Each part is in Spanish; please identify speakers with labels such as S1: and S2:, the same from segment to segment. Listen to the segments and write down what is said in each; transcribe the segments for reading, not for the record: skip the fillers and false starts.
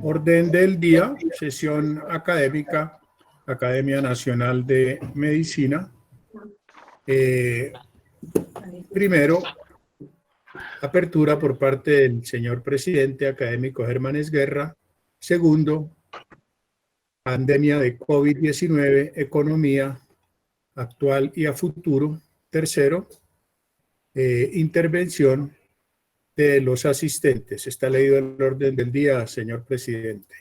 S1: Orden del día, sesión académica, Academia Nacional de Medicina. Primero, apertura por parte del señor presidente académico Germán Esguerra. Segundo, pandemia de COVID-19, economía actual y a futuro. Tercero, intervención de los asistentes. Está leído el orden del día, señor presidente.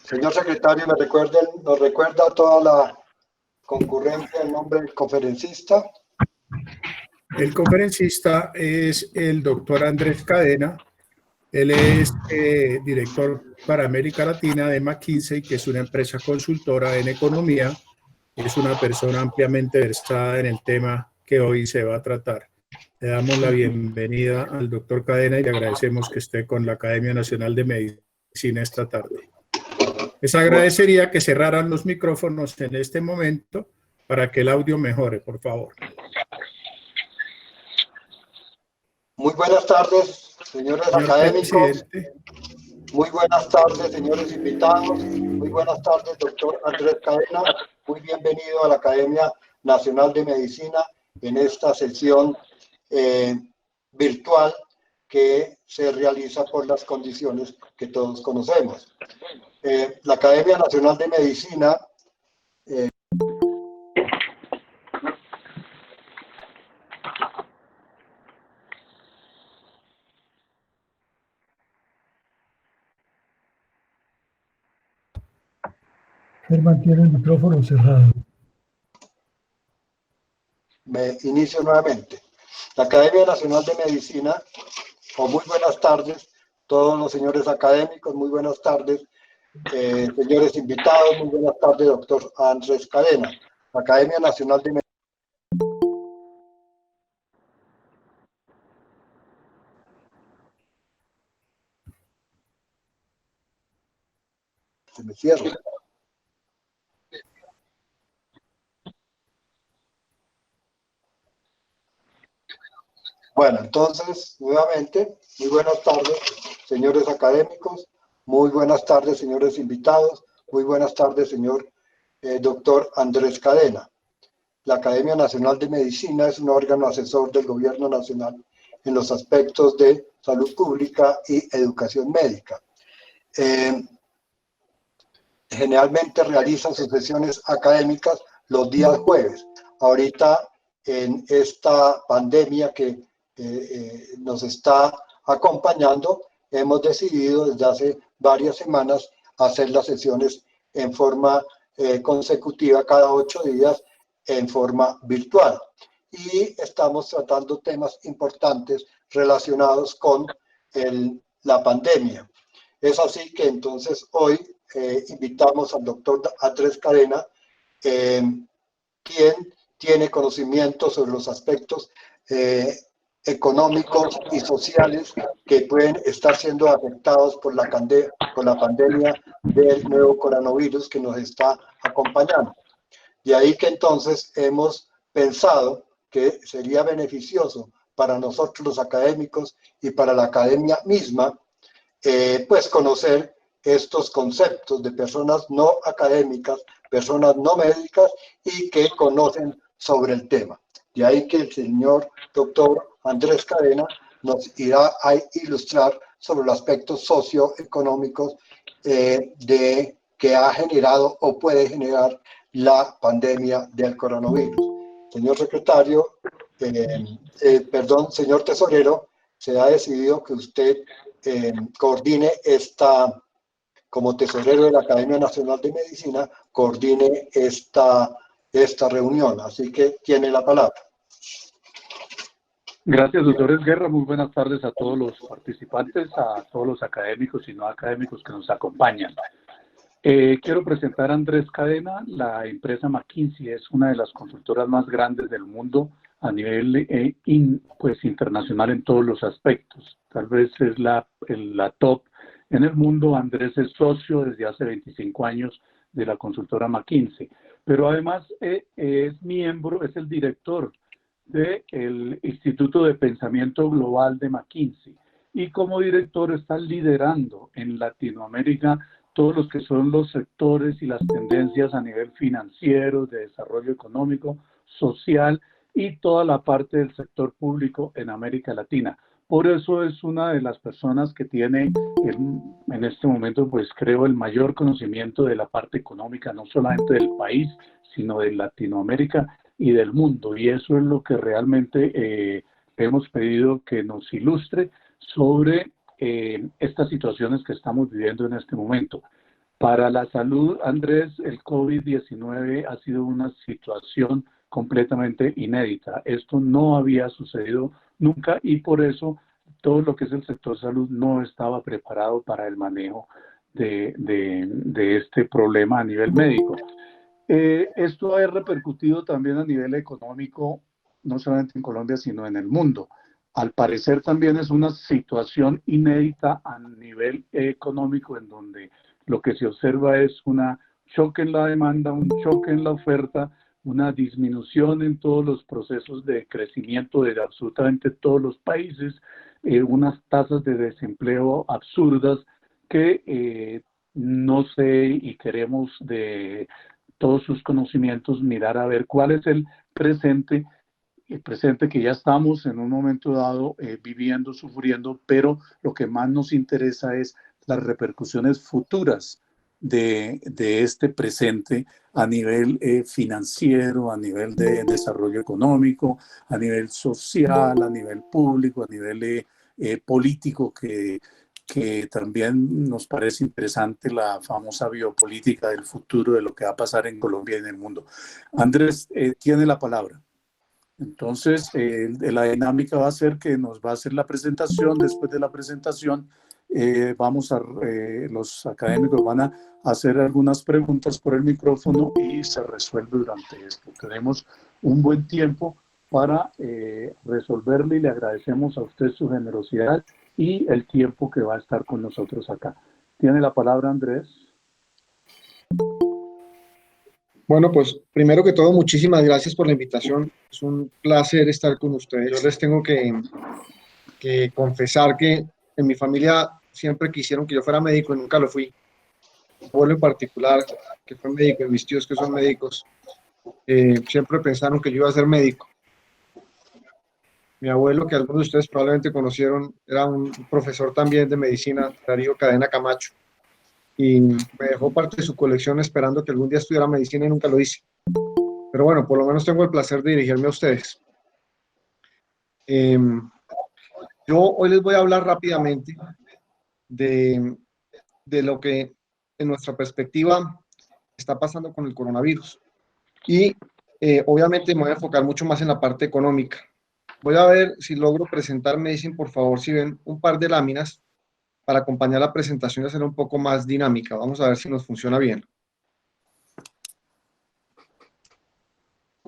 S2: Señor secretario, nos recuerda toda la concurrencia el nombre del conferencista.
S1: El conferencista es el doctor Andrés Cadena. Él es director para América Latina de McKinsey, que es una empresa consultora en economía. Es una persona ampliamente versada en el tema que hoy se va a tratar. Le damos la bienvenida al doctor Cadena y le agradecemos que esté con la Academia Nacional de Medicina esta tarde. Les agradecería que cerraran los micrófonos en este momento para que el audio mejore, por favor.
S2: Muy buenas tardes, señores académicos. Muy buenas tardes, señores invitados. Muy buenas tardes, doctor Andrés Cadena. Muy bienvenido a la Academia Nacional de Medicina en esta sesión virtual que se realiza por las condiciones que todos conocemos. La Academia Nacional de Medicina
S3: Germán tiene el micrófono cerrado.
S2: Me inicio nuevamente. La Academia Nacional de Medicina, muy buenas tardes, todos los señores académicos, muy buenas tardes, señores invitados, muy buenas tardes, doctor Andrés Cadena. La Academia Nacional de Medicina. Se me cierra. Bueno, entonces, nuevamente, muy buenas tardes, señores académicos, muy buenas tardes, señores invitados, muy buenas tardes, señor doctor Andrés Cadena. La Academia Nacional de Medicina es un órgano asesor del Gobierno Nacional en los aspectos de salud pública y educación médica. Generalmente realiza sus sesiones académicas los días jueves. Ahorita, en esta pandemia que nos está acompañando, hemos decidido desde hace varias semanas hacer las sesiones en forma consecutiva cada 8 días en forma virtual. Y estamos tratando temas importantes relacionados con la pandemia. Es así que entonces hoy invitamos al doctor Andrés Cadena, quien tiene conocimiento sobre los aspectos económicos y sociales que pueden estar siendo afectados por la pandemia del nuevo coronavirus que nos está acompañando. De ahí que entonces hemos pensado que sería beneficioso para nosotros los académicos y para la academia misma, pues conocer estos conceptos de personas no académicas, personas no médicas y que conocen sobre el tema. De ahí que el señor doctor Andrés Cadena nos irá a ilustrar sobre los aspectos socioeconómicos que ha generado o puede generar la pandemia del coronavirus. Señor secretario, señor tesorero, se ha decidido que usted coordine como tesorero de la Academia Nacional de Medicina, coordine esta reunión. Así que tiene la palabra.
S4: Gracias, doctor Esguerra. Muy buenas tardes a todos los participantes, a todos los académicos y no académicos que nos acompañan. Quiero presentar a Andrés Cadena. La empresa McKinsey es una de las consultoras más grandes del mundo a nivel pues internacional en todos los aspectos. Tal vez es la top en el mundo. Andrés es socio desde hace 25 años de la consultora McKinsey, pero además es miembro, es el director del Instituto de Pensamiento Global de McKinsey, y como director está liderando en Latinoamérica todos los que son los sectores y las tendencias a nivel financiero, de desarrollo económico, social y toda la parte del sector público en América Latina. Por eso es una de las personas que tiene en este momento, pues creo, el mayor conocimiento de la parte económica, no solamente del país, sino de Latinoamérica y del mundo. Y eso es lo que realmente hemos pedido que nos ilustre sobre estas situaciones que estamos viviendo en este momento. Para la salud, Andrés, el COVID-19 ha sido una situación completamente inédita. Esto no había sucedido nunca y por eso todo lo que es el sector salud no estaba preparado para el manejo de este problema a nivel médico. Esto ha repercutido también a nivel económico, no solamente en Colombia, sino en el mundo. Al parecer también es una situación inédita a nivel económico, en donde lo que se observa es un choque en la demanda, un choque en la oferta, una disminución en todos los procesos de crecimiento de absolutamente todos los países, unas tasas de desempleo absurdas que no sé, y queremos de todos sus conocimientos mirar a ver cuál es el presente que ya estamos en un momento dado viviendo, sufriendo, pero lo que más nos interesa es las repercusiones futuras de este presente a nivel financiero, a nivel de desarrollo económico, a nivel social, a nivel público, a nivel político, que también nos parece interesante la famosa biopolítica del futuro de lo que va a pasar en Colombia y en el mundo. Andrés tiene la palabra. Entonces, la dinámica va a ser que nos va a hacer la presentación. Después de la presentación, los académicos van a hacer algunas preguntas por el micrófono y se resuelve durante esto. Tenemos un buen tiempo para resolverle y le agradecemos a usted su generosidad y el tiempo que va a estar con nosotros acá. Tiene la palabra, Andrés.
S5: Bueno, pues primero que todo, muchísimas gracias por la invitación. Es un placer estar con ustedes. Yo les tengo que confesar que en mi familia siempre quisieron que yo fuera médico y nunca lo fui. Mi abuelo en particular, que fue médico, y mis tíos que son médicos, siempre pensaron que yo iba a ser médico. Mi abuelo, que algunos de ustedes probablemente conocieron, era un profesor también de medicina, Darío Cadena Camacho, y me dejó parte de su colección esperando que algún día estudiara medicina y nunca lo hice. Pero bueno, por lo menos tengo el placer de dirigirme a ustedes. Yo hoy les voy a hablar rápidamente de lo que en nuestra perspectiva está pasando con el coronavirus. Y obviamente me voy a enfocar mucho más en la parte económica. Voy a ver si logro presentarme, dicen por favor si ven un par de láminas para acompañar la presentación y hacerla un poco más dinámica. Vamos a ver si nos funciona bien.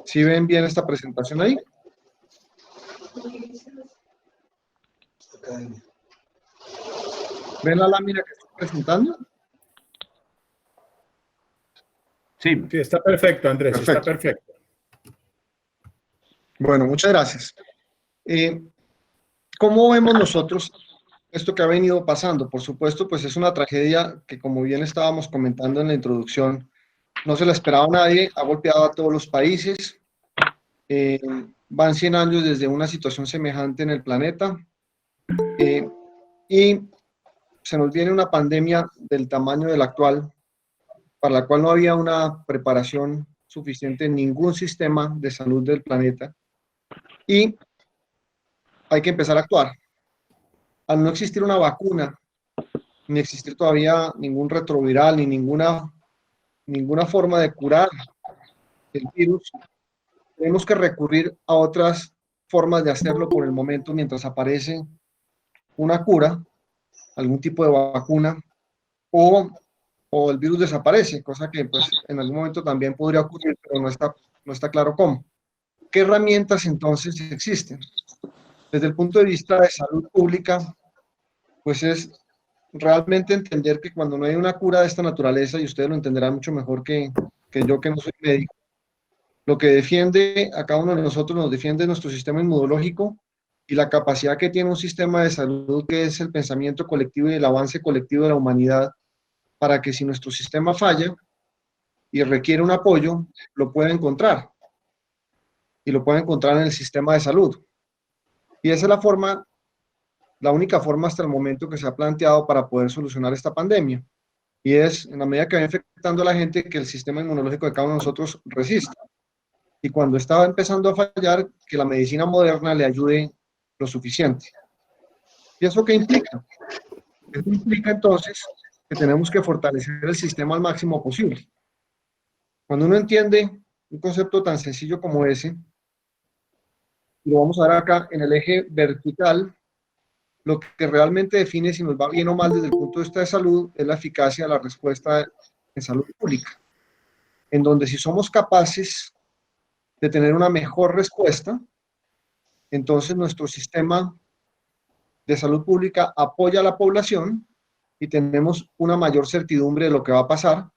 S5: ¿Sí ven bien esta presentación ahí? ¿Ven la lámina que estoy presentando?
S1: Sí, está perfecto, Andrés, perfecto. Está perfecto.
S5: Bueno, muchas gracias. ¿Cómo vemos nosotros esto que ha venido pasando? Por supuesto, pues es una tragedia que, como bien estábamos comentando en la introducción, no se la esperaba a nadie, ha golpeado a todos los países. Van 100 años desde una situación semejante en el planeta y se nos viene una pandemia del tamaño de la actual, para la cual no había una preparación suficiente en ningún sistema de salud del planeta, y hay que empezar a actuar. Al no existir una vacuna, ni existir todavía ningún retroviral, ni ninguna forma de curar el virus, tenemos que recurrir a otras formas de hacerlo por el momento mientras aparece una cura, algún tipo de vacuna, o el virus desaparece, cosa que pues en algún momento también podría ocurrir, pero no está claro cómo. ¿Qué herramientas entonces existen? Desde el punto de vista de salud pública, pues es realmente entender que cuando no hay una cura de esta naturaleza, y ustedes lo entenderán mucho mejor que yo, que no soy médico, lo que defiende a cada uno de nosotros, nos defiende nuestro sistema inmunológico y la capacidad que tiene un sistema de salud, que es el pensamiento colectivo y el avance colectivo de la humanidad, para que si nuestro sistema falla y requiere un apoyo, lo pueda encontrar, y lo pueda encontrar en el sistema de salud. Y esa es la forma, la única forma hasta el momento que se ha planteado para poder solucionar esta pandemia. Y es, en la medida que va infectando a la gente, que el sistema inmunológico de cada uno de nosotros resista. Y cuando estaba empezando a fallar, que la medicina moderna le ayude lo suficiente. ¿Y eso qué implica? Eso implica entonces que tenemos que fortalecer el sistema al máximo posible. Cuando uno entiende un concepto tan sencillo como ese, lo vamos a ver acá en el eje vertical, lo que realmente define si nos va bien o mal desde el punto de vista de salud es la eficacia de la respuesta en salud pública, en donde si somos capaces de tener una mejor respuesta, entonces nuestro sistema de salud pública apoya a la población y tenemos una mayor certidumbre de lo que va a pasar.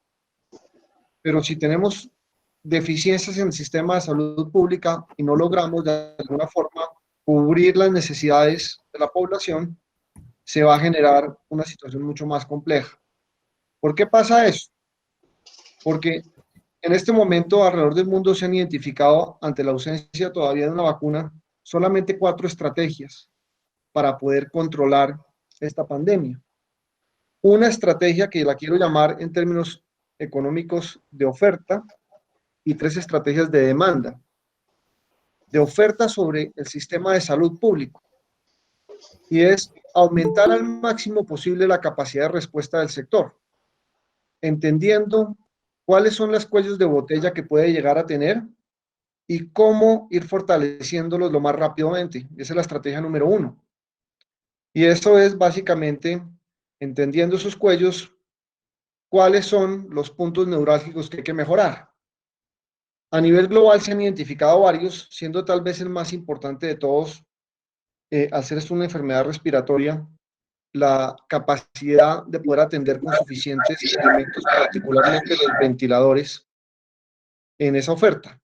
S5: Pero si tenemos deficiencias en el sistema de salud pública y no logramos de alguna forma cubrir las necesidades de la población, se va a generar una situación mucho más compleja. ¿Por qué pasa eso? Porque en este momento alrededor del mundo se han identificado, ante la ausencia todavía de una vacuna, solamente 4 estrategias para poder controlar esta pandemia. Una estrategia que la quiero llamar en términos económicos de oferta y 3 estrategias de demanda. De oferta sobre el sistema de salud público, y es aumentar al máximo posible la capacidad de respuesta del sector, entendiendo cuáles son los cuellos de botella que puede llegar a tener y cómo ir fortaleciéndolos lo más rápidamente. Esa es la estrategia número 1. Y eso es básicamente entendiendo esos cuellos, cuáles son los puntos neurálgicos que hay que mejorar. A nivel global se han identificado varios, siendo tal vez el más importante de todos, al ser esto una enfermedad respiratoria, la capacidad de poder atender con suficientes elementos, particularmente los ventiladores, en esa oferta.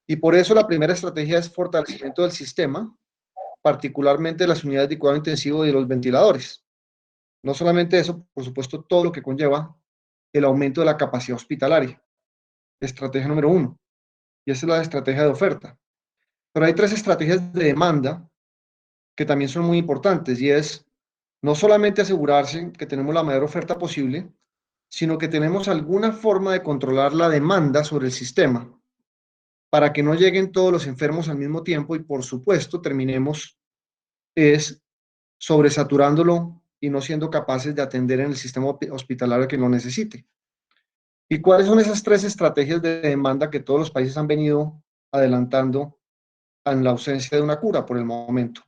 S5: Y por eso la primera estrategia es fortalecimiento del sistema, particularmente las unidades de cuidado intensivo y de los ventiladores. No solamente eso, por supuesto, todo lo que conlleva el aumento de la capacidad hospitalaria. Estrategia número 1. Y esa es la estrategia de oferta. Pero hay 3 estrategias de demanda que también son muy importantes, y es no solamente asegurarse que tenemos la mayor oferta posible, sino que tenemos alguna forma de controlar la demanda sobre el sistema para que no lleguen todos los enfermos al mismo tiempo y, por supuesto, terminemos sobresaturándolo y no siendo capaces de atender en el sistema hospitalario que lo necesite. ¿Y cuáles son esas 3 estrategias de demanda que todos los países han venido adelantando en la ausencia de una cura por el momento?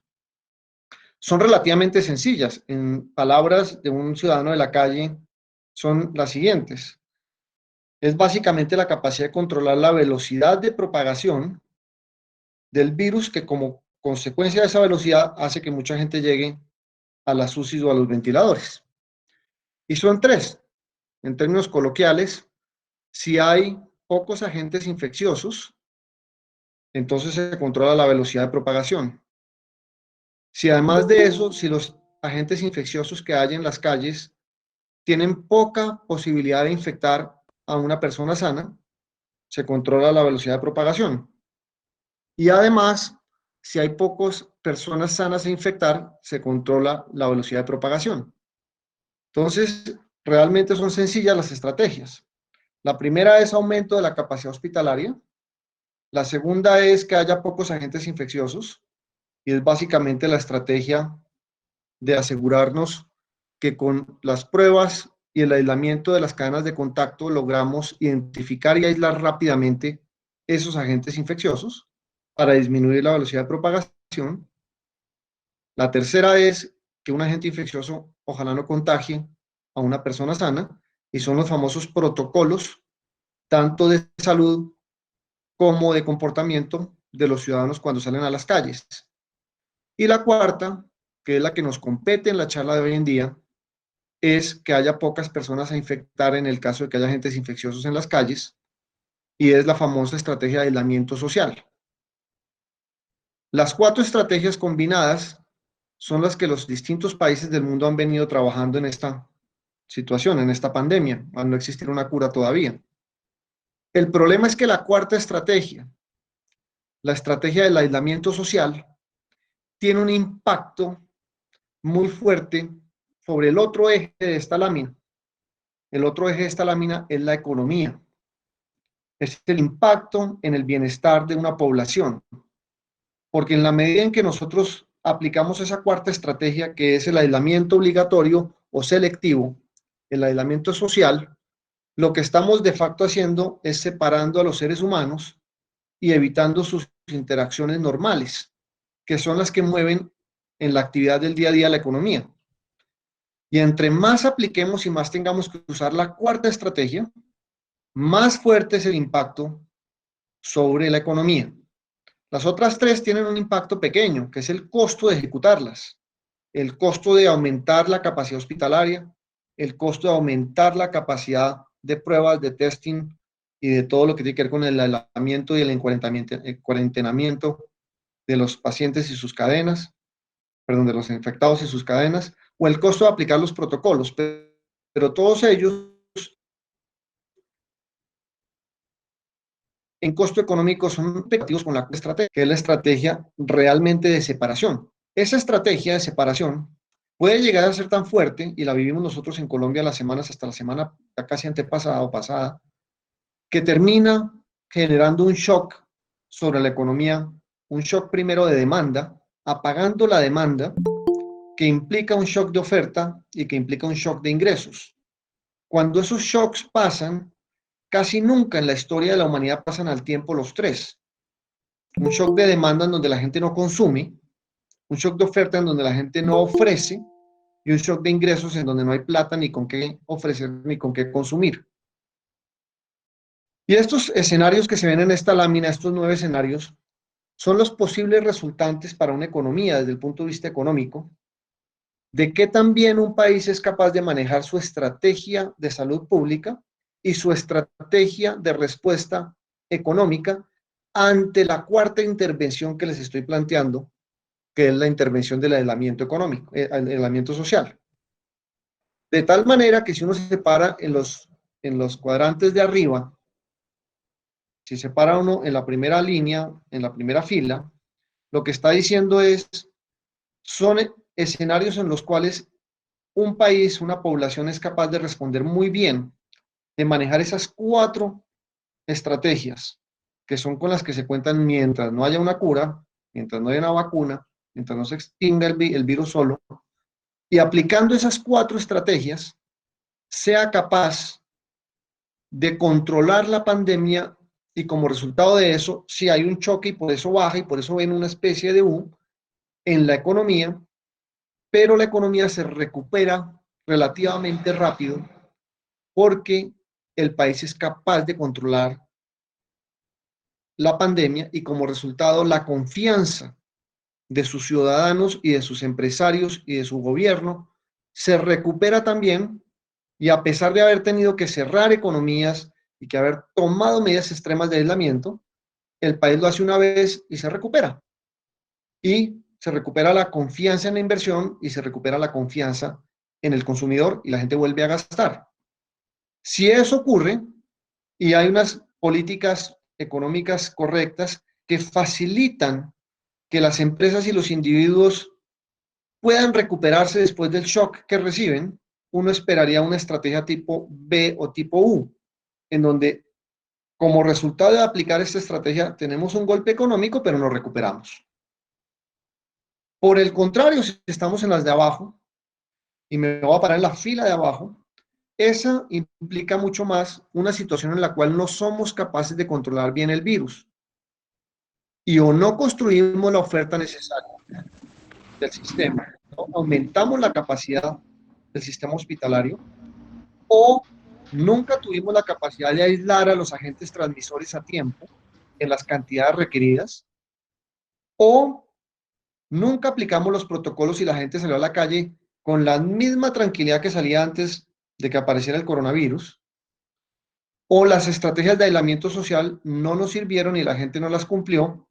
S5: Son relativamente sencillas. En palabras de un ciudadano de la calle, son las siguientes. Es básicamente la capacidad de controlar la velocidad de propagación del virus, que como consecuencia de esa velocidad hace que mucha gente llegue a las UCIs o a los ventiladores. Y son 3. En términos coloquiales, si hay pocos agentes infecciosos, entonces se controla la velocidad de propagación. Si además de eso, si los agentes infecciosos que hay en las calles tienen poca posibilidad de infectar a una persona sana, se controla la velocidad de propagación. Y además, si hay pocas personas sanas a infectar, se controla la velocidad de propagación. Entonces, realmente son sencillas las estrategias. La primera es aumento de la capacidad hospitalaria. La segunda es que haya pocos agentes infecciosos, y es básicamente la estrategia de asegurarnos que con las pruebas y el aislamiento de las cadenas de contacto logramos identificar y aislar rápidamente esos agentes infecciosos para disminuir la velocidad de propagación. La tercera es que un agente infeccioso ojalá no contagie a una persona sana, y son los famosos protocolos, tanto de salud como de comportamiento, de los ciudadanos cuando salen a las calles. Y la cuarta, que es la que nos compete en la charla de hoy en día, es que haya pocas personas a infectar en el caso de que haya agentes infecciosos en las calles, y es la famosa estrategia de aislamiento social. Las 4 estrategias combinadas son las que los distintos países del mundo han venido trabajando en esta situación, en esta pandemia, al no existir una cura todavía. El problema es que la cuarta estrategia, la estrategia del aislamiento social, tiene un impacto muy fuerte sobre el otro eje de esta lámina. El otro eje de esta lámina es la economía. Es el impacto en el bienestar de una población. Porque en la medida en que nosotros aplicamos esa cuarta estrategia, que es el aislamiento obligatorio o selectivo, el aislamiento social, lo que estamos de facto haciendo es separando a los seres humanos y evitando sus interacciones normales, que son las que mueven en la actividad del día a día la economía. Y entre más apliquemos y más tengamos que usar la cuarta estrategia, más fuerte es el impacto sobre la economía. Las otras 3 tienen un impacto pequeño, que es el costo de ejecutarlas, el costo de aumentar la capacidad hospitalaria, el costo de aumentar la capacidad de pruebas, de testing y de todo lo que tiene que ver con el aislamiento y el cuarentenamiento de los pacientes y sus cadenas, perdón, de los infectados y sus cadenas, o el costo de aplicar los protocolos, pero todos ellos en costo económico son efectivos con la estrategia, que es la estrategia realmente de separación. Esa estrategia de separación puede llegar a ser tan fuerte, y la vivimos nosotros en Colombia las semanas, hasta la semana casi antepasada o pasada, que termina generando un shock sobre la economía, un shock primero de demanda, apagando la demanda, que implica un shock de oferta y que implica un shock de ingresos. Cuando esos shocks pasan, casi nunca en la historia de la humanidad pasan al tiempo los 3. Un shock de demanda en donde la gente no consume, un shock de oferta en donde la gente no ofrece, y un shock de ingresos en donde no hay plata ni con qué ofrecer ni con qué consumir. Y estos escenarios que se ven en esta lámina, estos 9 escenarios, son los posibles resultantes para una economía desde el punto de vista económico, de qué también un país es capaz de manejar su estrategia de salud pública y su estrategia de respuesta económica ante la cuarta intervención que les estoy planteando, que es la intervención del aislamiento económico, el aislamiento social. De tal manera que si uno se separa en los cuadrantes de arriba, si se para uno en la primera línea, en la primera fila, lo que está diciendo es, son escenarios en los cuales un país, una población es capaz de responder muy bien, de manejar esas 4 estrategias, que son con las que se cuentan mientras no haya una cura, mientras no haya una vacuna, mientras no se extinga el virus solo, y aplicando esas 4 estrategias, sea capaz de controlar la pandemia, y como resultado de eso, si hay un choque y por eso baja y por eso ven una especie de U en la economía, pero la economía se recupera relativamente rápido porque el país es capaz de controlar la pandemia, y como resultado la confianza de sus ciudadanos y de sus empresarios y de su gobierno se recupera también, y a pesar de haber tenido que cerrar economías y que haber tomado medidas extremas de aislamiento, el país lo hace una vez y se recupera. Y se recupera la confianza en la inversión y se recupera la confianza en el consumidor y la gente vuelve a gastar. Si eso ocurre y hay unas políticas económicas correctas que facilitan que las empresas y los individuos puedan recuperarse después del shock que reciben, uno esperaría una estrategia tipo B o tipo U, en donde como resultado de aplicar esta estrategia tenemos un golpe económico, pero nos recuperamos. Por el contrario, si estamos en las de abajo, y me voy a parar en la fila de abajo, esa implica mucho más una situación en la cual no somos capaces de controlar bien el virus, y o no construimos la oferta necesaria del sistema, ¿no? Aumentamos la capacidad del sistema hospitalario, o nunca tuvimos la capacidad de aislar a los agentes transmisores a tiempo en las cantidades requeridas, o nunca aplicamos los protocolos y la gente salió a la calle con la misma tranquilidad que salía antes de que apareciera el coronavirus, o las estrategias de aislamiento social no nos sirvieron y la gente no las cumplió,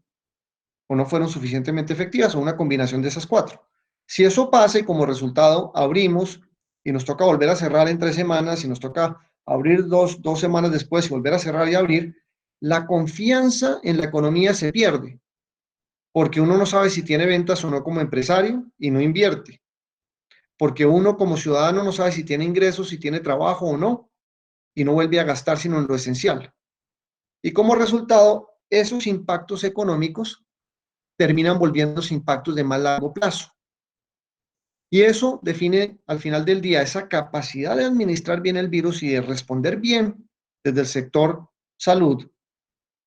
S5: o no fueron suficientemente efectivas, o una combinación de esas cuatro. Si eso pasa y como resultado abrimos y nos toca volver a cerrar en 3 semanas, y nos toca abrir dos semanas después y volver a cerrar y abrir, la confianza en la economía se pierde, porque uno no sabe si tiene ventas o no como empresario y no invierte, porque uno como ciudadano no sabe si tiene ingresos, si tiene trabajo o no, y no vuelve a gastar sino en lo esencial. Y como resultado, esos impactos económicos terminan volviéndose impactos de más largo plazo. Y eso define al final del día esa capacidad de administrar bien el virus y de responder bien desde el sector salud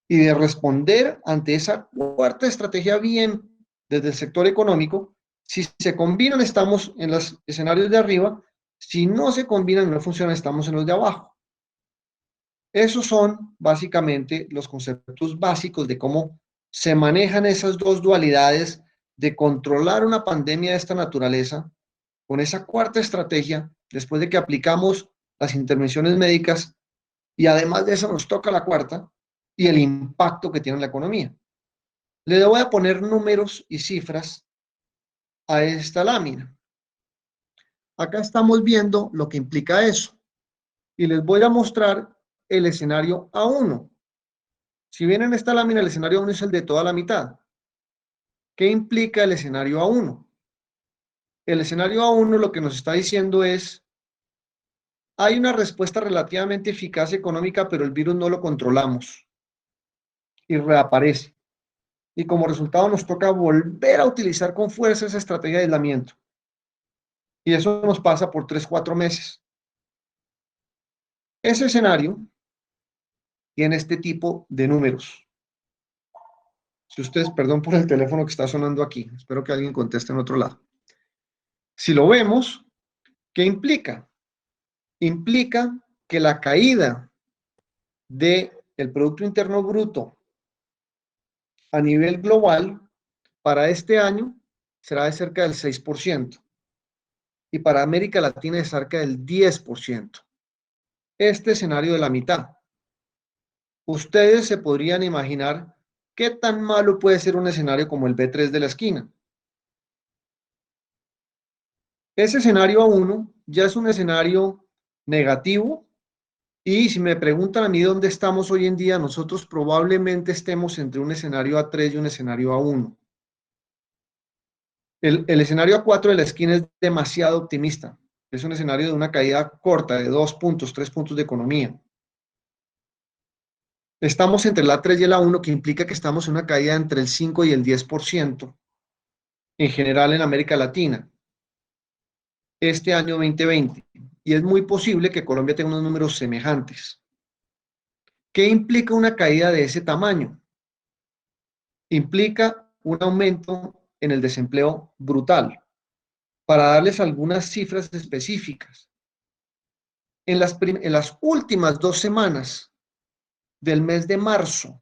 S5: y de responder ante esa cuarta estrategia bien desde el sector económico. Si se combinan, estamos en los escenarios de arriba. Si no se combinan y no funcionan, estamos en los de abajo. Esos son básicamente los conceptos básicos de cómo se manejan esas dos dualidades de controlar una pandemia de esta naturaleza con esa cuarta estrategia, después de que aplicamos las intervenciones médicas y además de eso nos toca la cuarta y el impacto que tiene en la economía. Le voy a poner números y cifras a esta lámina. Acá estamos viendo lo que implica eso y les voy a mostrar el escenario A1. Si ven en esta lámina, el escenario A1 es el de toda la mitad. ¿Qué implica el escenario A1? El escenario A1 lo que nos está diciendo es: hay una respuesta relativamente eficaz económica, pero el virus no lo controlamos y reaparece. Y como resultado nos toca volver a utilizar con fuerza esa estrategia de aislamiento. Y eso nos pasa por 3-4 meses. Ese escenario tiene este tipo de números. Si ustedes, perdón por el teléfono que está sonando aquí, espero que alguien conteste en otro lado. Si lo vemos, ¿qué implica? Implica que la caída del Producto Interno Bruto a nivel global para este año será de cerca del 6% y para América Latina de cerca del 10%. Este escenario de la mitad. Ustedes se podrían imaginar qué tan malo puede ser un escenario como el B3 de la esquina. Ese escenario A1 ya es un escenario negativo y si me preguntan a mí dónde estamos hoy en día, nosotros probablemente estemos entre un escenario A3 y un escenario A1. El escenario A4 de la esquina es demasiado optimista. Es un escenario de una caída corta de 2 puntos, 3 puntos de economía. Estamos entre el A3 y el A1, que implica que estamos en una caída entre el 5 y el 10% en general en América Latina este año 2020. Y es muy posible que Colombia tenga unos números semejantes. ¿Qué implica una caída de ese tamaño? Implica un aumento en el desempleo brutal. Para darles algunas cifras específicas, en las últimas 2 semanas del mes de marzo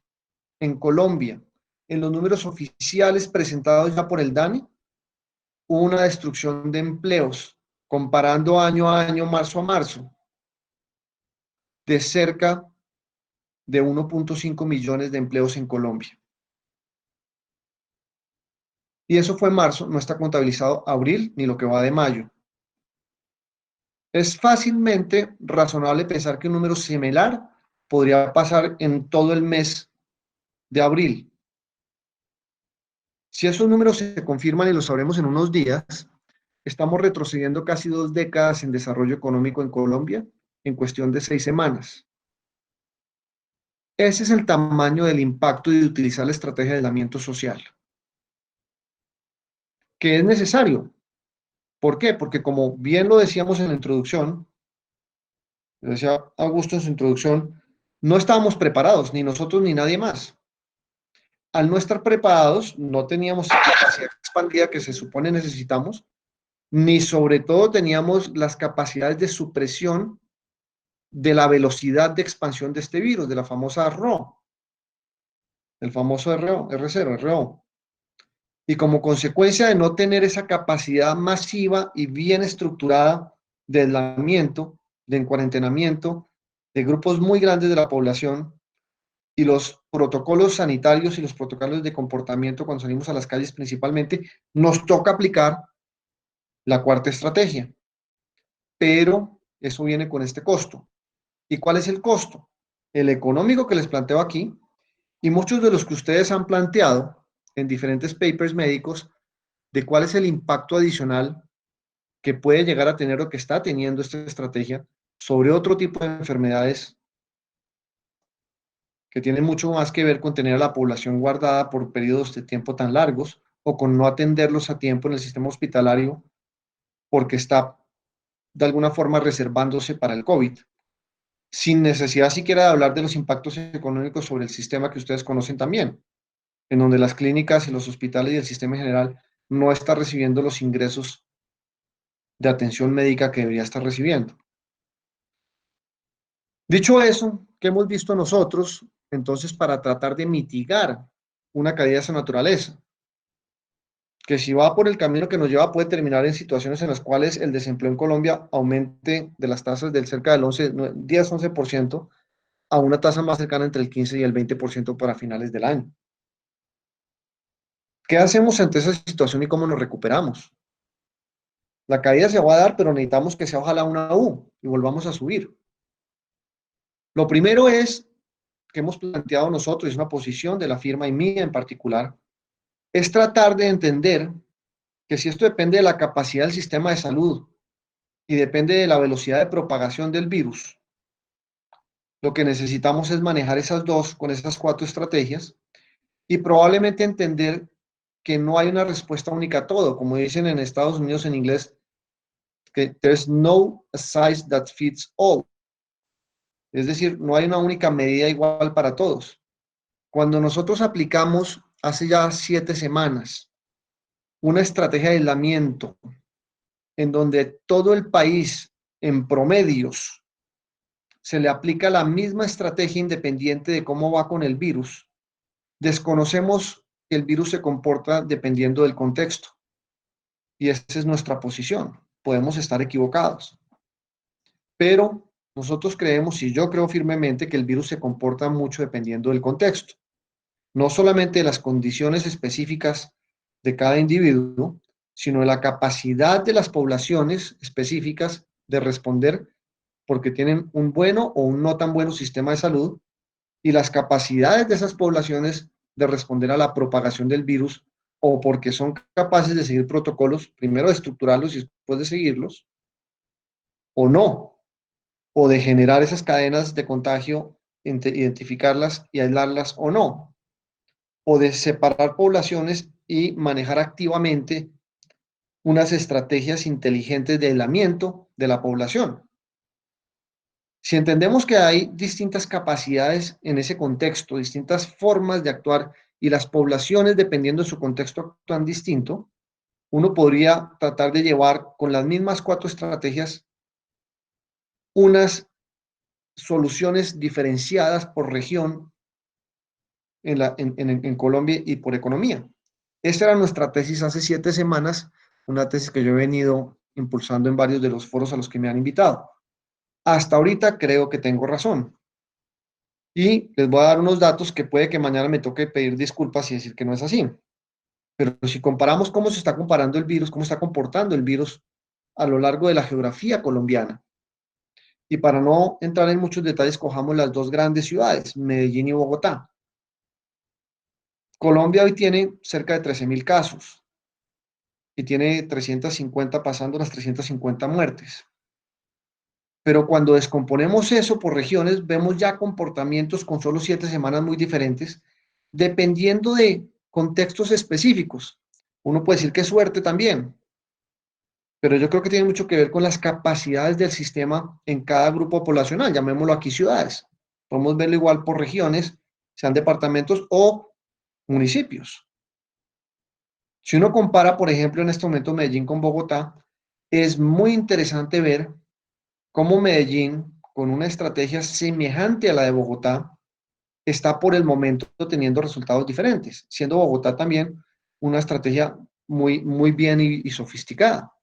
S5: en Colombia, en los números oficiales presentados ya por el DANE, hubo una destrucción de empleos, comparando año a año, marzo a marzo, de cerca de 1.5 millones de empleos en Colombia. Y eso fue marzo, no está contabilizado abril ni lo que va de mayo. Es fácilmente razonable pensar que un número similar podría pasar en todo el mes de abril. Si esos números se confirman y lo sabremos en unos días, estamos retrocediendo casi 2 décadas en desarrollo económico en Colombia en cuestión de 6 semanas. Ese es el tamaño del impacto de utilizar la estrategia de aislamiento social. ¿Qué es necesario? ¿Por qué? Porque como bien lo decíamos en la introducción, lo decía Augusto en su introducción, no estábamos preparados, ni nosotros ni nadie más. Al no estar preparados, no teníamos la capacidad expandida que se supone necesitamos, ni sobre todo teníamos las capacidades de supresión de la velocidad de expansión de este virus, de la famosa RO, el famoso RO, R0, RO. Y como consecuencia de no tener esa capacidad masiva y bien estructurada de aislamiento, de encuarentenamiento, de grupos muy grandes de la población, y los protocolos sanitarios y los protocolos de comportamiento cuando salimos a las calles principalmente, nos toca aplicar la cuarta estrategia. Pero eso viene con este costo. ¿Y cuál es el costo? El económico que les planteo aquí, y muchos de los que ustedes han planteado en diferentes papers médicos, de cuál es el impacto adicional que puede llegar a tener o que está teniendo esta estrategia sobre otro tipo de enfermedades que tienen mucho más que ver con tener a la población guardada por periodos de tiempo tan largos o con no atenderlos a tiempo en el sistema hospitalario porque está de alguna forma reservándose para el COVID, sin necesidad siquiera de hablar de los impactos económicos sobre el sistema que ustedes conocen también, en donde las clínicas y los hospitales y el sistema en general no está recibiendo los ingresos de atención médica que debería estar recibiendo. Dicho eso, ¿qué hemos visto nosotros entonces para tratar de mitigar una caída de esa naturaleza? Que si va por el camino que nos lleva puede terminar en situaciones en las cuales el desempleo en Colombia aumente de las tasas del cerca del 10-11% a una tasa más cercana entre el 15 y el 20% para finales del año. ¿Qué hacemos ante esa situación y cómo nos recuperamos? La caída se va a dar, pero necesitamos que sea ojalá una U y volvamos a subir. Lo primero es que hemos planteado nosotros, es una posición de la firma y mía en particular, es tratar de entender que si esto depende de la capacidad del sistema de salud y depende de la velocidad de propagación del virus, lo que necesitamos es manejar esas dos con esas 4 estrategias y probablemente entender que no hay una respuesta única a todo, como dicen en Estados Unidos en inglés, que there's no size that fits all. Es decir, no hay una única medida igual para todos. Cuando nosotros aplicamos hace ya 7 semanas una estrategia de aislamiento en donde todo el país en promedios se le aplica la misma estrategia independiente de cómo va con el virus, desconocemos que el virus se comporta dependiendo del contexto. Y esa es nuestra posición. Podemos estar equivocados. Pero nosotros creemos, y yo creo firmemente, que el virus se comporta mucho dependiendo del contexto. No solamente de las condiciones específicas de cada individuo, sino de la capacidad de las poblaciones específicas de responder porque tienen un bueno o un no tan bueno sistema de salud y las capacidades de esas poblaciones de responder a la propagación del virus o porque son capaces de seguir protocolos, primero de estructurarlos y después de seguirlos, o no, o de generar esas cadenas de contagio, identificarlas y aislarlas o no, o de separar poblaciones y manejar activamente unas estrategias inteligentes de aislamiento de la población. Si entendemos que hay distintas capacidades en ese contexto, distintas formas de actuar y las poblaciones, dependiendo de su contexto, actúan distinto, uno podría tratar de llevar con las mismas 4 estrategias unas soluciones diferenciadas por región en Colombia y por economía. Esta era nuestra tesis hace 7 semanas, una tesis que yo he venido impulsando en varios de los foros a los que me han invitado. Hasta ahorita creo que tengo razón. Y les voy a dar unos datos que puede que mañana me toque pedir disculpas y decir que no es así. Pero si comparamos cómo se está comparando el virus, cómo está comportando el virus a lo largo de la geografía colombiana, y para no entrar en muchos detalles, cojamos las 2 grandes ciudades, Medellín y Bogotá. Colombia hoy tiene cerca de 13.000 casos y tiene 350, pasando las 350 muertes. Pero cuando descomponemos eso por regiones, vemos ya comportamientos con solo 7 semanas muy diferentes, dependiendo de contextos específicos. Uno puede decir que es suerte también, pero yo creo que tiene mucho que ver con las capacidades del sistema en cada grupo poblacional, llamémoslo aquí ciudades. Podemos verlo igual por regiones, sean departamentos o municipios. Si uno compara, por ejemplo, en este momento Medellín con Bogotá, es muy interesante ver cómo Medellín, con una estrategia semejante a la de Bogotá, está por el momento teniendo resultados diferentes, siendo Bogotá también una estrategia muy bien y sofisticada.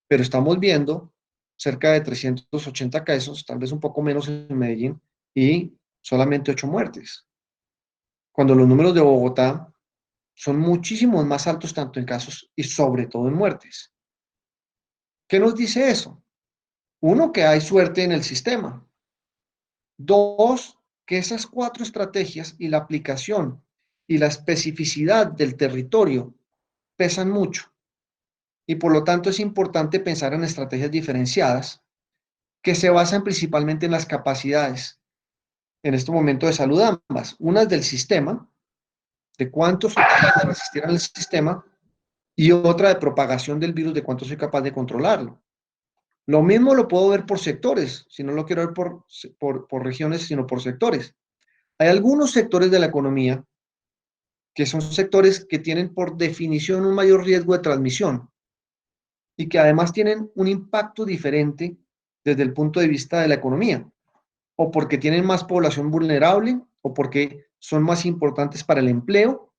S5: Pero estamos viendo cerca de 380 casos, tal vez un poco menos en Medellín, y solamente 8 muertes. Cuando los números de Bogotá son muchísimos más altos tanto en casos y sobre todo en muertes. ¿Qué nos dice eso? Uno, que hay suerte en el sistema. Dos, que esas 4 estrategias y la aplicación y la especificidad del territorio pesan mucho. Y por lo tanto es importante pensar en estrategias diferenciadas que se basan principalmente en las capacidades, en este momento de salud ambas. Una es del sistema, de cuánto soy capaz de resistir al sistema, y otra de propagación del virus, de cuánto soy capaz de controlarlo. Lo mismo lo puedo ver por sectores, si no lo quiero ver por regiones, sino por sectores. Hay algunos sectores de la economía que son sectores que tienen por definición un mayor riesgo de transmisión y que además tienen un impacto diferente desde el punto de vista de la economía, o porque tienen más población vulnerable, o porque son más importantes para el empleo,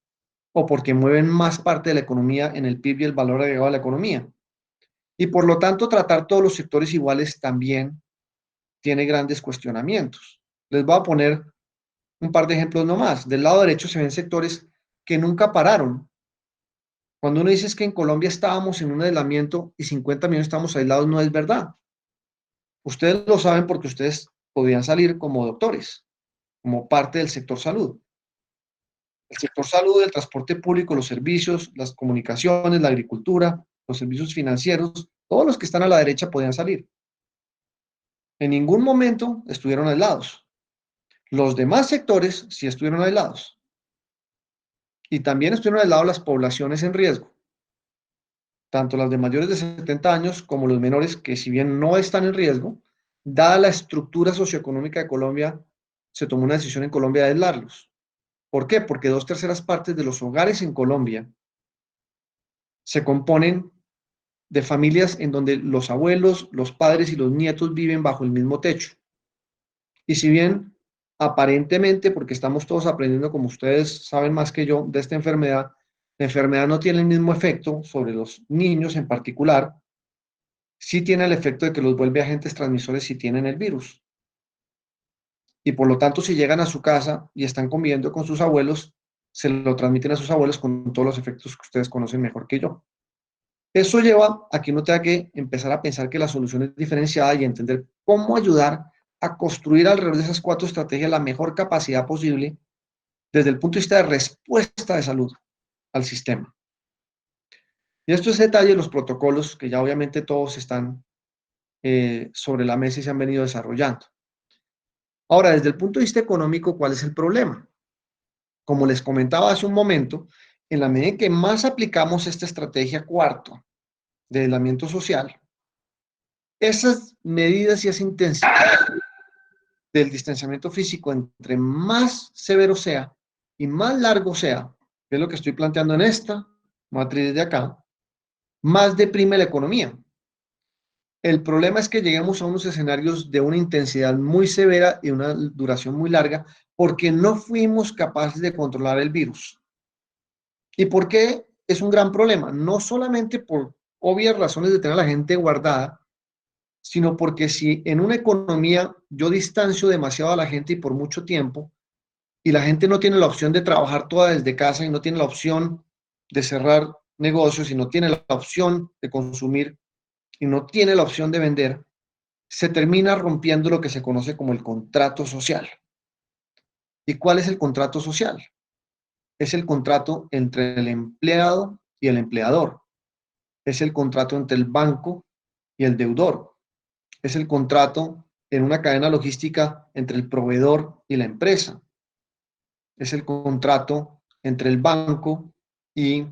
S5: o porque mueven más parte de la economía en el PIB y el valor agregado de la economía. Y por lo tanto, tratar todos los sectores iguales también tiene grandes cuestionamientos. Les voy a poner un par de ejemplos nomás. Del lado derecho se ven sectores que nunca pararon. Cuando uno dice que en Colombia estábamos en un aislamiento y 50 millones estamos aislados, no es verdad. Ustedes lo saben porque ustedes podían salir como doctores, como parte del sector salud. El sector salud, el transporte público, los servicios, las comunicaciones, la agricultura, los servicios financieros, todos los que están a la derecha podían salir. En ningún momento estuvieron aislados. Los demás sectores sí estuvieron aislados. Y también estuvieron aislados las poblaciones en riesgo, tanto las de mayores de 70 años como los menores, que si bien no están en riesgo, dada la estructura socioeconómica de Colombia, se tomó una decisión en Colombia de aislarlos. ¿Por qué? Porque 2/3 partes de los hogares en Colombia se componen de familias en donde los abuelos, los padres y los nietos viven bajo el mismo techo. Y si bien aparentemente, porque estamos todos aprendiendo, como ustedes saben más que yo, de esta enfermedad, la enfermedad no tiene el mismo efecto sobre los niños en particular, sí tiene el efecto de que los vuelve agentes transmisores si tienen el virus. Y por lo tanto, si llegan a su casa y están conviviendo con sus abuelos, se lo transmiten a sus abuelos con todos los efectos que ustedes conocen mejor que yo. Eso lleva a que uno tenga que empezar a pensar que la solución es diferenciada y entender cómo ayudar a construir alrededor de esas 4 estrategias la mejor capacidad posible desde el punto de vista de respuesta de salud al sistema. Y esto es detalle de los protocolos que ya obviamente todos están sobre la mesa y se han venido desarrollando. Ahora, desde el punto de vista económico, ¿cuál es el problema? Como les comentaba hace un momento, en la medida en que más aplicamos esta estrategia cuarto de aislamiento social, esas medidas y esa intensidad del distanciamiento físico, entre más severo sea y más largo sea, que es lo que estoy planteando en esta matriz de acá, más deprime la economía. El problema es que lleguemos a unos escenarios de una intensidad muy severa y una duración muy larga porque no fuimos capaces de controlar el virus. ¿Y por qué es un gran problema? No solamente por obvias razones de tener a la gente guardada, sino porque si en una economía yo distancio demasiado a la gente y por mucho tiempo, y la gente no tiene la opción de trabajar toda desde casa y no tiene la opción de cerrar negocios y no tiene la opción de consumir y no tiene la opción de vender, se termina rompiendo lo que se conoce como el contrato social. ¿Y cuál es el contrato social? Es el contrato entre el empleado y el empleador. Es el contrato entre el banco y el deudor. Es el contrato en una cadena logística entre el proveedor y la empresa. Es el contrato entre el banco y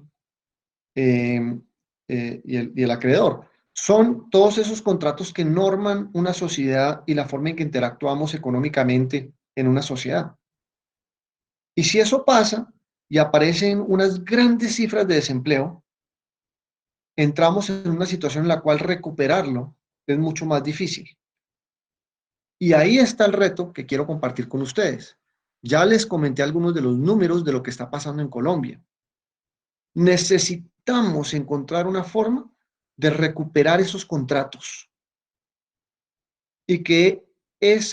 S5: el acreedor. Son todos esos contratos que norman una sociedad y la forma en que interactuamos económicamente en una sociedad. Y si eso pasa y aparecen unas grandes cifras de desempleo, entramos en una situación en la cual recuperarlo es mucho más difícil. Y ahí está el reto que quiero compartir con ustedes. Ya les comenté algunos de los números de lo que está pasando en Colombia. necesitamos encontrar una forma de recuperar esos contratos y que ese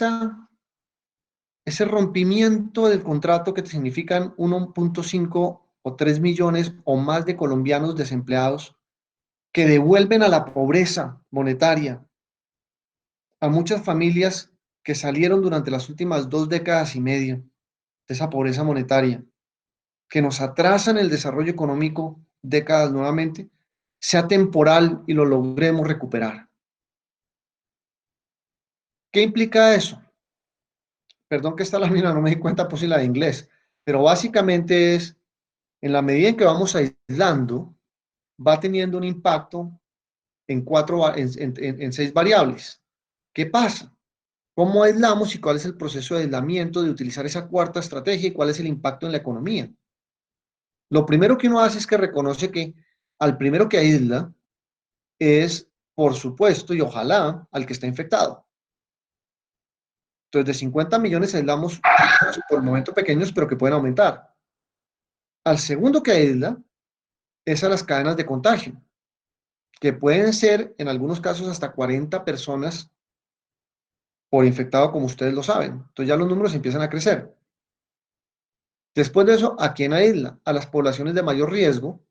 S5: rompimiento del contrato que significan 1.5 o 3 millones o más de colombianos desempleados que devuelven a la pobreza monetaria a muchas familias que salieron durante las últimas 2 décadas y media de esa pobreza monetaria, que nos atrasan el desarrollo económico décadas nuevamente, sea temporal y lo logremos recuperar. ¿Qué implica eso? Perdón que esta lámina no me di cuenta, puse la de inglés, pero básicamente es, en la medida en que vamos aislando, va teniendo un impacto en 6 variables. ¿Qué pasa? ¿Cómo aislamos y cuál es el proceso de aislamiento de utilizar esa cuarta estrategia y cuál es el impacto en la economía? Lo primero que uno hace es que reconoce que al primero que aísla es, por supuesto, y ojalá, al que está infectado. Entonces, de 50 millones aislamos por el momento pequeños, pero que pueden aumentar. Al segundo que aísla es a las cadenas de contagio, que pueden ser, en algunos casos, hasta 40 personas por infectado, como ustedes lo saben. Entonces ya los números empiezan a crecer. Después de eso, ¿a quién aísla? A las poblaciones de mayor riesgo,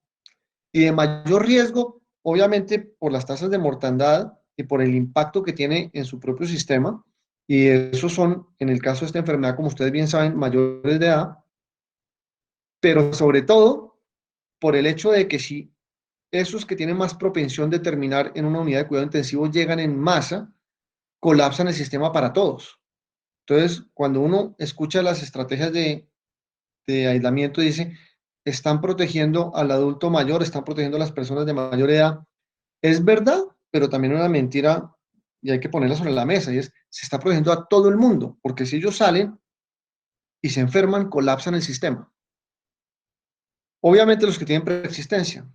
S5: y de mayor riesgo, obviamente, por las tasas de mortandad y por el impacto que tiene en su propio sistema, y esos son, en el caso de esta enfermedad, como ustedes bien saben, mayores de edad, pero sobre todo por el hecho de que si esos que tienen más propensión de terminar en una unidad de cuidado intensivo llegan en masa, colapsan el sistema para todos. Entonces, cuando uno escucha las estrategias de aislamiento, dice, están protegiendo al adulto mayor, están protegiendo a las personas de mayor edad. Es verdad, pero también una mentira, y hay que ponerla sobre la mesa, y es, se está protegiendo a todo el mundo, porque si ellos salen y se enferman, colapsan el sistema. Obviamente los que tienen preexistencia.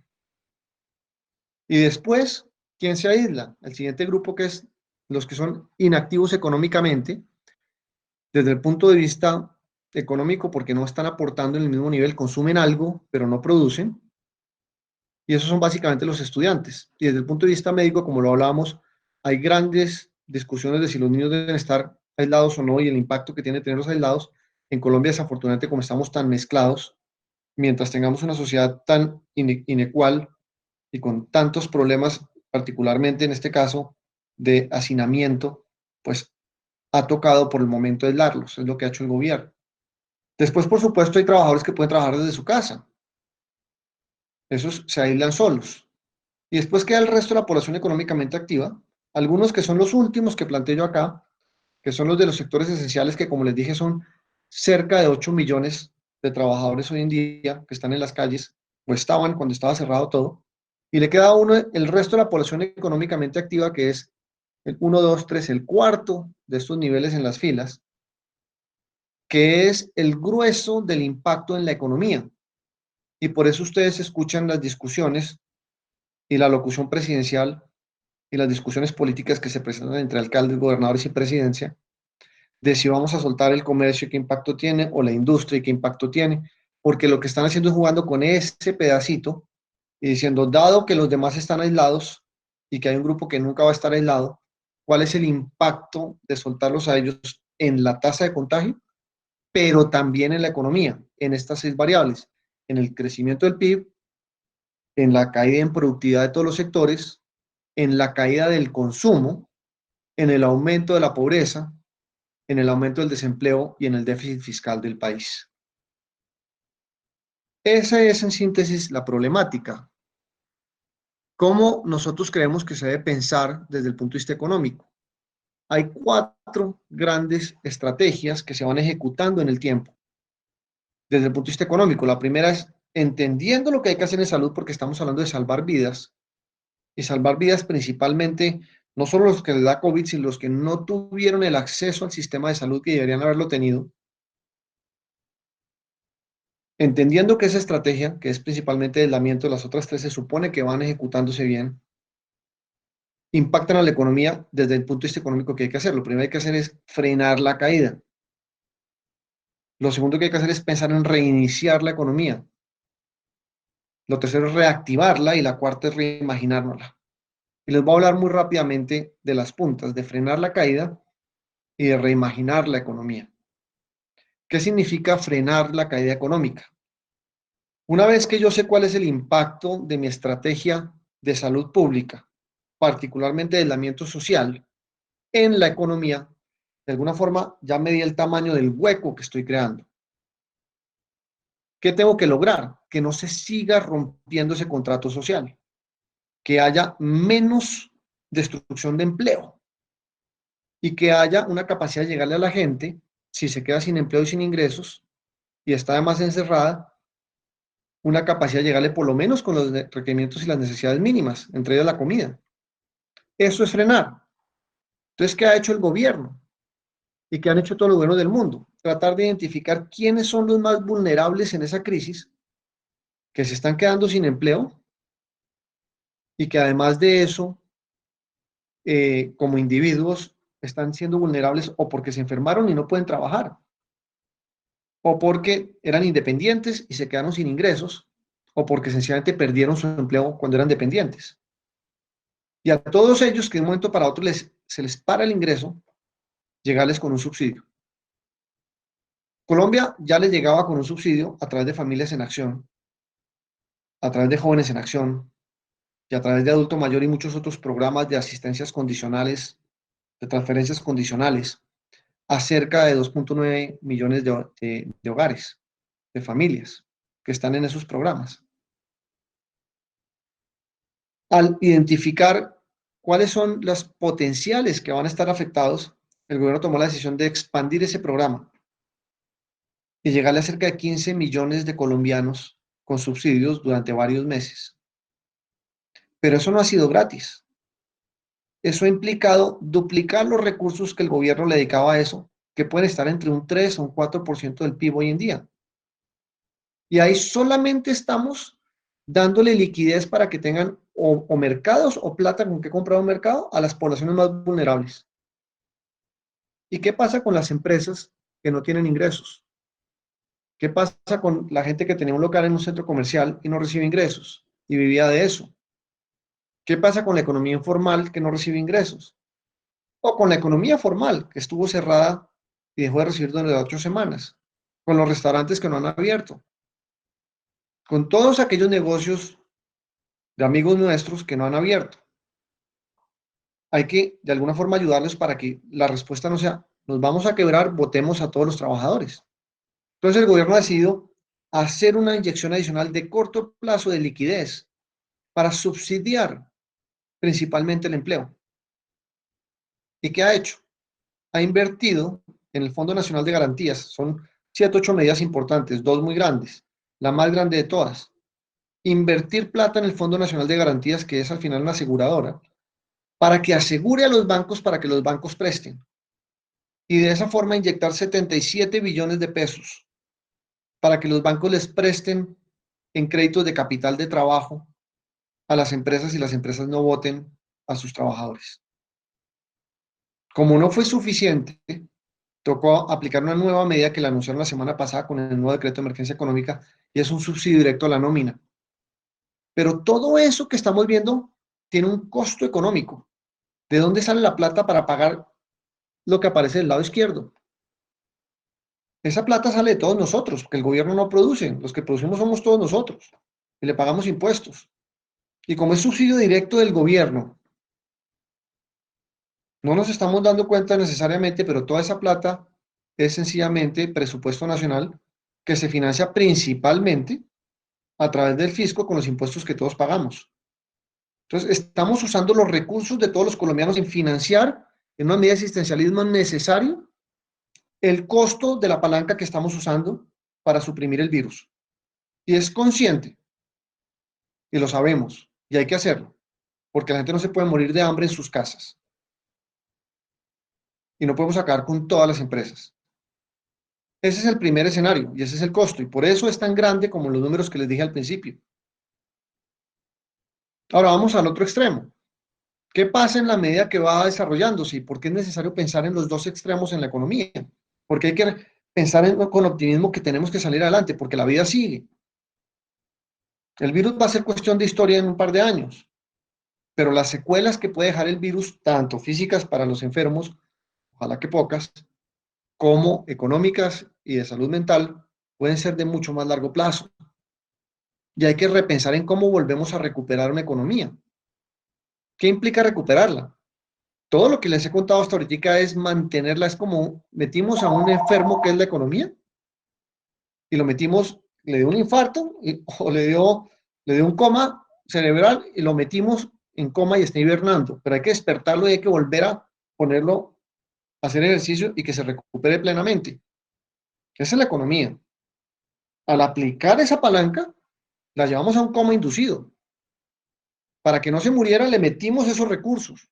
S5: Y después, ¿quién se aísla? El siguiente grupo, que es los que son inactivos económicamente, desde el punto de vista económico, porque no están aportando en el mismo nivel, consumen algo, pero no producen. Y esos son básicamente los estudiantes. Y desde el punto de vista médico, como lo hablábamos, hay grandes discusiones de si los niños deben estar aislados o no y el impacto que tiene tenerlos aislados. En Colombia, desafortunadamente, como estamos tan mezclados, mientras tengamos una sociedad tan inecual y con tantos problemas, particularmente en este caso de hacinamiento, pues ha tocado por el momento aislarlos, es lo que ha hecho el gobierno. Después, por supuesto, hay trabajadores que pueden trabajar desde su casa. Esos se aíslan solos. Y después queda el resto de la población económicamente activa, algunos que son los últimos que planteé yo acá, que son los de los sectores esenciales, que como les dije son cerca de 8 millones de trabajadores hoy en día que están en las calles, o estaban cuando estaba cerrado todo, y le queda a uno el resto de la población económicamente activa, que es el 1, 2, 3, el cuarto de estos niveles en las filas, que es el grueso del impacto en la economía. Y por eso ustedes escuchan las discusiones y la locución presidencial y las discusiones políticas que se presentan entre alcaldes, gobernadores y presidencia, de si vamos a soltar el comercio y qué impacto tiene, o la industria y qué impacto tiene, porque lo que están haciendo es jugando con ese pedacito y diciendo, dado que los demás están aislados y que hay un grupo que nunca va a estar aislado, ¿cuál es el impacto de soltarlos a ellos en la tasa de contagio, pero también en la economía, en estas 6 variables, en el crecimiento del PIB, en la caída en productividad de todos los sectores, en la caída del consumo, en el aumento de la pobreza, en el aumento del desempleo y en el déficit fiscal del país? Esa es, en síntesis, la problemática. ¿Cómo nosotros creemos que se debe pensar desde el punto de vista económico? Hay 4 grandes estrategias que se van ejecutando en el tiempo desde el punto de vista económico. La primera es entendiendo lo que hay que hacer en salud, porque estamos hablando de salvar vidas, y salvar vidas principalmente, no solo los que les da COVID, sino los que no tuvieron el acceso al sistema de salud que deberían haberlo tenido. Entendiendo que esa estrategia, que es principalmente el aislamiento, las otras 3 se supone que van ejecutándose bien, impactan a la economía desde el punto de vista económico. Que hay que hacer? Lo primero que hay que hacer es frenar la caída. Lo segundo que hay que hacer es pensar en reiniciar la economía. Lo tercero es reactivarla y la cuarta es reimaginárnosla. Y les voy a hablar muy rápidamente de las puntas, de frenar la caída y de reimaginar la economía. ¿Qué significa frenar la caída económica? Una vez que yo sé cuál es el impacto de mi estrategia de salud pública, particularmente de aislamiento social, en la economía, de alguna forma ya medí el tamaño del hueco que estoy creando. ¿Qué tengo que lograr? Que no se siga rompiendo ese contrato social, que haya menos destrucción de empleo y que haya una capacidad de llegarle a la gente, si se queda sin empleo y sin ingresos y está además encerrada, una capacidad de llegarle por lo menos con los requerimientos y las necesidades mínimas, entre ellas la comida. Eso es frenar. Entonces, ¿qué ha hecho el gobierno? ¿Y qué han hecho todos los gobiernos del mundo? Tratar de identificar quiénes son los más vulnerables en esa crisis, que se están quedando sin empleo y que además de eso, como individuos, están siendo vulnerables o porque se enfermaron y no pueden trabajar, o porque eran independientes y se quedaron sin ingresos, o porque sencillamente perdieron su empleo cuando eran dependientes. Y a todos ellos que de un momento para otro se les para el ingreso, llegarles con un subsidio. Colombia ya les llegaba con un subsidio a través de Familias en Acción, a través de Jóvenes en Acción y a través de Adulto Mayor y muchos otros programas de asistencias condicionales, de transferencias condicionales, a cerca de 2.9 millones de hogares, de familias que están en esos programas. Al identificar cuáles son los potenciales que van a estar afectados, el gobierno tomó la decisión de expandir ese programa y llegarle a cerca de 15 millones de colombianos con subsidios durante varios meses. Pero eso no ha sido gratis. Eso ha implicado duplicar los recursos que el gobierno le dedicaba a eso, que pueden estar entre un 3 o un 4% del PIB hoy en día. Y ahí solamente estamos dándole liquidez para que tengan o mercados o plata con que comprar un mercado a las poblaciones más vulnerables. ¿Y qué pasa con las empresas que no tienen ingresos? ¿Qué pasa con la gente que tenía un local en un centro comercial y no recibe ingresos y vivía de eso? ¿Qué pasa con la economía informal que no recibe ingresos? O con la economía formal que estuvo cerrada y dejó de recibir durante 8 semanas. Con los restaurantes que no han abierto. Con todos aquellos negocios de amigos nuestros que no han abierto. Hay que de alguna forma ayudarles para que la respuesta no sea, nos vamos a quebrar, votemos a todos los trabajadores. Entonces el gobierno ha decidido hacer una inyección adicional de corto plazo de liquidez para subsidiar principalmente el empleo. ¿Y qué ha hecho? Ha invertido en el Fondo Nacional de Garantías. Son 7 o 8 medidas importantes, 2 muy grandes. La más grande de todas, invertir plata en el Fondo Nacional de Garantías, que es al final una aseguradora, para que asegure a los bancos para que los bancos presten. Y de esa forma inyectar 77 billones de pesos para que los bancos les presten en créditos de capital de trabajo a las empresas y las empresas no voten a sus trabajadores. Como no fue suficiente, tocó aplicar una nueva medida que la anunciaron la semana pasada con el nuevo decreto de emergencia económica y es un subsidio directo a la nómina. Pero todo eso que estamos viendo tiene un costo económico. ¿De dónde sale la plata para pagar lo que aparece del lado izquierdo? Esa plata sale de todos nosotros, porque el gobierno no produce. Los que producimos somos todos nosotros y le pagamos impuestos. Y como es subsidio directo del gobierno, no nos estamos dando cuenta necesariamente, pero toda esa plata es sencillamente presupuesto nacional que se financia principalmente a través del fisco con los impuestos que todos pagamos. Entonces, estamos usando los recursos de todos los colombianos en financiar en una medida de asistencialismo necesario el costo de la palanca que estamos usando para suprimir el virus. Y es consciente, y lo sabemos, y hay que hacerlo, porque la gente no se puede morir de hambre en sus casas. Y no podemos acabar con todas las empresas. Ese es el primer escenario, y ese es el costo, y por eso es tan grande como los números que les dije al principio. Ahora vamos al otro extremo. ¿Qué pasa en la medida que va desarrollándose? ¿Y por qué es necesario pensar en los dos extremos en la economía? Porque hay que pensar con optimismo que tenemos que salir adelante, porque la vida sigue. El virus va a ser cuestión de historia en un par de años, pero las secuelas que puede dejar el virus, tanto físicas para los enfermos, ojalá que pocas, como económicas y de salud mental, pueden ser de mucho más largo plazo. Y hay que repensar en cómo volvemos a recuperar una economía. ¿Qué implica recuperarla? Todo lo que les he contado hasta ahorita es mantenerla, es como metimos a un enfermo que es la economía y lo metimos, le dio un infarto o le dio un coma cerebral y lo metimos en coma y está hibernando, pero hay que despertarlo y hay que volver a ponerlo a hacer ejercicio y que se recupere plenamente. Esa es la economía. Al aplicar esa palanca, la llevamos a un coma inducido. Para que no se muriera, le metimos esos recursos.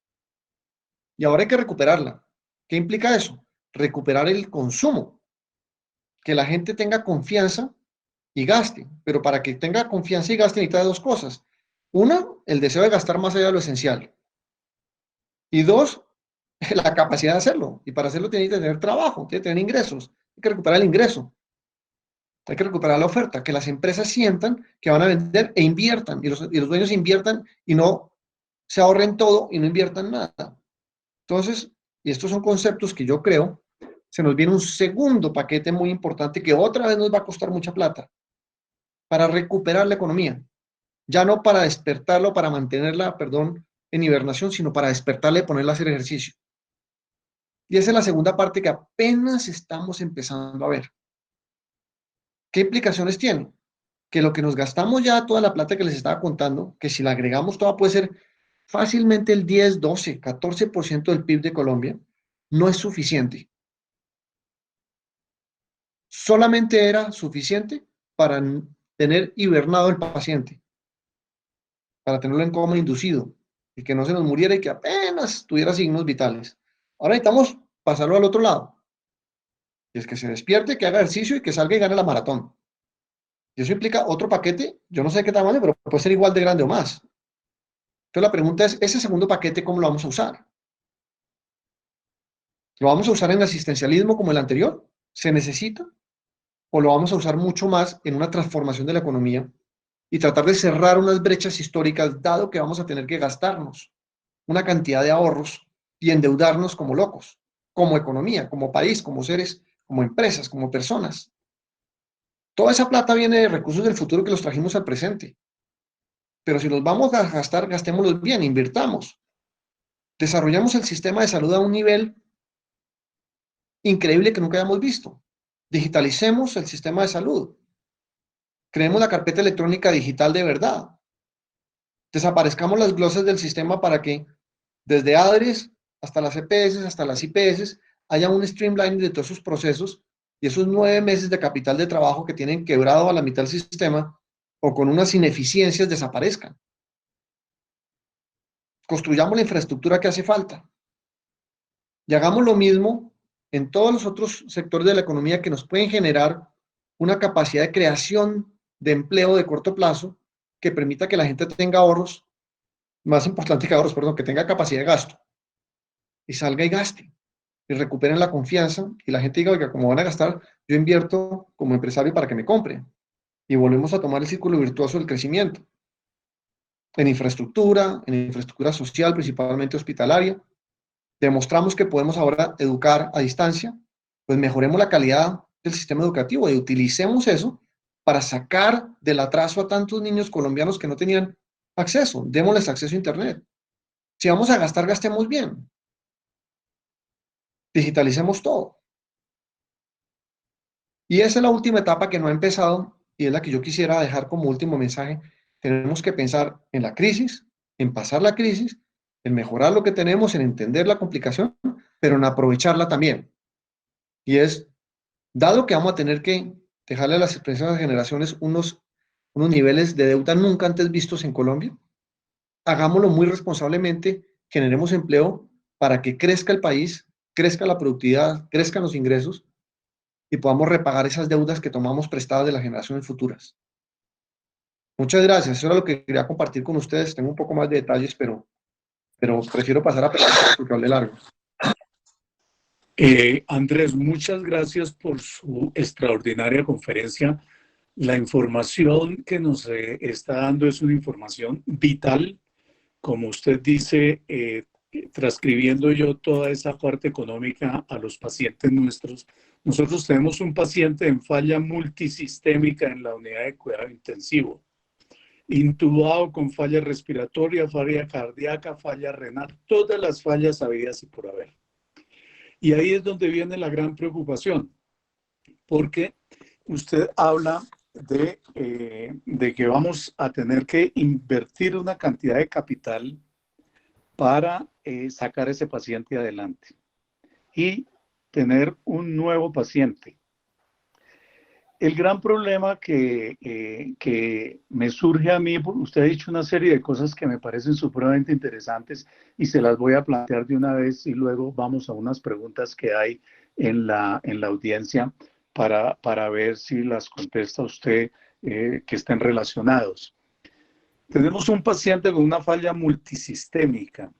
S5: Y ahora hay que recuperarla. ¿Qué implica eso? Recuperar el consumo. Que la gente tenga confianza y gaste. Pero para que tenga confianza y gaste necesita dos cosas. Una, el deseo de gastar más allá de lo esencial. Y dos, la capacidad de hacerlo. Y para hacerlo tiene que tener trabajo, tiene que tener ingresos. Hay que recuperar el ingreso. Hay que recuperar la oferta, que las empresas sientan que van a vender e inviertan, y los dueños inviertan y no se ahorren todo y no inviertan nada. Entonces, y estos son conceptos que yo creo, se nos viene un segundo paquete muy importante que otra vez nos va a costar mucha plata para recuperar la economía. Ya no para despertarla o para mantenerla, perdón, en hibernación, sino para despertarla y ponerla a hacer ejercicio. Y esa es la segunda parte que apenas estamos empezando a ver. ¿Qué implicaciones tiene? Que lo que nos gastamos ya, toda la plata que les estaba contando, que si la agregamos toda puede ser fácilmente el 10, 12, 14% del PIB de Colombia, no es suficiente. Solamente era suficiente para tener hibernado el paciente, para tenerlo en coma inducido, y que no se nos muriera y que apenas tuviera signos vitales. Ahora necesitamos pasarlo al otro lado, y es que se despierte, que haga ejercicio y que salga y gane la maratón. Y eso implica otro paquete, yo no sé qué tamaño, pero puede ser igual de grande o más. Entonces la pregunta es, ¿ese segundo paquete cómo lo vamos a usar? ¿Lo vamos a usar en asistencialismo como el anterior? ¿Se necesita? ¿O lo vamos a usar mucho más en una transformación de la economía y tratar de cerrar unas brechas históricas, dado que vamos a tener que gastarnos una cantidad de ahorros y endeudarnos como locos, como economía, como país, como seres, como empresas, como personas? Toda esa plata viene de recursos del futuro que los trajimos al presente. Pero si los vamos a gastar, gastémoslos bien, invirtamos. Desarrollamos el sistema de salud a un nivel increíble que nunca habíamos visto. Digitalicemos el sistema de salud. Creemos la carpeta electrónica digital de verdad. Desaparezcamos las glosas del sistema para que desde ADRES hasta las EPS, hasta las IPS, haya un streamlining de todos esos procesos y esos 9 meses de capital de trabajo que tienen quebrado a la mitad del sistema o con unas ineficiencias desaparezcan. Construyamos la infraestructura que hace falta. Y hagamos lo mismo en todos los otros sectores de la economía que nos pueden generar una capacidad de creación de empleo de corto plazo que permita que la gente tenga ahorros, más importante que ahorros, perdón, que tenga capacidad de gasto y salga y gaste y recuperen la confianza y la gente diga, oiga, como van a gastar, yo invierto como empresario para que me compren. Y volvemos a tomar el círculo virtuoso del crecimiento en infraestructura social, principalmente hospitalaria. Demostramos que podemos ahora educar a distancia, pues mejoremos la calidad del sistema educativo y utilicemos eso para sacar del atraso a tantos niños colombianos que no tenían acceso. Démosles acceso a Internet. Si vamos a gastar, gastemos bien. Digitalicemos todo. Y esa es la última etapa que no ha empezado y es la que yo quisiera dejar como último mensaje. Tenemos que pensar en la crisis, en pasar la crisis, en mejorar lo que tenemos, en entender la complicación, pero en aprovecharla también. Y es, dado que vamos a tener que dejarle a las próximas generaciones unos niveles de deuda nunca antes vistos en Colombia, hagámoslo muy responsablemente, generemos empleo para que crezca el país, crezca la productividad, crezcan los ingresos y podamos repagar esas deudas que tomamos prestadas de las generaciones futuras. Muchas gracias. Eso era lo que quería compartir con ustedes. Tengo un poco más de detalles, pero prefiero pasar a preguntas porque hablé largo.
S4: Andrés, muchas gracias por su extraordinaria conferencia. La información que nos está dando es una información vital, como usted dice, transcribiendo yo toda esa parte económica a los pacientes nuestros. Nosotros tenemos un paciente en falla multisistémica en la unidad de cuidado intensivo, intubado con falla respiratoria, falla cardíaca, falla renal, todas las fallas habidas y por haber. Y ahí es donde viene la gran preocupación, porque usted habla de que vamos a tener que invertir una cantidad de capital para sacar ese paciente adelante y tener un nuevo paciente. El gran problema que me surge a mí, usted ha dicho una serie de cosas que me parecen supremamente interesantes y se las voy a plantear de una vez y luego vamos a unas preguntas que hay en la audiencia para ver si las contesta usted que estén relacionados. Tenemos un paciente con una falla multisistémica,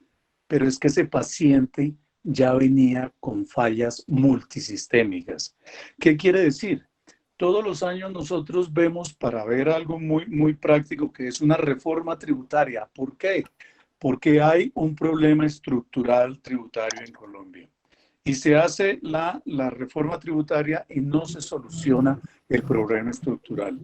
S4: pero es que ese paciente ya venía con fallas multisistémicas. ¿Qué quiere decir? Todos los años nosotros vemos para ver algo muy práctico que es una reforma tributaria. ¿Por qué? Porque hay un problema estructural tributario en Colombia. Y se hace la reforma tributaria y no se soluciona el problema estructural.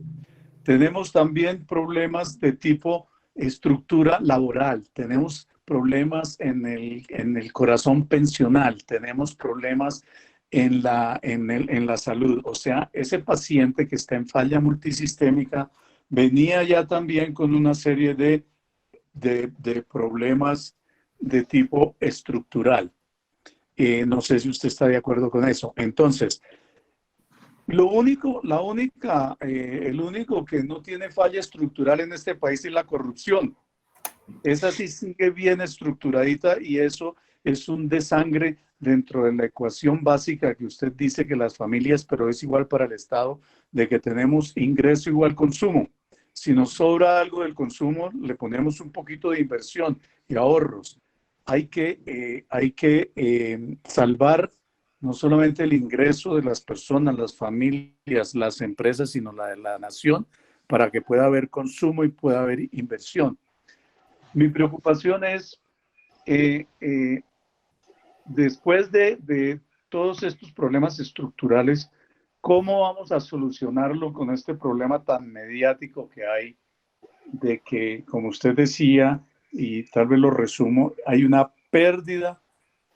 S4: Tenemos también problemas de tipo estructura laboral, tenemos problemas en el corazón pensional, tenemos problemas en la salud. O sea, ese paciente que está en falla multisistémica venía ya también con una serie de problemas de tipo estructural. No sé si usted está de acuerdo con eso. Entonces, el único que no tiene falla estructural en este país es la corrupción. Esa sí sigue bien estructuradita y eso es un desangre dentro de la ecuación básica que usted dice que las familias, pero es igual para el Estado, de que tenemos ingreso igual consumo. Si nos sobra algo del consumo, le ponemos un poquito de inversión y ahorros. Hay que salvar no solamente el ingreso de las personas, las familias, las empresas, sino la de la nación, para que pueda haber consumo y pueda haber inversión. Mi preocupación es, después de todos estos problemas estructurales, ¿cómo vamos a solucionarlo con este problema tan mediático que hay de que, como usted decía, y tal vez lo resumo, hay una pérdida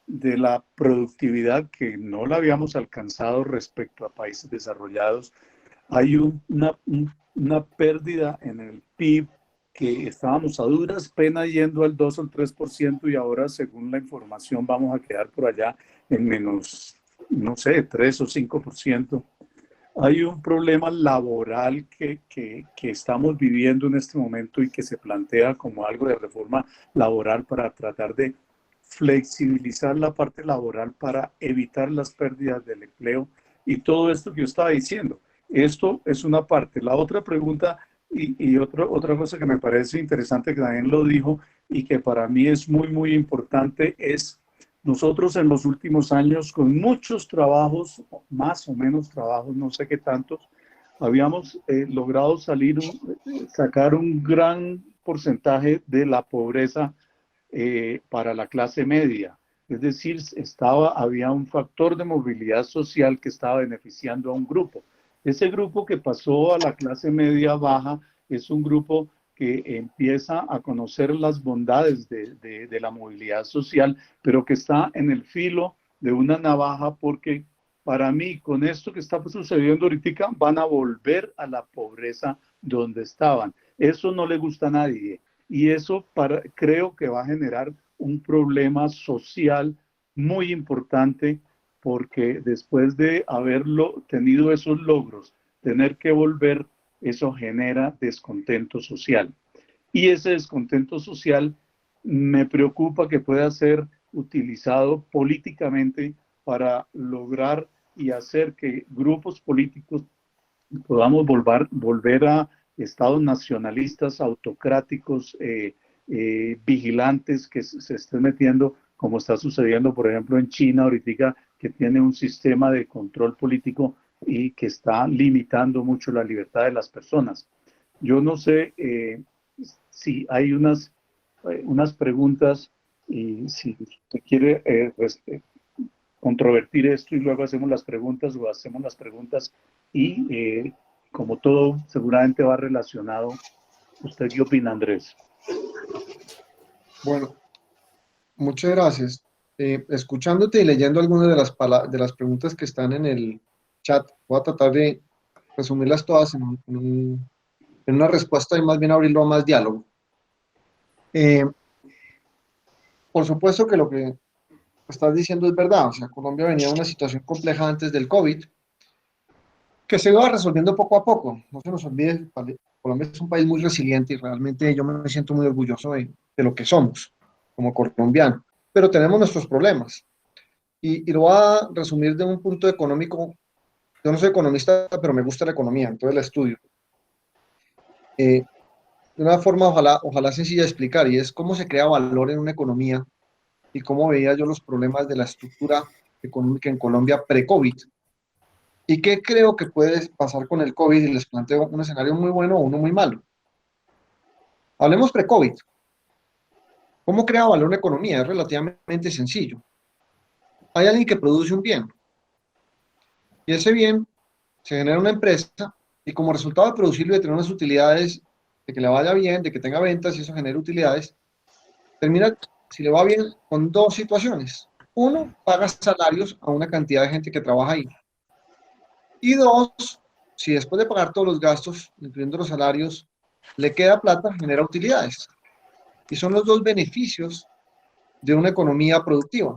S4: de la productividad que no la habíamos alcanzado respecto a países desarrollados? Hay una pérdida en el PIB que estábamos a duras penas yendo al 2 o al 3% y ahora, según la información, vamos a quedar por allá en menos, no sé, 3 o 5%. Hay un problema laboral que estamos viviendo en este momento y que se plantea como algo de reforma laboral para tratar de flexibilizar la parte laboral para evitar las pérdidas del empleo y todo esto que yo estaba diciendo. Esto es una parte. La otra pregunta y otra cosa que me parece interesante que también lo dijo y que para mí es muy importante es nosotros en los últimos años con muchos trabajos, más o menos trabajos, no sé qué tantos, habíamos logrado sacar un gran porcentaje de la pobreza para la clase media. Es decir, había un factor de movilidad social que estaba beneficiando a un grupo. Ese grupo que pasó a la clase media baja es un grupo que empieza a conocer las bondades de la movilidad social, pero que está en el filo de una navaja porque para mí, con esto que está sucediendo ahorita, van a volver a la pobreza donde estaban. Eso no le gusta a nadie. Y eso creo que va a generar un problema social muy importante porque después de haberlo tenido esos logros, tener que volver, eso genera descontento social. Y ese descontento social me preocupa que pueda ser utilizado políticamente para lograr y hacer que grupos políticos podamos volver a estados nacionalistas, autocráticos, vigilantes que se estén metiendo, como está sucediendo, por ejemplo, en China ahorita, que tiene un sistema de control político y que está limitando mucho la libertad de las personas. Yo no sé si hay unas preguntas y si usted quiere controvertir esto y luego hacemos las preguntas o hacemos las preguntas y como todo seguramente va relacionado. ¿Usted qué opina, Andrés?
S5: Bueno, muchas gracias. Escuchándote y leyendo algunas de las preguntas que están en el chat, voy a tratar de resumirlas todas en una respuesta y más bien abrirlo a más diálogo. Por supuesto que lo que estás diciendo es verdad. O sea, Colombia venía de una situación compleja antes del COVID, que se va resolviendo poco a poco. No se nos olvide, Colombia es un país muy resiliente y realmente yo me siento muy orgulloso de lo que somos como colombianos. Pero tenemos nuestros problemas. Y lo voy a resumir de un punto económico. Yo no soy economista, pero me gusta la economía, entonces la estudio. De una forma ojalá sencilla de explicar, y es cómo se crea valor en una economía y cómo veía yo los problemas de la estructura económica en Colombia pre-COVID. ¿Y qué creo que puede pasar con el COVID? Y les planteo un escenario muy bueno o uno muy malo. Hablemos pre-COVID. ¿Cómo crea valor una economía? Es relativamente sencillo. Hay alguien que produce un bien, y ese bien se genera una empresa, y como resultado de producirlo y de tener unas utilidades, de que le vaya bien, de que tenga ventas y eso genera utilidades, termina, si le va bien, con dos situaciones. Uno, paga salarios a una cantidad de gente que trabaja ahí. Y dos, si después de pagar todos los gastos, incluyendo los salarios, le queda plata, genera utilidades. Y son los dos beneficios de una economía productiva.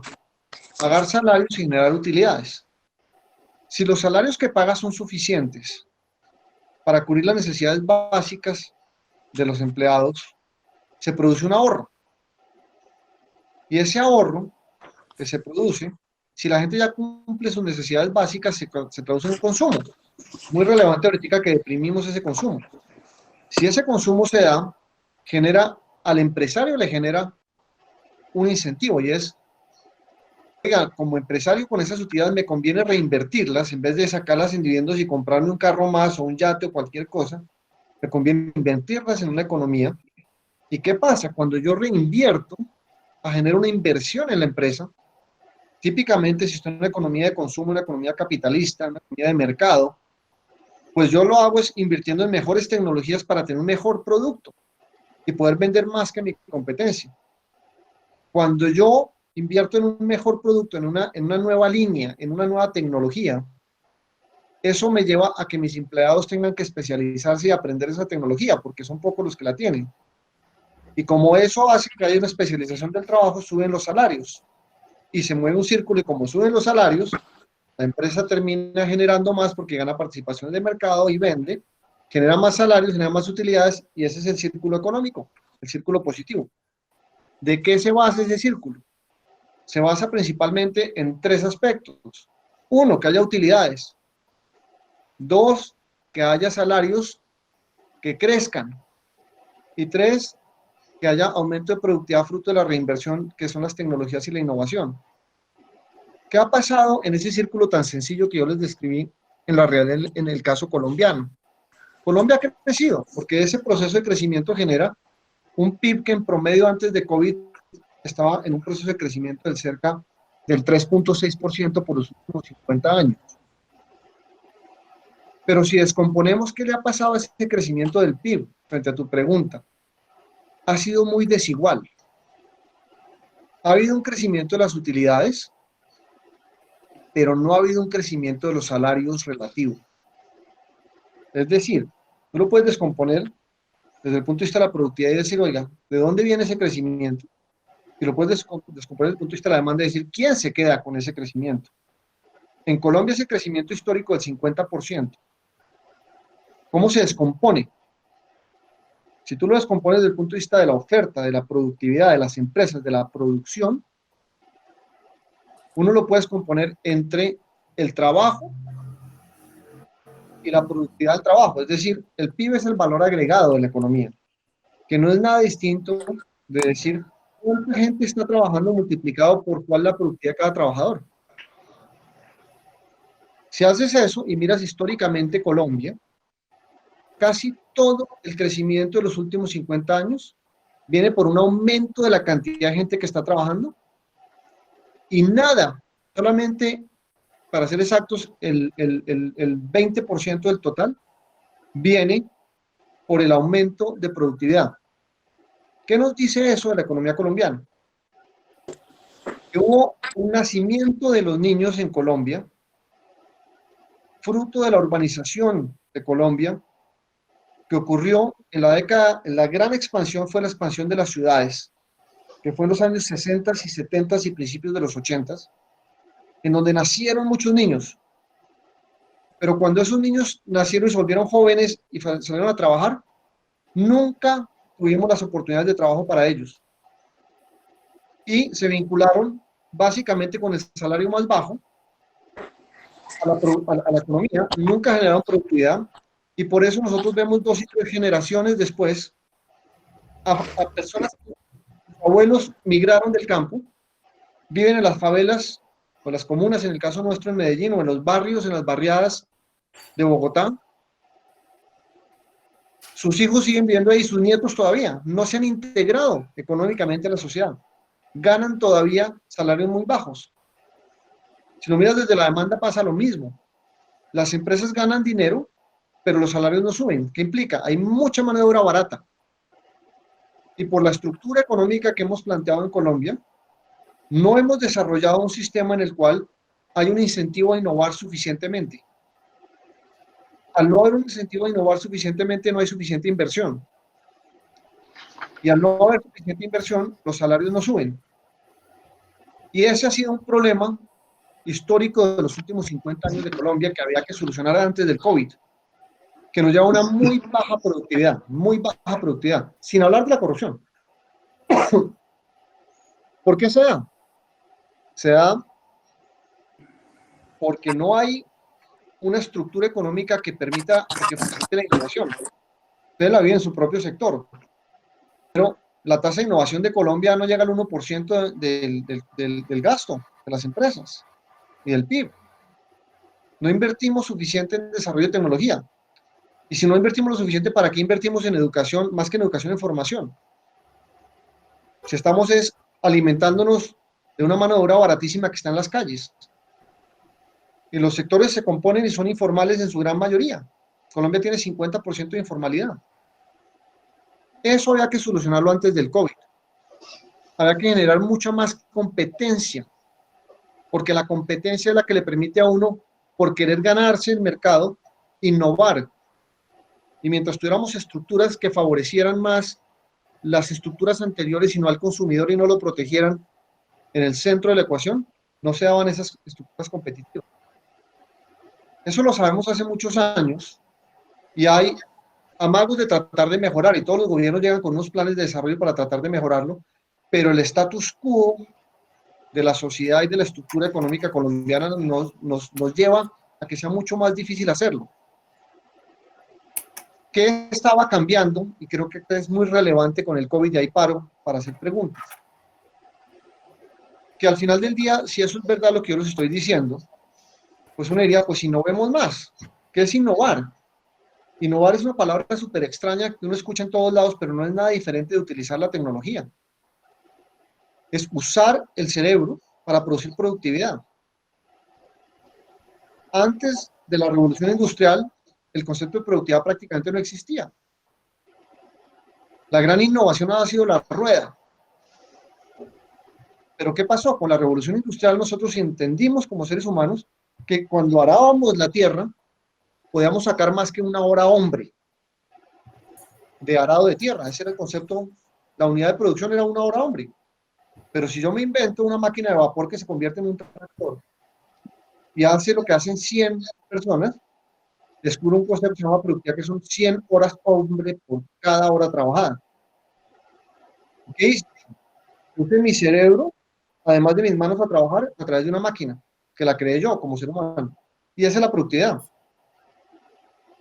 S5: Pagar salarios y generar utilidades. Si los salarios que pagas son suficientes para cubrir las necesidades básicas de los empleados, se produce un ahorro. Y ese ahorro que se produce, si la gente ya cumple sus necesidades básicas, se traduce en un consumo. Muy relevante ahorita que deprimimos ese consumo. Si ese consumo se da, genera al empresario le genera un incentivo y es, oiga, como empresario con esas utilidades me conviene reinvertirlas en vez de sacarlas en dividendos y comprarme un carro más o un yate o cualquier cosa, me conviene invertirlas en una economía. ¿Y qué pasa? Cuando yo reinvierto a generar una inversión en la empresa, típicamente si estoy en una economía de consumo, una economía capitalista, una economía de mercado, pues yo lo hago es invirtiendo en mejores tecnologías para tener un mejor producto y poder vender más que mi competencia. Cuando yo invierto en un mejor producto, en una nueva línea, en una nueva tecnología, eso me lleva a que mis empleados tengan que especializarse y aprender esa tecnología, porque son pocos los que la tienen. Y como eso hace que haya una especialización del trabajo, suben los salarios. Y se mueve un círculo, y como suben los salarios, la empresa termina generando más porque gana participaciones de mercado y vende, genera más salarios, genera más utilidades, y ese es el círculo económico, el círculo positivo. ¿De qué se basa ese círculo? Se basa principalmente en tres aspectos. Uno, que haya utilidades. Dos, que haya salarios que crezcan. Y tres, que haya aumento de productividad fruto de la reinversión, que son las tecnologías y la innovación. ¿Qué ha pasado en ese círculo tan sencillo que yo les describí en la realidad en el caso colombiano? Colombia ha crecido porque ese proceso de crecimiento genera un PIB que en promedio antes de COVID estaba en un proceso de crecimiento del cerca del 3.6% por los últimos 50 años. Pero si descomponemos qué le ha pasado a ese crecimiento del PIB, frente a tu pregunta, ha sido muy desigual. Ha habido un crecimiento de las utilidades, pero no ha habido un crecimiento de los salarios relativos. Es decir, tú lo puedes descomponer desde el punto de vista de la productividad y decir, oiga, ¿de dónde viene ese crecimiento? Y lo puedes descomponer desde el punto de vista de la demanda y decir, ¿quién se queda con ese crecimiento? En Colombia ese crecimiento histórico del 50%. ¿Cómo se descompone? Si tú lo descompones desde el punto de vista de la oferta, de la productividad, de las empresas, de la producción, uno lo puede descomponer entre el trabajo y la productividad del trabajo. Es decir, el PIB es el valor agregado de la economía, que no es nada distinto de decir cuánta gente está trabajando multiplicado por cuál la productividad de cada trabajador. Si haces eso y miras históricamente Colombia, casi todo el crecimiento de los últimos 50 años viene por un aumento de la cantidad de gente que está trabajando y nada, solamente, para ser exactos, el 20% del total viene por el aumento de productividad. ¿Qué nos dice eso de la economía colombiana? Que hubo un nacimiento de los niños en Colombia, fruto de la urbanización de Colombia, que ocurrió en la década, en la gran expansión fue la expansión de las ciudades, que fue en los años 60 y 70 y principios de los 80, en donde nacieron muchos niños. Pero cuando esos niños nacieron y se volvieron jóvenes y salieron a trabajar, nunca tuvimos las oportunidades de trabajo para ellos. Y se vincularon básicamente con el salario más bajo a la economía, nunca generaron productividad, y por eso nosotros vemos 2 y 3 generaciones después a personas que sus abuelos migraron del campo, viven en las favelas o las comunas, en el caso nuestro en Medellín, o en los barrios, en las barriadas de Bogotá. Sus hijos siguen viviendo ahí, sus nietos todavía no se han integrado económicamente a la sociedad, ganan todavía salarios muy bajos. Si lo miras desde la demanda pasa lo mismo. Las empresas ganan dinero, pero los salarios no suben. ¿Qué implica? Hay mucha mano de obra barata. Y por la estructura económica que hemos planteado en Colombia, no hemos desarrollado un sistema en el cual hay un incentivo a innovar suficientemente. Al no haber un incentivo a innovar suficientemente, no hay suficiente inversión. Y al no haber suficiente inversión, los salarios no suben. Y ese ha sido un problema histórico de los últimos 50 años de Colombia que había que solucionar antes del COVID, que nos lleva a una muy baja productividad, sin hablar de la corrupción. ¿Por qué se da? Se da porque no hay una estructura económica que permita que facilite la innovación. Ustedes la viven en su propio sector, pero la tasa de innovación de Colombia no llega al 1% del gasto de las empresas y del PIB. No invertimos suficiente en desarrollo de tecnología. Y si no invertimos lo suficiente, ¿para qué invertimos en educación, más que en educación, en formación? Si estamos alimentándonos de una mano de obra baratísima que está en las calles. Y los sectores se componen y son informales en su gran mayoría. Colombia tiene 50% de informalidad. Eso había que solucionarlo antes del COVID. Había que generar mucha más competencia, porque la competencia es la que le permite a uno, por querer ganarse el mercado, innovar. Y mientras tuviéramos estructuras que favorecieran más las estructuras anteriores y no al consumidor y no lo protegieran en el centro de la ecuación, no se daban esas estructuras competitivas. Eso lo sabemos hace muchos años y hay amagos de tratar de mejorar y todos los gobiernos llegan con unos planes de desarrollo para tratar de mejorarlo, pero el status quo de la sociedad y de la estructura económica colombiana nos lleva a que sea mucho más difícil hacerlo. ¿Qué estaba cambiando? Y creo que es muy relevante con el COVID, y ahí paro para hacer preguntas. Que al final del día, si eso es verdad lo que yo les estoy diciendo, pues uno diría, pues innovemos más. ¿Qué es innovar? Innovar es una palabra súper extraña que uno escucha en todos lados, pero no es nada diferente de utilizar la tecnología. Es usar el cerebro para producir productividad. Antes de la revolución industrial, el concepto de productividad prácticamente no existía. La gran innovación ha sido la rueda. Pero ¿qué pasó? Con la revolución industrial nosotros entendimos como seres humanos que cuando arábamos la tierra, podíamos sacar más que una hora hombre de arado de tierra. Ese era el concepto, la unidad de producción era una hora hombre. Pero si yo me invento una máquina de vapor que se convierte en un tractor y hace lo que hacen 100 personas, descubro un concepto que se llama productividad, que son 100 horas hombre por cada hora trabajada. ¿Qué hice? Puse mi cerebro, además de mis manos, a trabajar a través de una máquina que la creé yo como ser humano. Y esa es la productividad.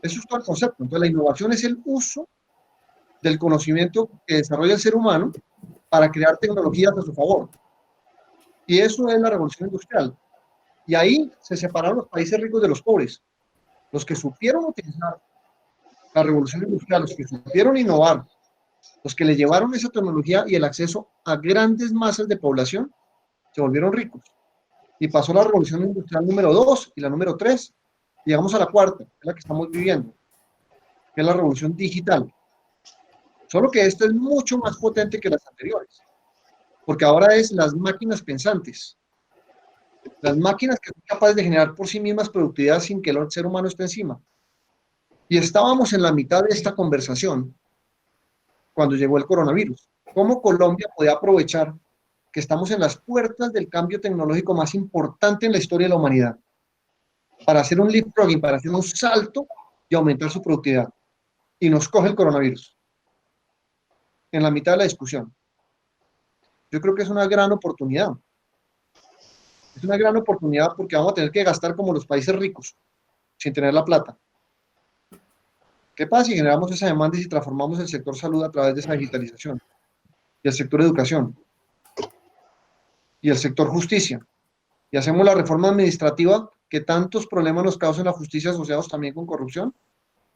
S5: Eso es todo el concepto. Entonces, la innovación es el uso del conocimiento que desarrolla el ser humano para crear tecnologías a su favor. Y eso es la revolución industrial. Y ahí se separaron los países ricos de los pobres. Los que supieron utilizar la revolución industrial, los que supieron innovar, los que le llevaron esa tecnología y el acceso a grandes masas de población, se volvieron ricos. Y pasó la revolución industrial número 2 y la número 3. Llegamos a la cuarta, que es la que estamos viviendo, que es la revolución digital. Solo que esta es mucho más potente que las anteriores, porque ahora es las máquinas pensantes, las máquinas que son capaces de generar por sí mismas productividad sin que el ser humano esté encima. Y estábamos en la mitad de esta conversación cuando llegó el coronavirus. ¿Cómo Colombia podía aprovechar que estamos en las puertas del cambio tecnológico más importante en la historia de la humanidad para hacer un leapfrogging, para hacer un salto y aumentar su productividad? Y nos coge el coronavirus en la mitad de la discusión. Yo creo que es una gran oportunidad. Es una gran oportunidad porque vamos a tener que gastar como los países ricos, sin tener la plata. ¿Qué pasa si generamos esa demanda y si transformamos el sector salud a través de esa digitalización? Y el sector educación. Y el sector justicia. Y hacemos la reforma administrativa que tantos problemas nos causa en la justicia asociados también con corrupción,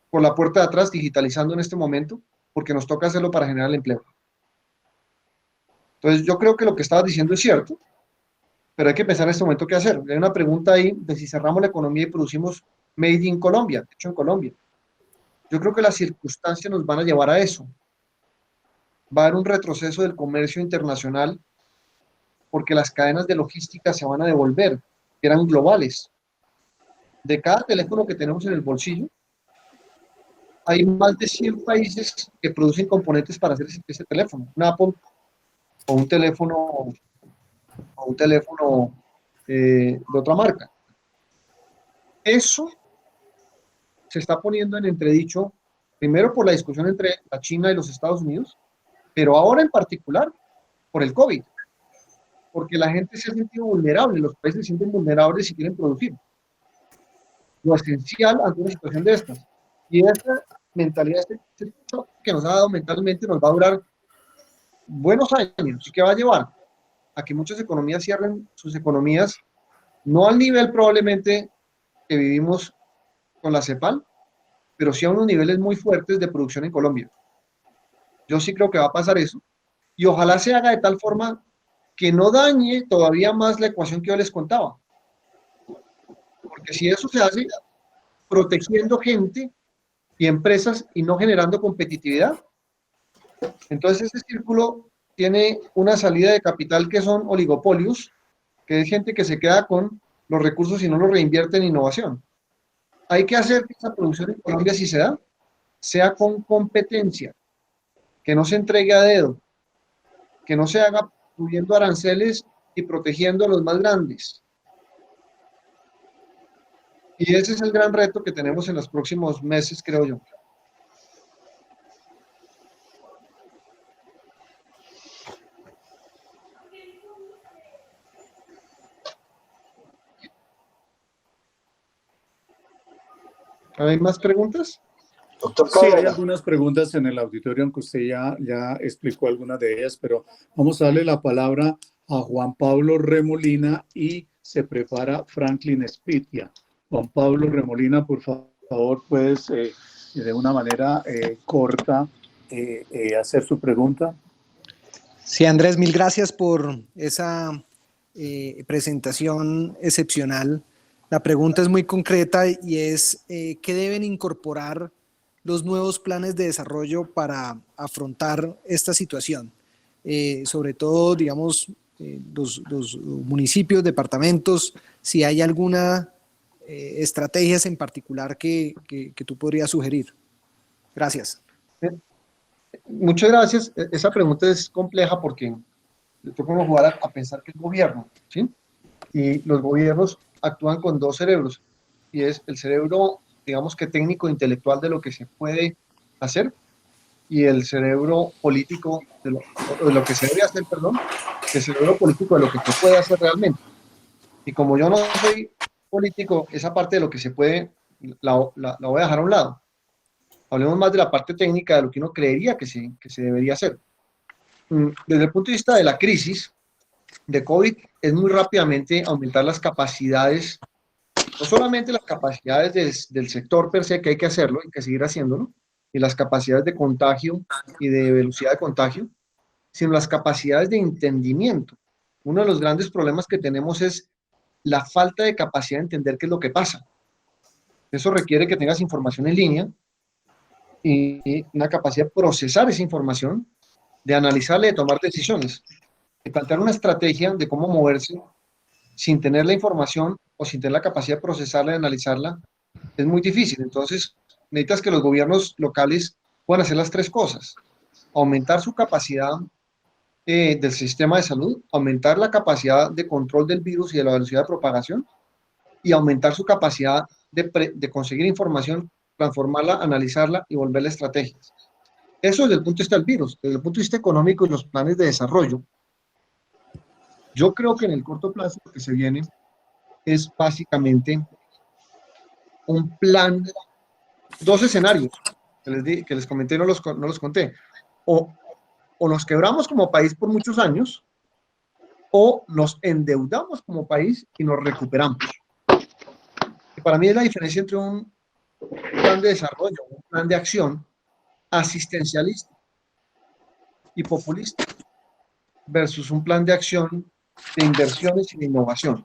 S5: por la puerta de atrás, digitalizando en este momento, porque nos toca hacerlo para generar el empleo. Entonces, yo creo que lo que estabas diciendo es cierto, pero hay que pensar en este momento qué hacer. Hay una pregunta ahí de si cerramos la economía y producimos made in Colombia, hecho en Colombia. Yo creo que las circunstancias nos van a llevar a eso. Va a haber un retroceso del comercio internacional porque las cadenas de logística se van a devolver, que eran globales. De cada teléfono que tenemos en el bolsillo, hay más de 100 países que producen componentes para hacer ese teléfono. Un Apple o un teléfono de otra marca. Eso se está poniendo en entredicho, primero por la discusión entre la China y los Estados Unidos, pero ahora en particular por el COVID, porque la gente se ha sentido vulnerable, los países se sienten vulnerables si quieren producir. Lo esencial ante una situación de estas. Y esta mentalidad, este shock que nos ha dado mentalmente nos va a durar buenos años. ¿Y qué va a llevar? A que muchas economías cierren sus economías, no al nivel probablemente que vivimos con la CEPAL, pero sí a unos niveles muy fuertes de producción en Colombia. Yo sí creo que va a pasar eso, y ojalá se haga de tal forma que no dañe todavía más la ecuación que yo les contaba. Porque si eso se hace protegiendo gente y empresas y no generando competitividad, entonces ese círculo tiene una salida de capital que son oligopolios, que es gente que se queda con los recursos y no los reinvierte en innovación. Hay que hacer que esa producción en Colombia, si se da, sea con competencia, que no se entregue a dedo, que no se haga subiendo aranceles y protegiendo a los más grandes. Y ese es el gran reto que tenemos en los próximos meses, creo yo. ¿Hay más preguntas?
S2: Doctor
S4: Sí, hay
S2: Cadena,
S4: algunas preguntas en el auditorio, aunque usted ya explicó algunas de ellas, pero vamos a darle la palabra a Juan Pablo Remolina y se prepara Franklin Spitia. Juan Pablo Remolina, por favor, puedes de una manera corta hacer su pregunta.
S6: Sí, Andrés, mil gracias por esa presentación excepcional. La pregunta es muy concreta y es, ¿qué deben incorporar los nuevos planes de desarrollo para afrontar esta situación? Sobre todo, digamos, los municipios, departamentos, si hay alguna estrategias en particular que tú podrías sugerir. Gracias.
S5: Muchas gracias. Esa pregunta es compleja porque le toca uno jugar a pensar que es gobierno, ¿sí? Y los gobiernos actúan con dos cerebros, y es el cerebro, digamos que técnico, intelectual de lo que se puede hacer, y el cerebro político de lo que se debe hacer, perdón, el cerebro político de lo que se puede hacer realmente. Y como yo no soy político, esa parte de lo que se puede la voy a dejar a un lado. Hablemos más de la parte técnica de lo que uno creería que se debería hacer. Desde el punto de vista de la crisis, de COVID es muy rápidamente aumentar las capacidades, no solamente las capacidades del sector per se, que hay que hacerlo, hay que seguir haciéndolo, y las capacidades de contagio y de velocidad de contagio, sino las capacidades de entendimiento. Uno de los grandes problemas que tenemos es la falta de capacidad de entender qué es lo que pasa. Eso requiere que tengas información en línea y una capacidad de procesar esa información, de analizarla y de tomar decisiones, de plantear una estrategia de cómo moverse sin tener la información o sin tener la capacidad de procesarla y analizarla, es muy difícil. Entonces, necesitas que los gobiernos locales puedan hacer las tres cosas: aumentar su capacidad del sistema de salud, aumentar la capacidad de control del virus y de la velocidad de propagación, y aumentar su capacidad de conseguir información, transformarla, analizarla y volverla estrategias. Eso desde el punto de vista del virus. Desde el punto de vista económico y los planes de desarrollo, yo creo que en el corto plazo lo que se viene es básicamente un plan, dos escenarios que les comenté, no los conté. O nos quebramos como país por muchos años, o nos endeudamos como país y nos recuperamos. Y para mí es la diferencia entre un plan de desarrollo, un plan de acción asistencialista y populista versus un plan de acción de inversiones y de innovación.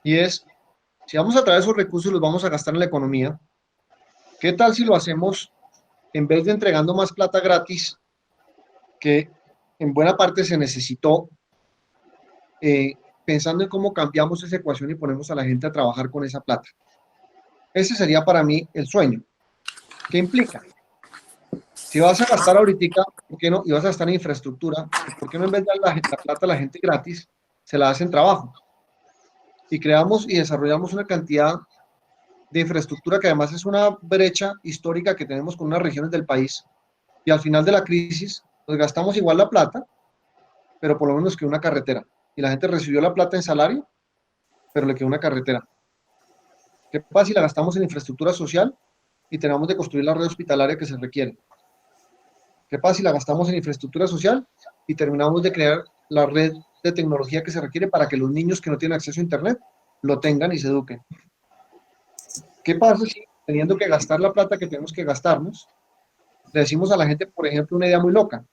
S5: Y es, si vamos a traer esos recursos y los vamos a gastar en la economía, ¿qué tal si lo hacemos en vez de entregando más plata gratis, que en buena parte se necesitó, pensando en cómo cambiamos esa ecuación y ponemos a la gente a trabajar con esa plata? Ese sería para mí el sueño. ¿Qué implica? Si vas a gastar ahorita, ¿por qué no? Y vas a gastar en infraestructura, ¿por qué no en vez de dar la plata a la gente gratis, se la hacen trabajo? Y creamos y desarrollamos una cantidad de infraestructura que además es una brecha histórica que tenemos con unas regiones del país, y al final de la crisis pues gastamos igual la plata, pero por lo menos quedó una carretera, y la gente recibió la plata en salario, pero le quedó una carretera. ¿Qué pasa si la gastamos en infraestructura social y tenemos de construir la red hospitalaria que se requiere? ¿Qué pasa si la gastamos en infraestructura social y terminamos de crear la red de tecnología que se requiere para que los niños que no tienen acceso a Internet lo tengan y se eduquen? ¿Qué pasa si, teniendo que gastar la plata que tenemos que gastarnos, le decimos a la gente, por ejemplo, una idea muy loca?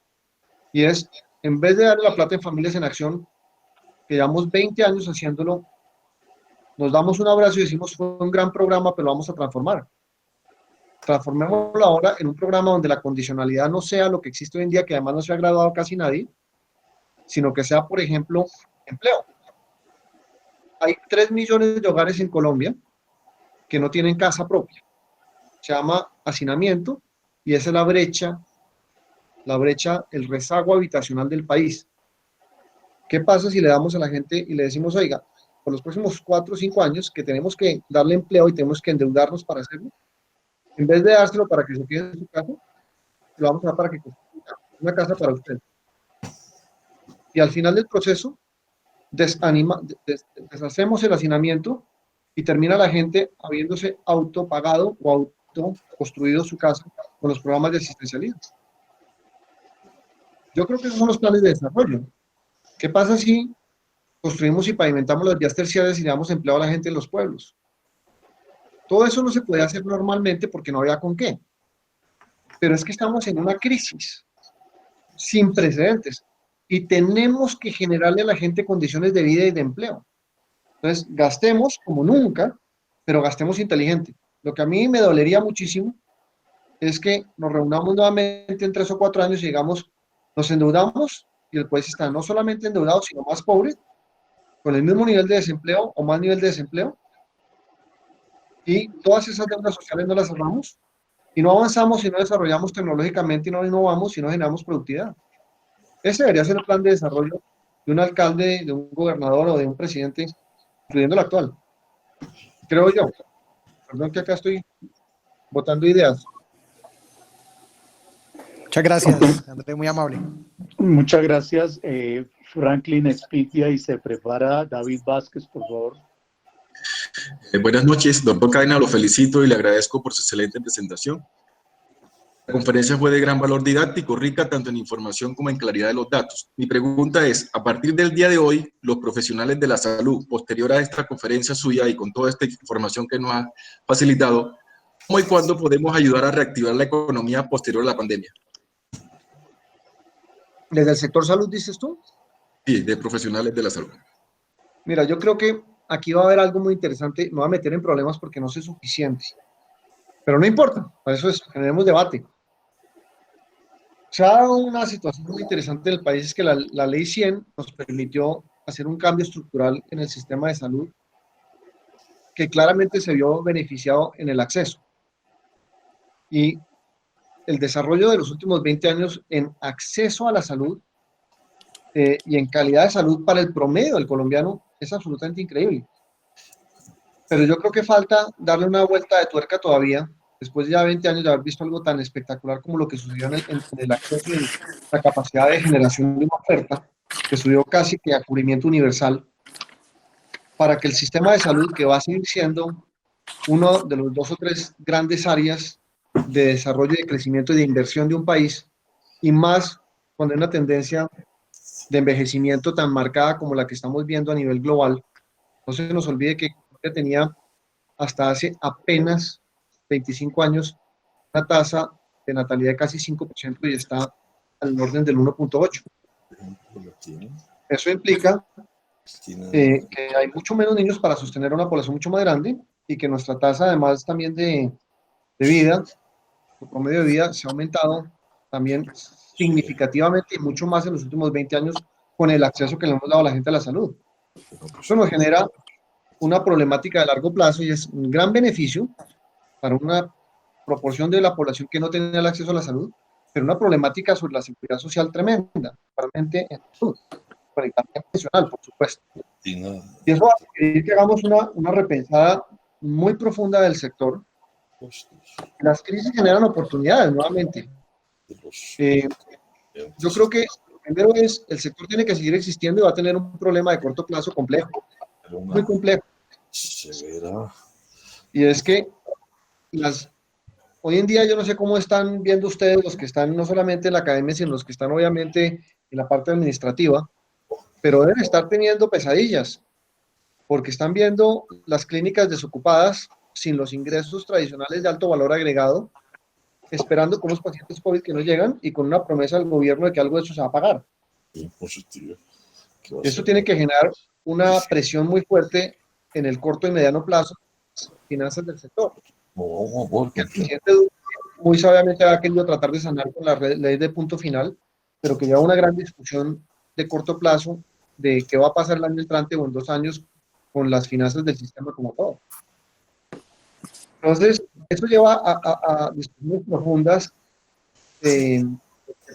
S5: Y es, en vez de darle la plata en Familias en Acción, que llevamos 20 años haciéndolo, nos damos un abrazo y decimos, fue un gran programa, pero lo vamos a transformar. Transformémoslo ahora en un programa donde la condicionalidad no sea lo que existe hoy en día, que además no se ha graduado casi nadie, sino que sea, por ejemplo, empleo. Hay 3 millones de hogares en Colombia que no tienen casa propia. Se llama hacinamiento, y esa es la brecha, el rezago habitacional del país. ¿Qué pasa si le damos a la gente y le decimos, oiga, por los próximos 4 o 5 años que tenemos que darle empleo y tenemos que endeudarnos para hacerlo, en vez de dárselo para que se quede en su casa, lo vamos a dar para que construya una casa para usted? Y al final del proceso, deshacemos el hacinamiento y termina la gente habiéndose autopagado o autoconstruido su casa con los programas de asistencialismo. Yo creo que esos son los planes de desarrollo. ¿Qué pasa si construimos y pavimentamos las vías terciarias y le damos empleo a la gente en los pueblos? Todo eso no se puede hacer normalmente porque no había con qué. Pero es que estamos en una crisis sin precedentes y tenemos que generarle a la gente condiciones de vida y de empleo. Entonces, gastemos como nunca, pero gastemos inteligente. Lo que a mí me dolería muchísimo es que nos reunamos nuevamente en 3 o 4 años y digamos, nos endeudamos y el país está no solamente endeudado, sino más pobre, con el mismo nivel de desempleo o más nivel de desempleo, y todas esas deudas sociales no las cerramos, y no avanzamos y no desarrollamos tecnológicamente y no innovamos y no generamos productividad. Ese debería ser el plan de desarrollo de un alcalde, de un gobernador o de un presidente, incluyendo el actual. Creo yo. Perdón que acá estoy botando ideas.
S6: Muchas gracias, André, muy amable.
S4: Muchas gracias, Franklin Espitia, y se prepara David Vázquez, por favor.
S7: Buenas noches, doctor Cadena, lo felicito y le agradezco por su excelente presentación. conferencia fue de gran valor didáctico, rica tanto en información como en claridad de los datos. Mi pregunta es, a partir del día de hoy, los profesionales de la salud, posterior a esta conferencia suya y con toda esta información que nos ha facilitado, ¿cómo y cuándo podemos ayudar a reactivar la economía posterior a la pandemia?
S5: ¿Desde el sector salud dices tú?
S7: Sí, de profesionales de la salud.
S5: Mira, yo creo que aquí va a haber algo muy interesante. Me voy a meter en problemas porque no sé suficiente. Pero no importa, para eso generemos debate. Se ha dado una situación muy interesante en el país, es que la Ley 100 nos permitió hacer un cambio estructural en el sistema de salud que claramente se vio beneficiado en el acceso. Y el desarrollo de los últimos 20 años en acceso a la salud y en calidad de salud para el promedio del colombiano es absolutamente increíble. Pero yo creo que falta darle una vuelta de tuerca todavía, después de ya 20 años de haber visto algo tan espectacular como lo que sucedió en el acceso y la capacidad de generación de una oferta, que subió casi que a cubrimiento universal, para que el sistema de salud, que va a seguir siendo uno de los 2 o 3 grandes áreas de desarrollo y de crecimiento y de inversión de un país, y más cuando hay una tendencia de envejecimiento tan marcada como la que estamos viendo a nivel global. No se nos olvide que Colombia tenía hasta hace apenas 25 años una tasa de natalidad de casi 5% y está al orden del 1.8. Eso implica que hay mucho menos niños para sostener una población mucho más grande y que nuestra tasa, además también de vida, el promedio de vida se ha aumentado también significativamente y mucho más en los últimos 20 años con el acceso que le hemos dado a la gente a la salud. Eso nos genera una problemática de largo plazo y es un gran beneficio para una proporción de la población que no tenía el acceso a la salud, pero una problemática sobre la seguridad social tremenda, principalmente en salud, pero también profesional, por supuesto. Y eso va a requerir que hagamos una repensada muy profunda del sector. Las crisis generan oportunidades nuevamente. Yo creo que primero el sector tiene que seguir existiendo y va a tener un problema de corto plazo complejo, muy complejo. Y es que hoy en día yo no sé cómo están viendo ustedes, los que están no solamente en la academia, sino los que están obviamente en la parte administrativa, pero deben estar teniendo pesadillas, porque están viendo las clínicas desocupadas sin los ingresos tradicionales de alto valor agregado, esperando con los pacientes COVID que no llegan y con una promesa del gobierno de que algo de eso se va a pagar. Eso tiene que generar una presión muy fuerte en el corto y mediano plazo en las finanzas del sector. Que el presidente Duque muy sabiamente ha querido tratar de sanar con la ley de punto final, pero que lleva una gran discusión de corto plazo de qué va a pasar el año entrante o en 2 años con las finanzas del sistema como todo. Entonces, eso lleva a discusiones profundas de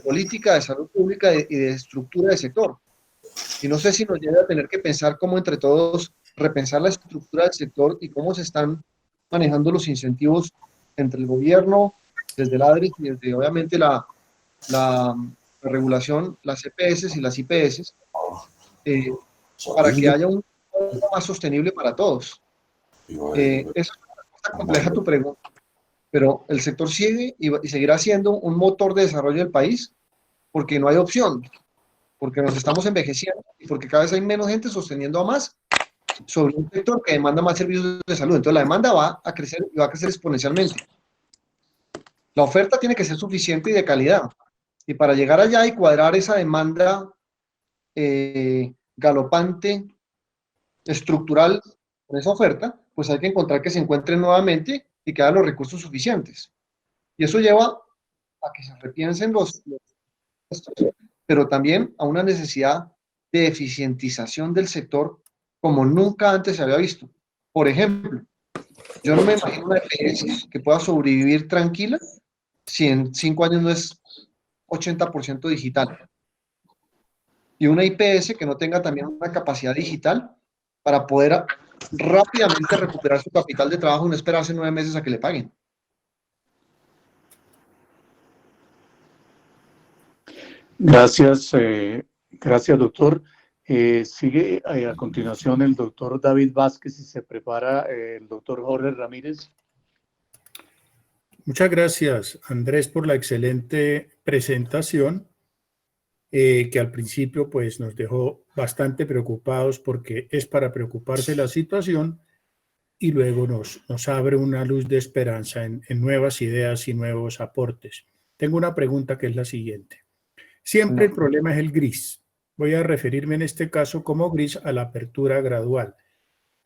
S5: política, de salud pública y de estructura del sector. Y no sé si nos lleva a tener que pensar cómo entre todos repensar la estructura del sector y cómo se están manejando los incentivos entre el gobierno, desde el ADRES y desde obviamente la regulación, las EPS y las IPS, para que haya un mundo más sostenible para todos. Es compleja tu pregunta, pero el sector sigue y seguirá siendo un motor de desarrollo del país porque no hay opción, porque nos estamos envejeciendo y porque cada vez hay menos gente sosteniendo a más sobre un sector que demanda más servicios de salud. Entonces la demanda va a crecer y va a crecer exponencialmente. La oferta tiene que ser suficiente y de calidad. Y para llegar allá y cuadrar esa demanda galopante, estructural, con esa oferta, pues hay que encontrar que se encuentren nuevamente y que haya los recursos suficientes. Y eso lleva a que se repiensen pero también a una necesidad de eficientización del sector como nunca antes se había visto. Por ejemplo, yo no me imagino una EPS que pueda sobrevivir tranquila si en 5 años no es 80% digital. Y una IPS que no tenga también una capacidad digital para poder rápidamente recuperar su capital de trabajo y no esperarse 9 meses a que le paguen.
S4: Gracias, gracias doctor. Sigue a continuación el doctor David Vázquez y se prepara el doctor Jorge Ramírez.
S1: Muchas gracias, Andrés, por la excelente presentación, que al principio pues, nos dejó bastante preocupados porque es para preocuparse la situación y luego nos abre una luz de esperanza en nuevas ideas y nuevos aportes. Tengo una pregunta que es la siguiente. Siempre el problema es el gris. Voy a referirme en este caso como gris a la apertura gradual.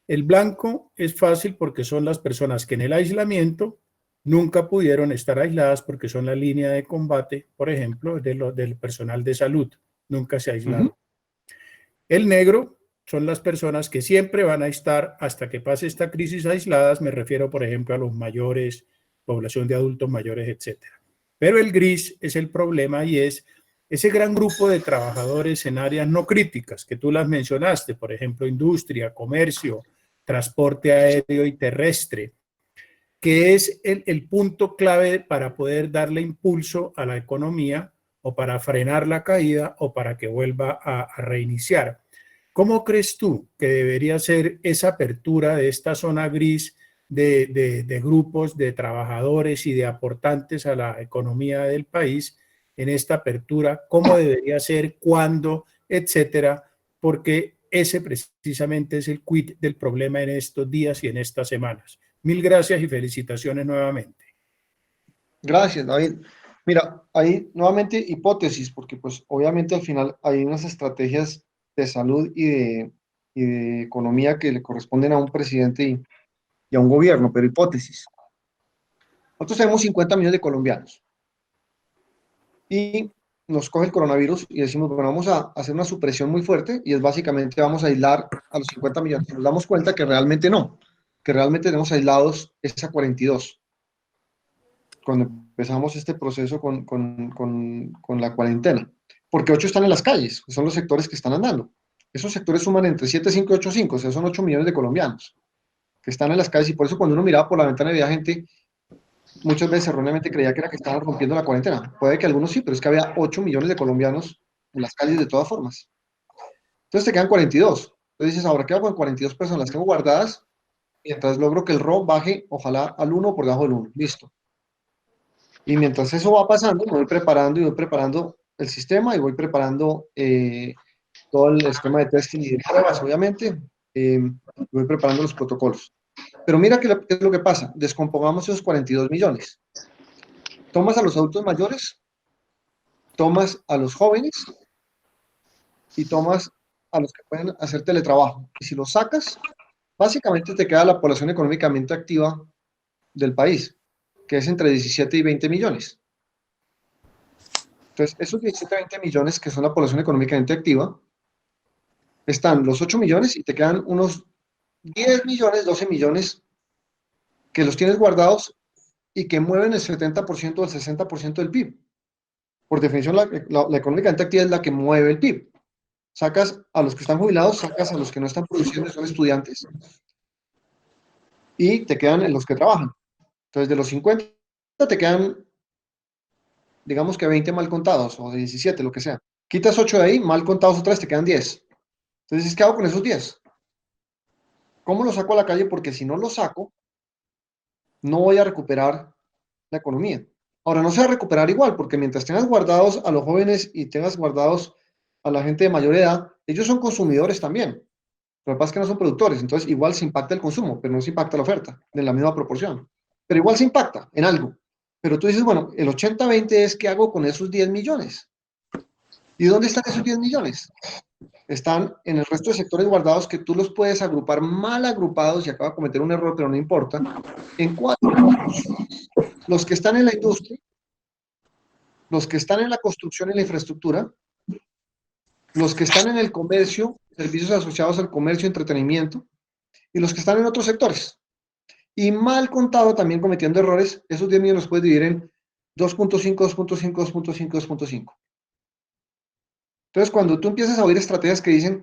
S1: El blanco es fácil porque son las personas que en el aislamiento nunca pudieron estar aisladas porque son la línea de combate, por ejemplo, del personal de salud. Nunca se aislaron. El negro son las personas que siempre van a estar hasta que pase esta crisis aisladas. Me refiero, por ejemplo, a los mayores, población de adultos mayores, etc. Pero el gris es el problema y es ese gran grupo de trabajadores en áreas no críticas que tú las mencionaste, por ejemplo, industria, comercio, transporte aéreo y terrestre, que es el punto clave para poder darle impulso a la economía o para frenar la caída o para que vuelva a reiniciar. ¿Cómo crees tú que debería ser esa apertura de esta zona gris de grupos de trabajadores y de aportantes a la economía del país en esta apertura? ¿Cómo debería ser? ¿Cuándo? Etcétera. Porque ese precisamente es el quid del problema en estos días y en estas semanas. Mil gracias y felicitaciones nuevamente.
S5: Gracias, David. Mira, hay nuevamente hipótesis, porque pues obviamente al final hay unas estrategias de salud y de economía que le corresponden a un presidente y a un gobierno, pero hipótesis. Nosotros tenemos 50 millones de colombianos y nos coge el coronavirus y decimos, bueno, vamos a hacer una supresión muy fuerte y es básicamente vamos a aislar a los 50 millones. Nos damos cuenta que realmente no, que realmente tenemos aislados esa 42. Cuando empezamos este proceso con la cuarentena, porque 8 están en las calles, que son los sectores que están andando. Esos sectores suman entre 7, 5 y 8, 5, o sea, son 8 millones de colombianos que están en las calles y por eso cuando uno miraba por la ventana había gente, muchas veces erróneamente creía que era que estaban rompiendo la cuarentena. Puede que algunos sí, pero es que había 8 millones de colombianos en las calles de todas formas. Entonces te quedan 42. Entonces dices, ahora, ¿qué hago con 42 personas? Las tengo guardadas mientras logro que el RO baje, ojalá al 1 por debajo del 1. Listo. Y mientras eso va pasando, me voy preparando y voy preparando el sistema y voy preparando todo el esquema de testing y de pruebas, obviamente. Voy preparando los protocolos. Pero mira qué es lo que pasa. Descompongamos esos 42 millones. Tomas a los adultos mayores, tomas a los jóvenes y tomas a los que pueden hacer teletrabajo. Y si los sacas, básicamente te queda la población económicamente activa del país, que es entre 17 y 20 millones. Entonces, esos 17 a 20 millones que son la población económicamente activa, están los 8 millones y te quedan unos 10 millones, 12 millones que los tienes guardados y que mueven el 70% o el 60% del PIB. Por definición, la económicamente activa es la que mueve el PIB. Sacas a los que están jubilados, sacas a los que no están produciendo, son estudiantes, y te quedan los que trabajan. Entonces, de los 50 te quedan, digamos que 20 mal contados, o 17, lo que sea. Quitas 8 de ahí, mal contados otra vez, te quedan 10. Entonces, ¿qué hago con esos 10? ¿Cómo los saco a la calle? Porque si no los saco, no voy a recuperar la economía. Ahora, no se va a recuperar igual, porque mientras tengas guardados a los jóvenes y tengas guardados a la gente de mayor edad, ellos son consumidores también. Lo que pasa es que no son productores, entonces igual se impacta el consumo, pero no se impacta la oferta en la misma proporción. Pero igual se impacta en algo. Pero tú dices, bueno, el 80-20 es ¿qué hago con esos 10 millones? ¿Y dónde están esos 10 millones? Están en el resto de sectores guardados que tú los puedes agrupar mal agrupados, y acabo de cometer un error, pero no importa, en 4 grupos. Los que están en la industria, los que están en la construcción y la infraestructura, los que están en el comercio, servicios asociados al comercio, entretenimiento, y los que están en otros sectores. Y mal contado, también cometiendo errores, esos 10 millones los puedes dividir en 2.5, 2.5, 2.5, 2.5. Entonces, cuando tú empiezas a oír estrategias que dicen,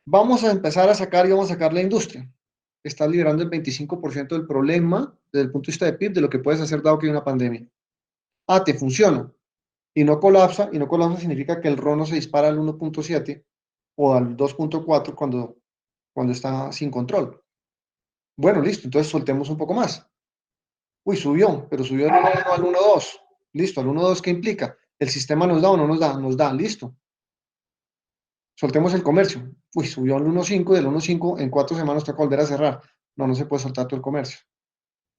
S5: vamos a empezar a sacar y vamos a sacar la industria, estás liberando el 25% del problema desde el punto de vista de PIB de lo que puedes hacer dado que hay una pandemia. Ah, te funciona y no colapsa significa que el RO no se dispara al 1.7 o al 2.4 cuando está sin control. Bueno, listo, entonces soltemos un poco más. Uy, subió, pero subió del 1.1 al 1.2. Listo, al 1.2, ¿qué implica? ¿El sistema nos da o no nos da? Nos da, listo. Soltemos el comercio. Uy, subió al 1.5 y del 1.5 en 4 semanas toca volver a cerrar. No, no se puede soltar todo el comercio.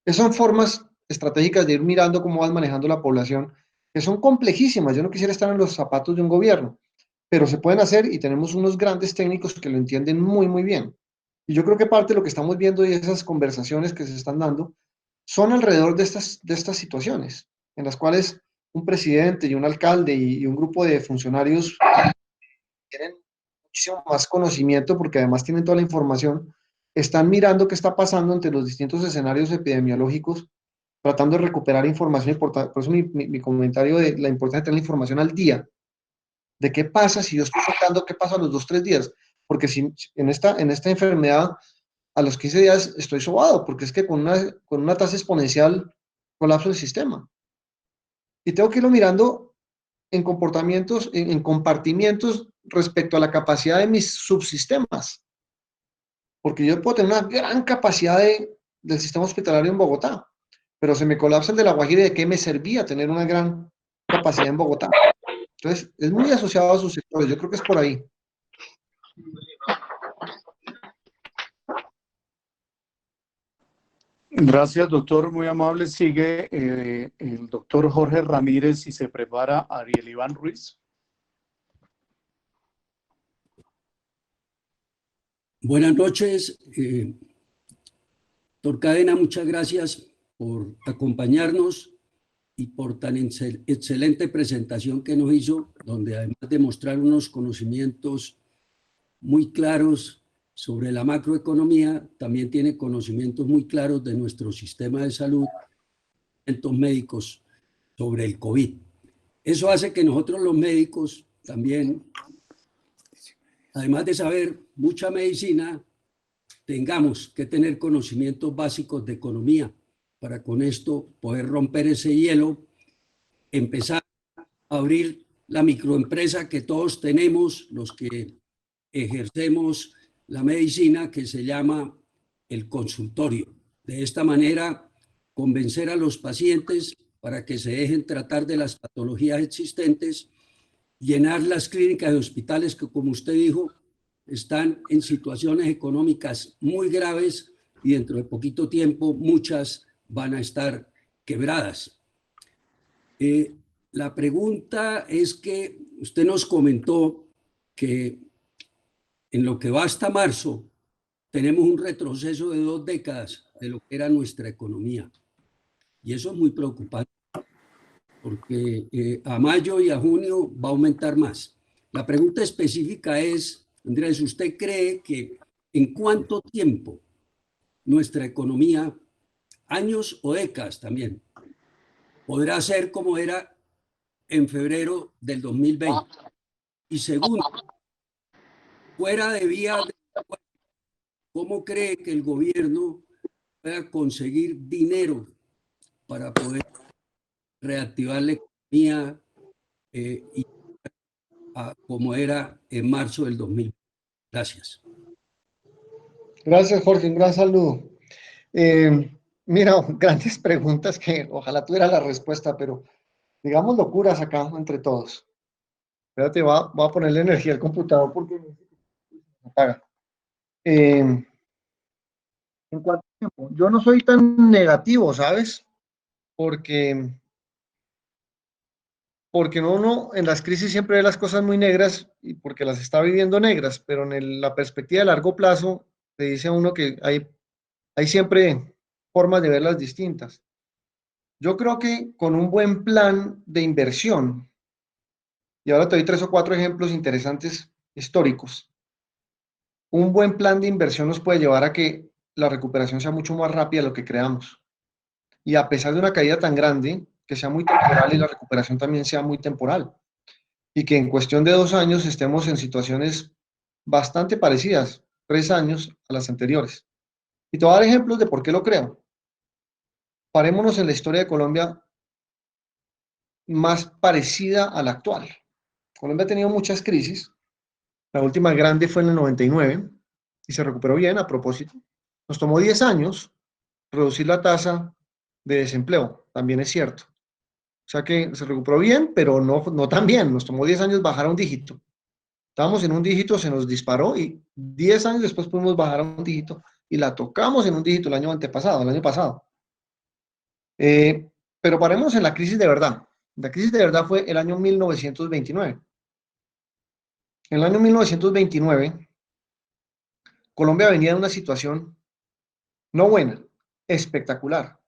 S5: Esas son formas estratégicas de ir mirando cómo vas manejando la población, que son complejísimas. Yo no quisiera estar en los zapatos de un gobierno, pero se pueden hacer y tenemos unos grandes técnicos que lo entienden muy, muy bien. Y yo creo que parte de lo que estamos viendo y esas conversaciones que se están dando son alrededor de estas situaciones, en las cuales un presidente y un alcalde y un grupo de funcionarios tienen muchísimo más conocimiento porque además tienen toda la información, están mirando qué está pasando entre los distintos escenarios epidemiológicos, tratando de recuperar información importante. Por eso mi comentario de la importancia de tener la información al día, de qué pasa si yo estoy soltando, qué pasa a los 2, 3 días, porque si en esta enfermedad a los 15 días estoy sobado, porque es que con una tasa exponencial colapso el sistema. Y tengo que irlo mirando en comportamientos, en compartimientos respecto a la capacidad de mis subsistemas, porque yo puedo tener una gran capacidad del sistema hospitalario en Bogotá, pero se me colapsa el de La Guajira, ¿de qué me servía tener una gran capacidad en Bogotá? Entonces, es muy asociado a sus sectores, yo creo que es por ahí.
S4: Gracias, doctor, muy amable. Sigue el doctor Jorge Ramírez y se prepara Ariel Iván Ruiz.
S8: Buenas noches, doctor Cadena, muchas gracias por acompañarnos y por tan excelente presentación que nos hizo, donde además de mostrar unos conocimientos muy claros sobre la macroeconomía, también tiene conocimientos muy claros de nuestro sistema de salud, conocimientos médicos sobre el COVID. Eso hace que nosotros los médicos también, además de saber mucha medicina, tengamos que tener conocimientos básicos de economía para con esto poder romper ese hielo, empezar a abrir la microempresa que todos tenemos, los que ejercemos la medicina, que se llama el consultorio. De esta manera, convencer a los pacientes para que se dejen tratar de las patologías existentes, llenar las clínicas y hospitales que, como usted dijo, están en situaciones económicas muy graves y dentro de poquito tiempo muchas van a estar quebradas. La pregunta es que usted nos comentó que en lo que va hasta marzo tenemos un retroceso de 2 décadas de lo que era nuestra economía. Y eso es muy preocupante, porque a mayo y a junio va a aumentar más. La pregunta específica es, Andrés, ¿usted cree que en cuánto tiempo nuestra economía, años o décadas también, podrá ser como era en febrero del 2020? Y segundo, fuera de vías de acuerdo, ¿cómo cree que el gobierno pueda conseguir dinero para poder reactivar la economía y como era en marzo del 2020? Gracias.
S5: Gracias, Jorge, un gran saludo. Mira, grandes preguntas que ojalá tuviera la respuesta, pero digamos locuras acá entre todos. Espérate, voy a ponerle energía al computador porque se apaga. En cuanto a tiempo, yo no soy tan negativo, ¿sabes? Porque uno en las crisis siempre ve las cosas muy negras y porque las está viviendo negras, pero en la perspectiva de largo plazo te dice a uno que hay siempre formas de verlas distintas. Yo creo que con un buen plan de inversión, y ahora te doy 3 o 4 ejemplos interesantes históricos, un buen plan de inversión nos puede llevar a que la recuperación sea mucho más rápida de lo que creamos. Y a pesar de una caída tan grande, que sea muy temporal y la recuperación también sea muy temporal. Y que en cuestión de 2 años estemos en situaciones bastante parecidas, 3 años a las anteriores. Y te voy a dar ejemplos de por qué lo creo. Parémonos en la historia de Colombia más parecida a la actual. Colombia ha tenido muchas crisis. La última grande fue en el 99 y se recuperó bien a propósito. Nos tomó 10 años reducir la tasa de desempleo, también es cierto. O sea que se recuperó bien, pero no tan bien. Nos tomó 10 años bajar a un dígito. Estábamos en un dígito, se nos disparó y 10 años después pudimos bajar a un dígito y la tocamos en un dígito el año antepasado, el año pasado. Pero paremos en la crisis de verdad. La crisis de verdad fue el año 1929. En el año 1929, Colombia venía de una situación no buena, espectacular.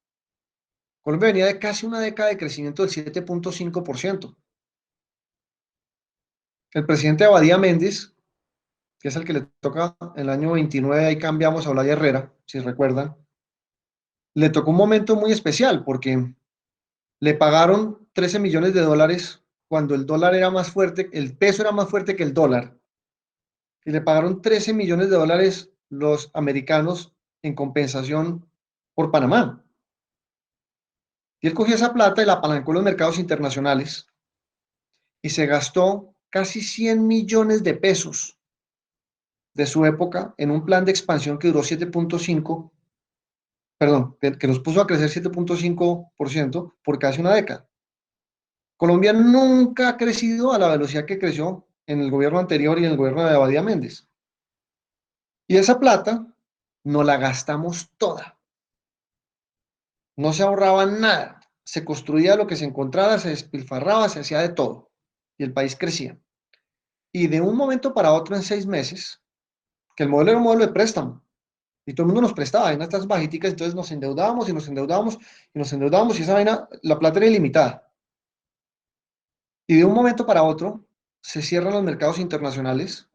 S5: Colombia venía de casi una década de crecimiento del 7.5%. El presidente Abadía Méndez, que es el que le toca el año 29, ahí cambiamos a Olaya Herrera, si recuerdan, le tocó un momento muy especial porque le pagaron 13 millones de dólares cuando el dólar era más fuerte, el peso era más fuerte que el dólar. Y le pagaron 13 millones de dólares los americanos en compensación por Panamá. Y él cogió esa plata y la apalancó en los mercados internacionales y se gastó casi 100 millones de pesos de su época en un plan de expansión que duró 7.5, perdón, que nos puso a crecer 7.5% por casi una década. Colombia nunca ha crecido a la velocidad que creció en el gobierno anterior y en el gobierno de Abadía Méndez. Y esa plata no la gastamos toda. No se ahorraba nada. Se construía lo que se encontrara, se despilfarraba, se hacía de todo. Y el país crecía. Y de un momento para otro, en 6 meses, que el modelo era un modelo de préstamo, y todo el mundo nos prestaba, en estas bajiticas, entonces nos endeudábamos y nos endeudábamos y nos endeudábamos, y esa vaina, la plata era ilimitada. Y de un momento para otro, se cierran los mercados internacionales.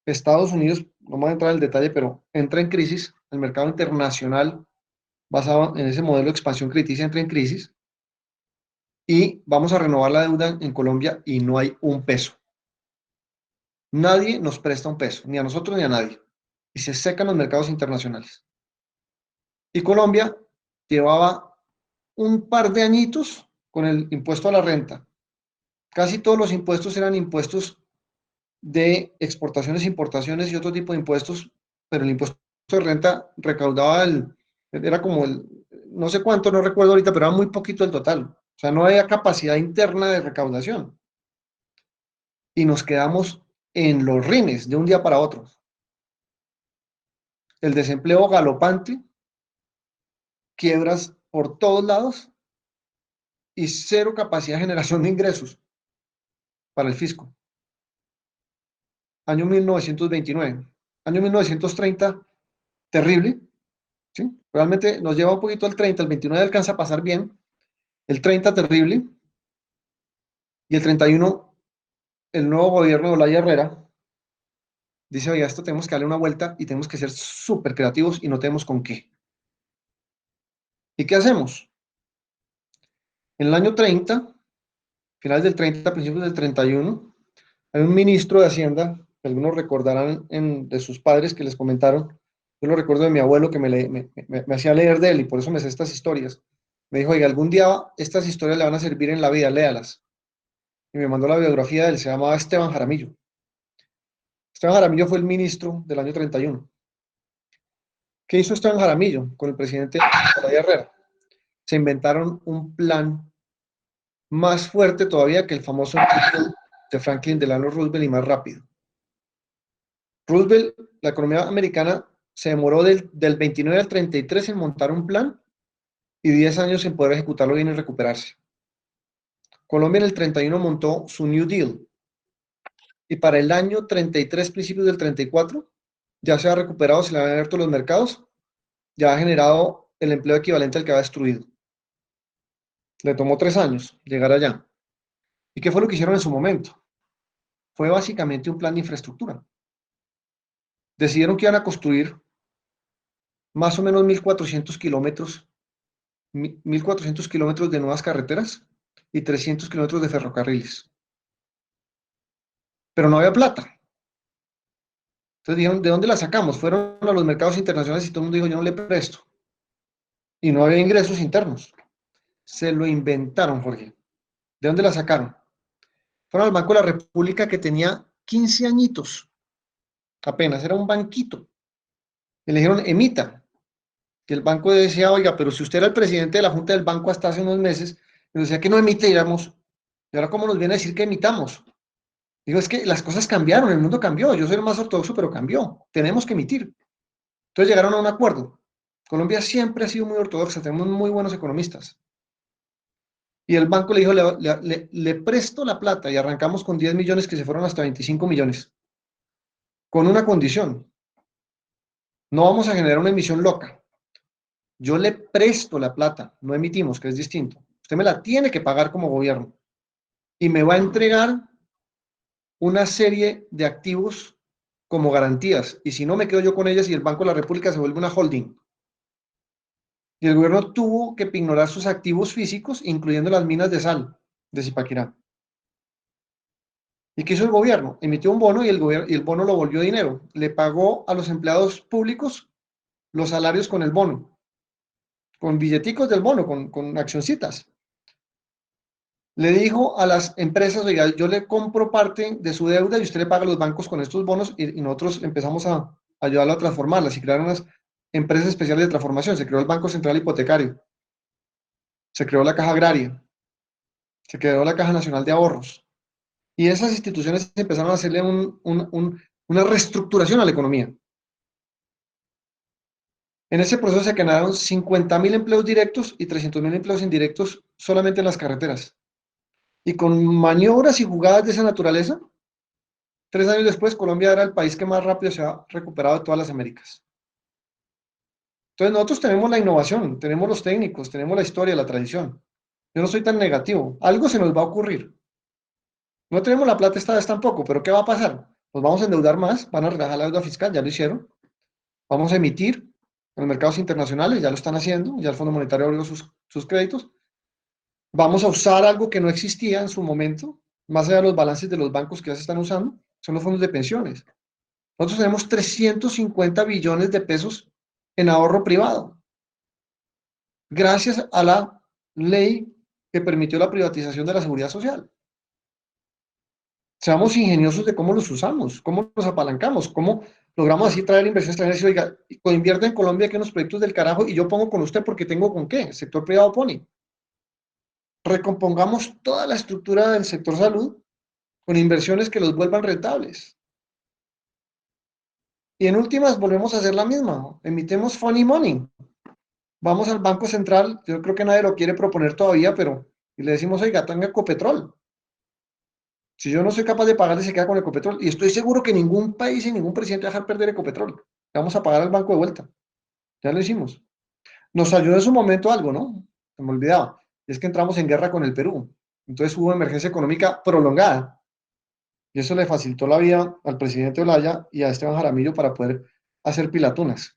S5: Estados Unidos, no voy a entrar en el detalle, pero entra en crisis, el mercado internacional basado en ese modelo de expansión crediticia entra en crisis, y vamos a renovar la deuda en Colombia y no hay un peso. Nadie nos presta un peso, ni a nosotros ni a nadie. Y se secan los mercados internacionales. Y Colombia llevaba un par de añitos con el impuesto a la renta. Casi todos los impuestos eran impuestos de exportaciones, importaciones y otro tipo de impuestos, pero el impuesto de renta recaudaba era como no sé cuánto, no recuerdo ahorita, pero era muy poquito el total. O sea, no había capacidad interna de recaudación. Y nos quedamos en los rines de un día para otro. El desempleo galopante, quiebras por todos lados y cero capacidad de generación de ingresos para el fisco. Año 1929. Año 1930, terrible, ¿sí? Realmente nos lleva un poquito al 30, el 29 alcanza a pasar bien, el 30 terrible, y el 31, el nuevo gobierno de Olaya Herrera dice, oye, esto tenemos que darle una vuelta y tenemos que ser súper creativos y no tenemos con qué. ¿Y qué hacemos? En el año 30, finales del 30, principios del 31, hay un ministro de Hacienda, que algunos recordarán de sus padres que les comentaron, yo lo recuerdo de mi abuelo que me hacía leer de él y por eso me sé estas historias. Me dijo, oiga, algún día estas historias le van a servir en la vida, léalas. Y me mandó la biografía de él, se llamaba Esteban Jaramillo. Esteban Jaramillo fue el ministro del año 31. ¿Qué hizo Esteban Jaramillo con el presidente Olaya Herrera? Se inventaron un plan más fuerte todavía que el famoso de Franklin Delano Roosevelt y más rápido. Roosevelt, la economía americana se demoró del 29 al 33 en montar un plan y 10 años en poder ejecutarlo bien y recuperarse. Colombia en el 31 montó su New Deal y para el año 33, principios del 34, ya se ha recuperado, se le han abierto los mercados, ya ha generado el empleo equivalente al que ha destruido. Le tomó 3 años llegar allá. ¿Y qué fue lo que hicieron en su momento? Fue básicamente un plan de infraestructura. Decidieron que iban a construir más o menos 1.400 kilómetros, 1.400 kilómetros de nuevas carreteras y 300 kilómetros de ferrocarriles. Pero no había plata. Entonces dijeron, ¿de dónde la sacamos? Fueron a los mercados internacionales y todo el mundo dijo, yo no le presto. Y no había ingresos internos. Se lo inventaron, Jorge. ¿De dónde la sacaron? Fueron al Banco de la República que tenía 15 añitos. Apenas, era un banquito. Y le dijeron, emita. Y el banco decía, oiga, pero si usted era el presidente de la Junta del Banco hasta hace unos meses, nos decía que no emitiéramos, y ahora ¿cómo nos viene a decir que emitamos? Digo, es que las cosas cambiaron, el mundo cambió, yo soy el más ortodoxo, pero cambió, tenemos que emitir. Entonces llegaron a un acuerdo. Colombia siempre ha sido muy ortodoxa, tenemos muy buenos economistas. Y el banco le dijo, le presto la plata, y arrancamos con 10 millones que se fueron hasta 25 millones, con una condición: no vamos a generar una emisión loca. Yo le presto la plata, no emitimos, que es distinto. Usted me la tiene que pagar como gobierno y me va a entregar una serie de activos como garantías, y si no me quedo yo con ellas y el Banco de la República se vuelve una holding. Y el gobierno tuvo que pignorar sus activos físicos, incluyendo las minas de sal de Zipaquirá. ¿Y qué hizo el gobierno? Emitió un bono y el bono lo volvió dinero. Le pagó a los empleados públicos los salarios con el bono, con billeticos del bono, con accioncitas. Le dijo a las empresas, oiga, yo le compro parte de su deuda y usted le paga a los bancos con estos bonos, y nosotros empezamos a ayudarlo a transformarlas y crear unas empresas especiales de transformación. Se creó el Banco Central Hipotecario, se creó la Caja Agraria, se creó la Caja Nacional de Ahorros, y esas instituciones empezaron a hacerle una reestructuración a la economía. En ese proceso se generaron 50.000 empleos directos y 300.000 empleos indirectos solamente en las carreteras. Y con maniobras y jugadas de esa naturaleza, 3 años después, Colombia era el país que más rápido se ha recuperado de todas las Américas. Entonces nosotros tenemos la innovación, tenemos los técnicos, tenemos la historia, la tradición. Yo no soy tan negativo. Algo se nos va a ocurrir. No tenemos la plata esta vez tampoco, pero ¿qué va a pasar? Nos vamos a endeudar más, van a relajar la deuda fiscal, ya lo hicieron. Vamos a emitir en los mercados internacionales, ya lo están haciendo, ya el Fondo Monetario abrió sus créditos. Vamos a usar algo que no existía en su momento, más allá de los balances de los bancos que ya se están usando, son los fondos de pensiones. Nosotros tenemos 350 billones de pesos en ahorro privado, gracias a la ley que permitió la privatización de la seguridad social. Seamos ingeniosos de cómo los usamos, cómo los apalancamos, cómo logramos así traer inversión extranjera. Oiga, invierte en Colombia, que unos proyectos del carajo, y yo pongo con usted porque tengo con qué, el sector privado pone. Recompongamos toda la estructura del sector salud con inversiones que los vuelvan rentables. Y en últimas volvemos a hacer la misma, emitemos funny money. Vamos al Banco Central, yo creo que nadie lo quiere proponer todavía, pero y le decimos, oiga, tenga Ecopetrol. Si yo no soy capaz de pagarle, se queda con Ecopetrol. Y estoy seguro que ningún país y ningún presidente va a dejar perder Ecopetrol. Le vamos a pagar al banco de vuelta. Ya lo hicimos. Nos ayudó en su momento algo, ¿no? Se me olvidaba. Es que entramos en guerra con el Perú. Entonces hubo emergencia económica prolongada. Y eso le facilitó la vida al presidente Olaya y a Esteban Jaramillo para poder hacer pilatunas.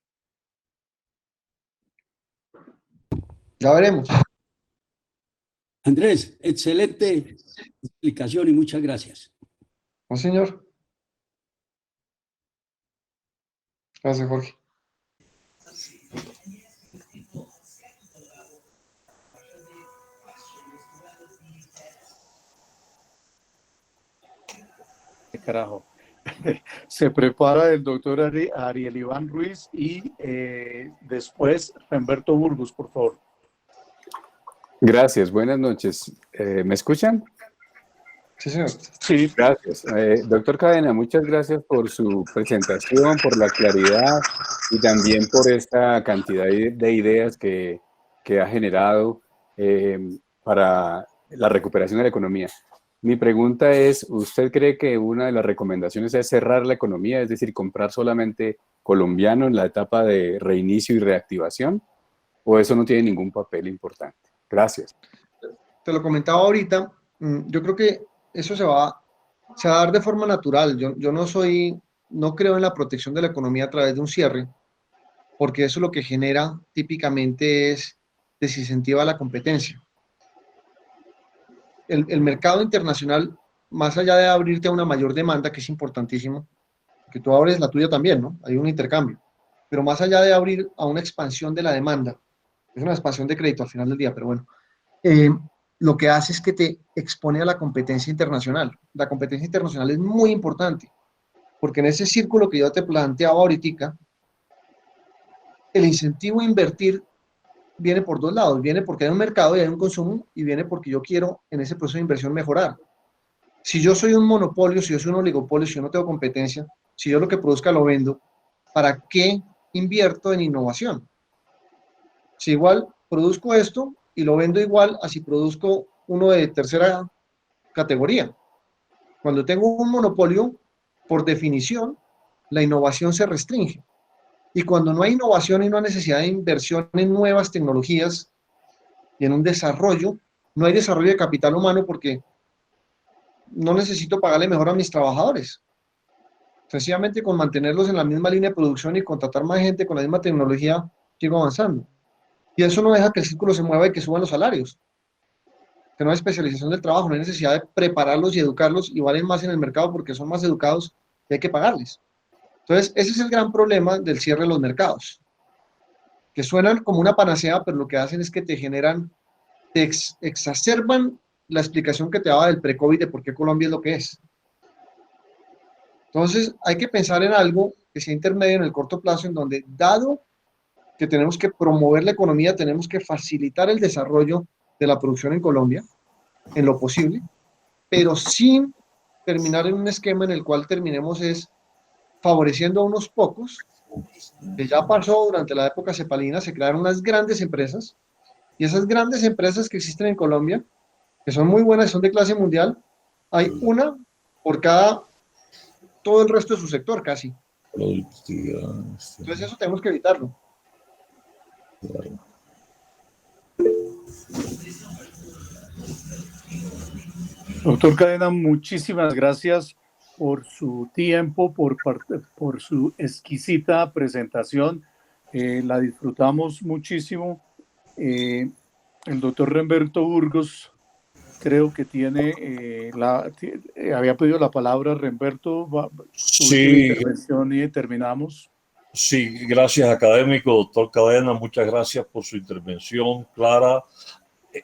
S5: Ya veremos.
S8: Andrés, excelente explicación y muchas gracias.
S5: No, señor. Gracias, Jorge.
S4: Carajo. Se prepara el doctor Ariel Iván Ruiz y después Humberto Burgos, por favor.
S9: Gracias, buenas noches. ¿Me escuchan?
S5: Sí, señor.
S4: Sí.
S9: Gracias. Doctor Cadena, muchas gracias por su presentación, por la claridad y también por esta cantidad de ideas que ha generado para la recuperación de la economía. Mi pregunta es, ¿usted cree que una de las recomendaciones es cerrar la economía, es decir, comprar solamente colombiano en la etapa de reinicio y reactivación? ¿O eso no tiene ningún papel importante? Gracias.
S5: Te lo comentaba ahorita, yo creo que eso se va a dar de forma natural. Yo no creo en la protección de la economía a través de un cierre, porque eso lo que genera típicamente es desincentiva la competencia. El mercado internacional, más allá de abrirte a una mayor demanda, que es importantísimo, que tú abres la tuya también, ¿no? Hay un intercambio, pero más allá de abrir a una expansión de la demanda, es una expansión de crédito al final del día, pero bueno, lo que hace es que te expone a la competencia internacional. La competencia internacional es muy importante, porque en ese círculo que yo te planteaba ahorita, el incentivo a invertir viene por dos lados. Viene porque hay un mercado y hay un consumo, y viene porque yo quiero en ese proceso de inversión mejorar. Si yo soy un monopolio, si yo soy un oligopolio, si yo no tengo competencia, si yo lo que produzca lo vendo, ¿para qué invierto en innovación? Si igual produzco esto y lo vendo igual a si produzco uno de tercera categoría. Cuando tengo un monopolio, por definición, la innovación se restringe. Y cuando no hay innovación y no hay necesidad de inversión en nuevas tecnologías y en un desarrollo, no hay desarrollo de capital humano porque no necesito pagarle mejor a mis trabajadores. Sencillamente con mantenerlos en la misma línea de producción y contratar más gente con la misma tecnología, sigo avanzando. Y eso no deja que el círculo se mueva y que suban los salarios. Que no hay especialización del trabajo, no hay necesidad de prepararlos y educarlos y valen más en el mercado porque son más educados y hay que pagarles. Entonces, ese es el gran problema del cierre de los mercados, que suenan como una panacea, pero lo que hacen es que te generan, te exacerban la explicación que te daba del pre-COVID de por qué Colombia es lo que es. Entonces, hay que pensar en algo que sea intermedio en el corto plazo, en donde, dado que tenemos que promover la economía, tenemos que facilitar el desarrollo de la producción en Colombia, en lo posible, pero sin terminar en un esquema en el cual terminemos es favoreciendo a unos pocos, que ya pasó durante la época cepalina, se crearon unas grandes empresas, y esas grandes empresas que existen en Colombia, que son muy buenas, son de clase mundial, hay una por cada, todo el resto de su sector casi. Entonces eso tenemos que evitarlo.
S4: Doctor Cadena, muchísimas gracias por su tiempo, por su exquisita presentación. La disfrutamos muchísimo. El doctor Remberto Burgos, creo que había pedido la palabra. Remberto, su última intervención y terminamos.
S10: Sí, gracias, académico, doctor Cadena, muchas gracias por su intervención clara,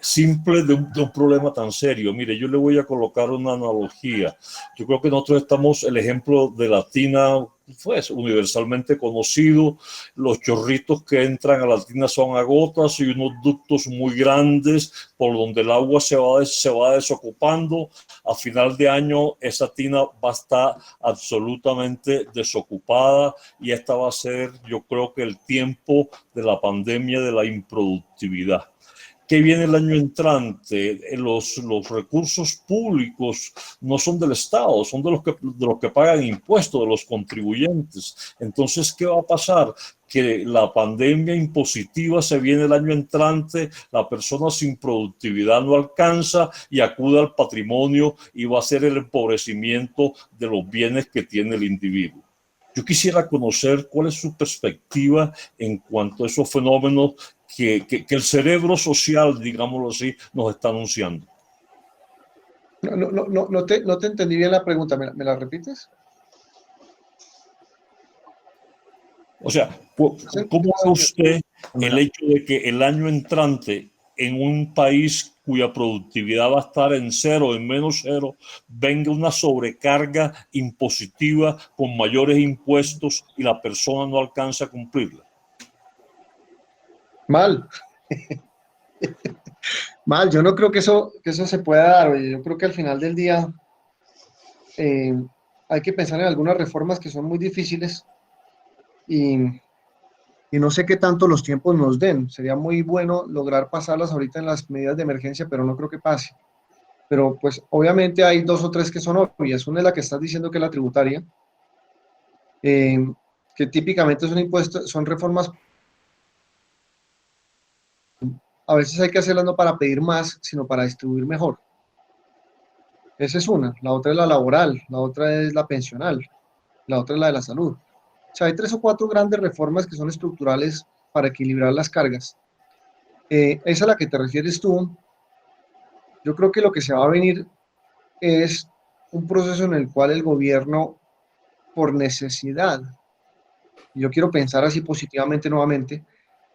S10: simple de un problema tan serio. Mire, yo le voy a colocar una analogía. Yo creo que nosotros estamos, el ejemplo de la tina, pues universalmente conocido. Los chorritos que entran a la tina son a gotas y unos ductos muy grandes por donde el agua se va desocupando. A final de año esa tina va a estar absolutamente desocupada y esta va a ser, yo creo que el tiempo de la pandemia de la improductividad. ¿Qué viene el año entrante? Los recursos públicos no son del Estado, son de los que pagan impuestos, de los contribuyentes. Entonces, ¿qué va a pasar? Que la pandemia impositiva se viene el año entrante, la persona sin productividad no alcanza y acude al patrimonio y va a ser el empobrecimiento de los bienes que tiene el individuo. Yo quisiera conocer cuál es su perspectiva en cuanto a esos fenómenos que el cerebro social, digámoslo así, nos está anunciando.
S5: No te entendí bien la pregunta, ¿me la repites?
S10: O sea, ¿cómo ve usted el hecho de que el año entrante en un país cuya productividad va a estar en cero, en menos cero, venga una sobrecarga impositiva con mayores impuestos y la persona no alcanza a cumplirla?
S5: Mal. Mal, yo no creo que eso se pueda dar. Oye. Yo creo que al final del día hay que pensar en algunas reformas que son muy difíciles y no sé qué tanto los tiempos nos den. Sería muy bueno lograr pasarlas ahorita en las medidas de emergencia, pero no creo que pase. Pero pues obviamente hay dos o tres que son obvias. Una es la que estás diciendo, que es la tributaria, que típicamente son impuestos, son reformas. A veces hay que hacerlas no para pedir más, sino para distribuir mejor. Esa es una. La otra es la laboral, la otra es la pensional, la otra es la de la salud. O sea, hay 3 o 4 grandes reformas que son estructurales para equilibrar las cargas. Esa a la que te refieres tú, yo creo que lo que se va a venir es un proceso en el cual el gobierno, por necesidad, y yo quiero pensar así positivamente nuevamente,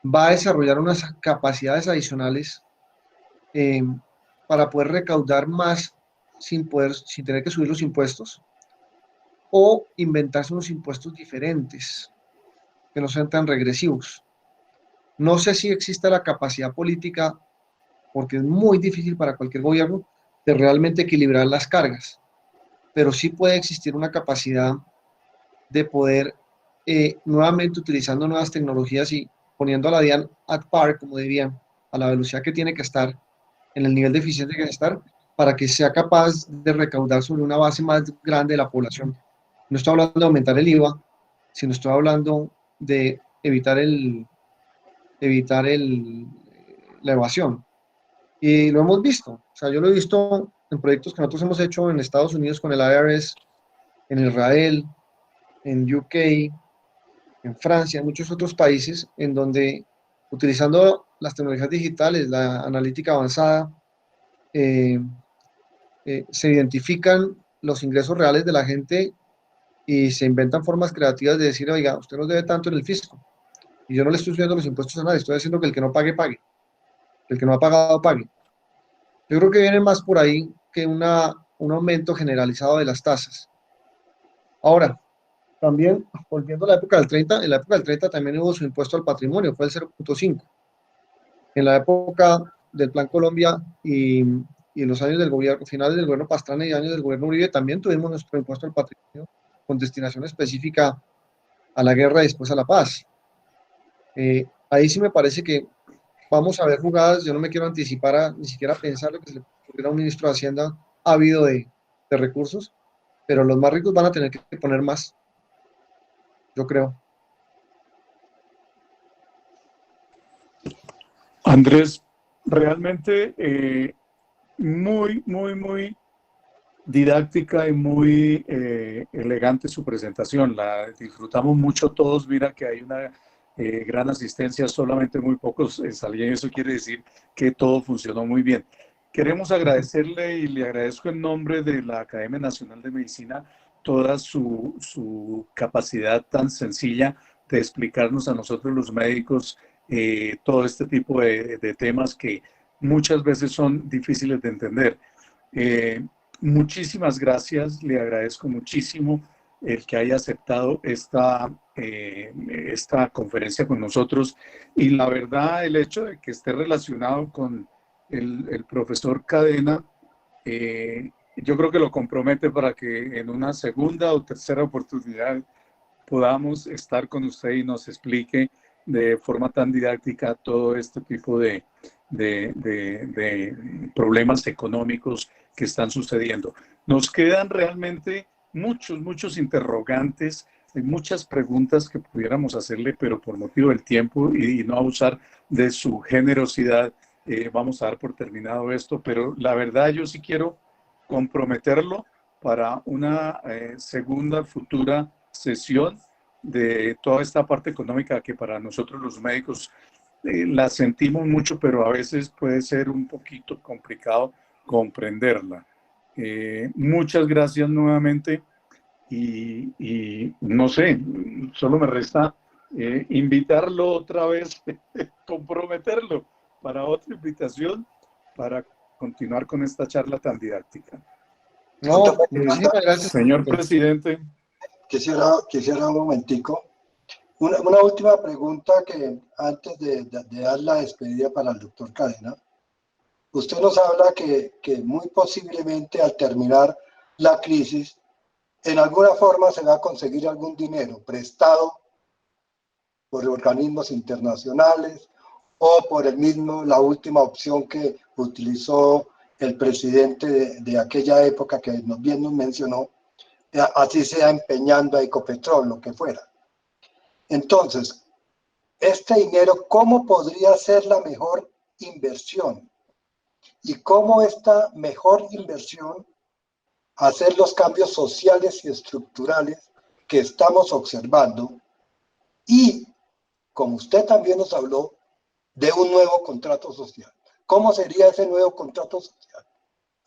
S5: va a desarrollar unas capacidades adicionales para poder recaudar más sin tener que subir los impuestos, o inventarse unos impuestos diferentes que no sean tan regresivos. No sé si existe la capacidad política, porque es muy difícil para cualquier gobierno, de realmente equilibrar las cargas, pero sí puede existir una capacidad de poder, nuevamente utilizando nuevas tecnologías y poniendo a la DIAN at par, como dirían, a la velocidad que tiene que estar, en el nivel de eficiencia que debe estar, para que sea capaz de recaudar sobre una base más grande de la población. No estoy hablando de aumentar el IVA, sino estoy hablando de evitar la evasión. Y lo hemos visto. O sea, yo lo he visto en proyectos que nosotros hemos hecho en Estados Unidos con el IRS, en Israel, en UK, en Francia, en muchos otros países, en donde utilizando las tecnologías digitales, la analítica avanzada, se identifican los ingresos reales de la gente y se inventan formas creativas de decir, oiga, usted nos debe tanto en el fisco, y yo no le estoy subiendo los impuestos a nadie, estoy haciendo que el que no pague, pague, que el que no ha pagado, pague. Yo creo que viene más por ahí que un aumento generalizado de las tasas. Ahora, también, volviendo a la época del 30, en la época del 30 también hubo su impuesto al patrimonio, fue el 0.5. En la época del Plan Colombia y en los años del gobierno, finales del gobierno Pastrana y años del gobierno Uribe, también tuvimos nuestro impuesto al patrimonio con destinación específica a la guerra y después a la paz. Ahí sí me parece que vamos a ver jugadas, yo no me quiero anticipar ni siquiera pensar lo que se le ocurriera a un ministro de Hacienda ávido de recursos, pero los más ricos van a tener que poner más, yo creo.
S4: Andrés, realmente muy didáctica y muy elegante su presentación. La disfrutamos mucho todos. Mira que hay una gran asistencia, solamente muy pocos salían. Eso quiere decir que todo funcionó muy bien. Queremos agradecerle y le agradezco en nombre de la Academia Nacional de Medicina toda su capacidad tan sencilla de explicarnos a nosotros los médicos todo este tipo de temas que muchas veces son difíciles de entender. Muchísimas gracias, le agradezco muchísimo el que haya aceptado esta conferencia con nosotros, y la verdad el hecho de que esté relacionado con el profesor Cadena, yo creo que lo compromete para que en una segunda o tercera oportunidad podamos estar con usted y nos explique de forma tan didáctica todo este tipo de problemas económicos que están sucediendo. Nos quedan realmente muchos interrogantes, muchas preguntas que pudiéramos hacerle, pero por motivo del tiempo y no abusar de su generosidad, vamos a dar por terminado esto, pero la verdad yo sí quiero comprometerlo para una segunda futura sesión de toda esta parte económica que para nosotros los médicos la sentimos mucho, pero a veces puede ser un poquito complicado comprenderla. Muchas gracias nuevamente y no sé, solo me resta invitarlo otra vez, comprometerlo para otra invitación para continuar con esta charla tan didáctica.
S5: No, muchísimas gracias.
S4: Señor presidente.
S2: Quisiera un momentico. Una última pregunta que antes de dar la despedida para el doctor Cadena. Usted nos habla que muy posiblemente al terminar la crisis, en alguna forma se va a conseguir algún dinero prestado por organismos internacionales o por la última opción que utilizó el presidente de aquella época que bien nos mencionó, así sea empeñando a Ecopetrol, lo que fuera. Entonces, este dinero, ¿cómo podría ser la mejor inversión? Y cómo esta mejor inversión hacer los cambios sociales y estructurales que estamos observando. Y, como usted también nos habló, de un nuevo contrato social. ¿Cómo sería ese nuevo contrato social?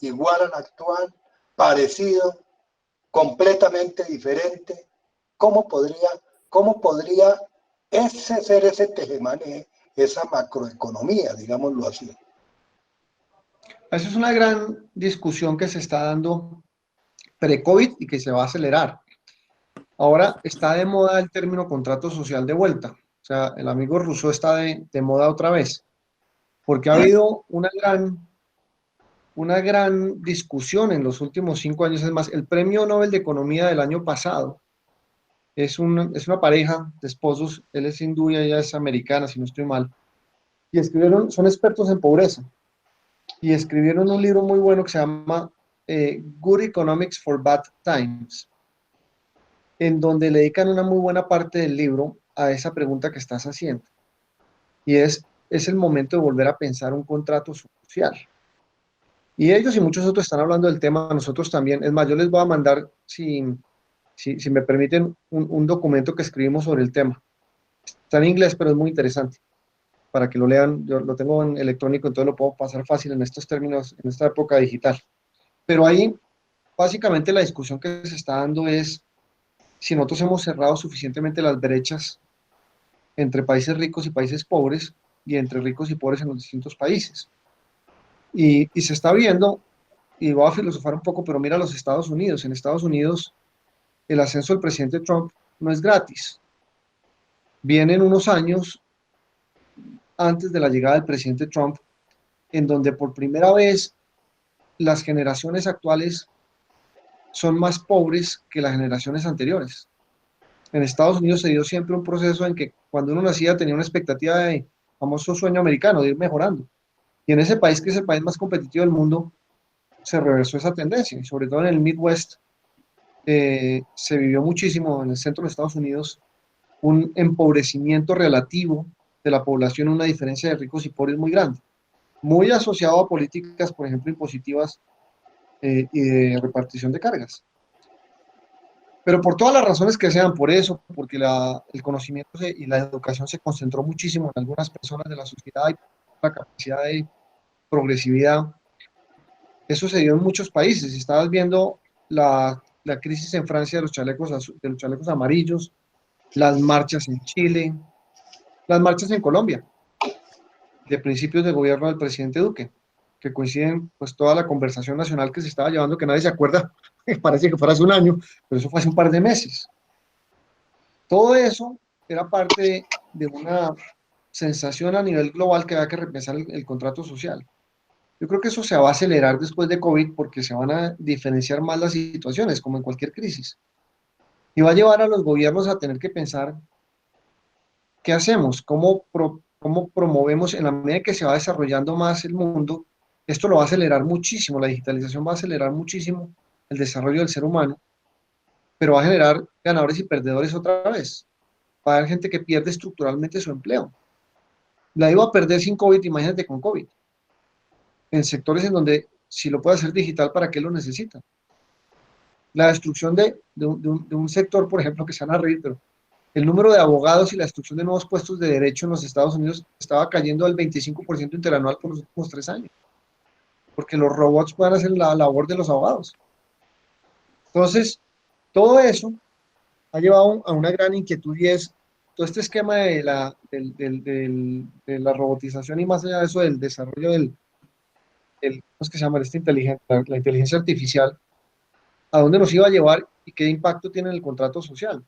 S2: Igual al actual, parecido, completamente diferente. ¿Cómo podría ser ese tejemaneje, esa macroeconomía, digámoslo así?
S5: Esa es una gran discusión que se está dando pre-COVID y que se va a acelerar. Ahora está de moda el término contrato social de vuelta. O sea, el amigo Rousseau está de moda otra vez, porque ha habido una gran discusión en los últimos 5 años. Es más, el Premio Nobel de Economía del año pasado es una pareja de esposos, él es hindú y ella es americana, si no estoy mal, y son expertos en pobreza, y escribieron un libro muy bueno que se llama Good Economics for Bad Times, en donde le dedican una muy buena parte del libro a esa pregunta que estás haciendo, y es el momento de volver a pensar un contrato social. Y ellos y muchos otros están hablando del tema, nosotros también. Es más, yo les voy a mandar, si me permiten, un documento que escribimos sobre el tema. Está en inglés, pero es muy interesante para que lo lean. Yo lo tengo en electrónico, entonces lo puedo pasar fácil en estos términos, en esta época digital. Pero ahí, básicamente, la discusión que se está dando es si nosotros hemos cerrado suficientemente las brechas entre países ricos y países pobres, y entre ricos y pobres en los distintos países. Y se está viendo, y voy a filosofar un poco, pero mira los Estados Unidos. En Estados Unidos, el ascenso del presidente Trump no es gratis. Vienen unos años antes de la llegada del presidente Trump, en donde por primera vez las generaciones actuales son más pobres que las generaciones anteriores. En Estados Unidos se dio siempre un proceso en que cuando uno nacía tenía una expectativa de famoso sueño americano, de ir mejorando. Y en ese país, que es el país más competitivo del mundo, se reversó esa tendencia, y sobre todo en el Midwest se vivió muchísimo, en el centro de Estados Unidos, un empobrecimiento relativo de la población, una diferencia de ricos y pobres muy grande, muy asociado a políticas, por ejemplo, impositivas y de repartición de cargas. Pero por todas las razones que sean, por eso, porque el conocimiento y la educación se concentró muchísimo en algunas personas de la sociedad y la capacidad de progresividad, eso se dio en muchos países. Si estabas viendo la crisis en Francia de los chalecos amarillos, las marchas en Chile, las marchas en Colombia, de principios de gobierno del presidente Duque, que coinciden pues toda la conversación nacional que se estaba llevando, que nadie se acuerda, parece que fuera hace un año, pero eso fue hace un par de meses. Todo eso era parte de una sensación a nivel global que había que repensar el contrato social. Yo creo que eso se va a acelerar después de COVID, porque se van a diferenciar más las situaciones, como en cualquier crisis. Y va a llevar a los gobiernos a tener que pensar qué hacemos, cómo promovemos, en la medida que se va desarrollando más el mundo. Esto lo va a acelerar muchísimo, la digitalización va a acelerar muchísimo el desarrollo del ser humano, pero va a generar ganadores y perdedores otra vez. Va a haber gente que pierde estructuralmente su empleo. La iba a perder sin COVID, imagínate con COVID. En sectores en donde, si lo puede hacer digital, ¿para qué lo necesita? La destrucción de un sector, por ejemplo, que se van a reír, pero el número de abogados y la destrucción de nuevos puestos de derecho en los Estados Unidos estaba cayendo al 25% interanual por los últimos 3 años, porque los robots pueden hacer la labor de los abogados. Entonces, todo eso ha llevado a una gran inquietud, y es todo este esquema de la robotización, y más allá de eso, del desarrollo ¿cómo es que se llama? La inteligencia artificial, ¿a dónde nos iba a llevar y qué impacto tiene en el contrato social?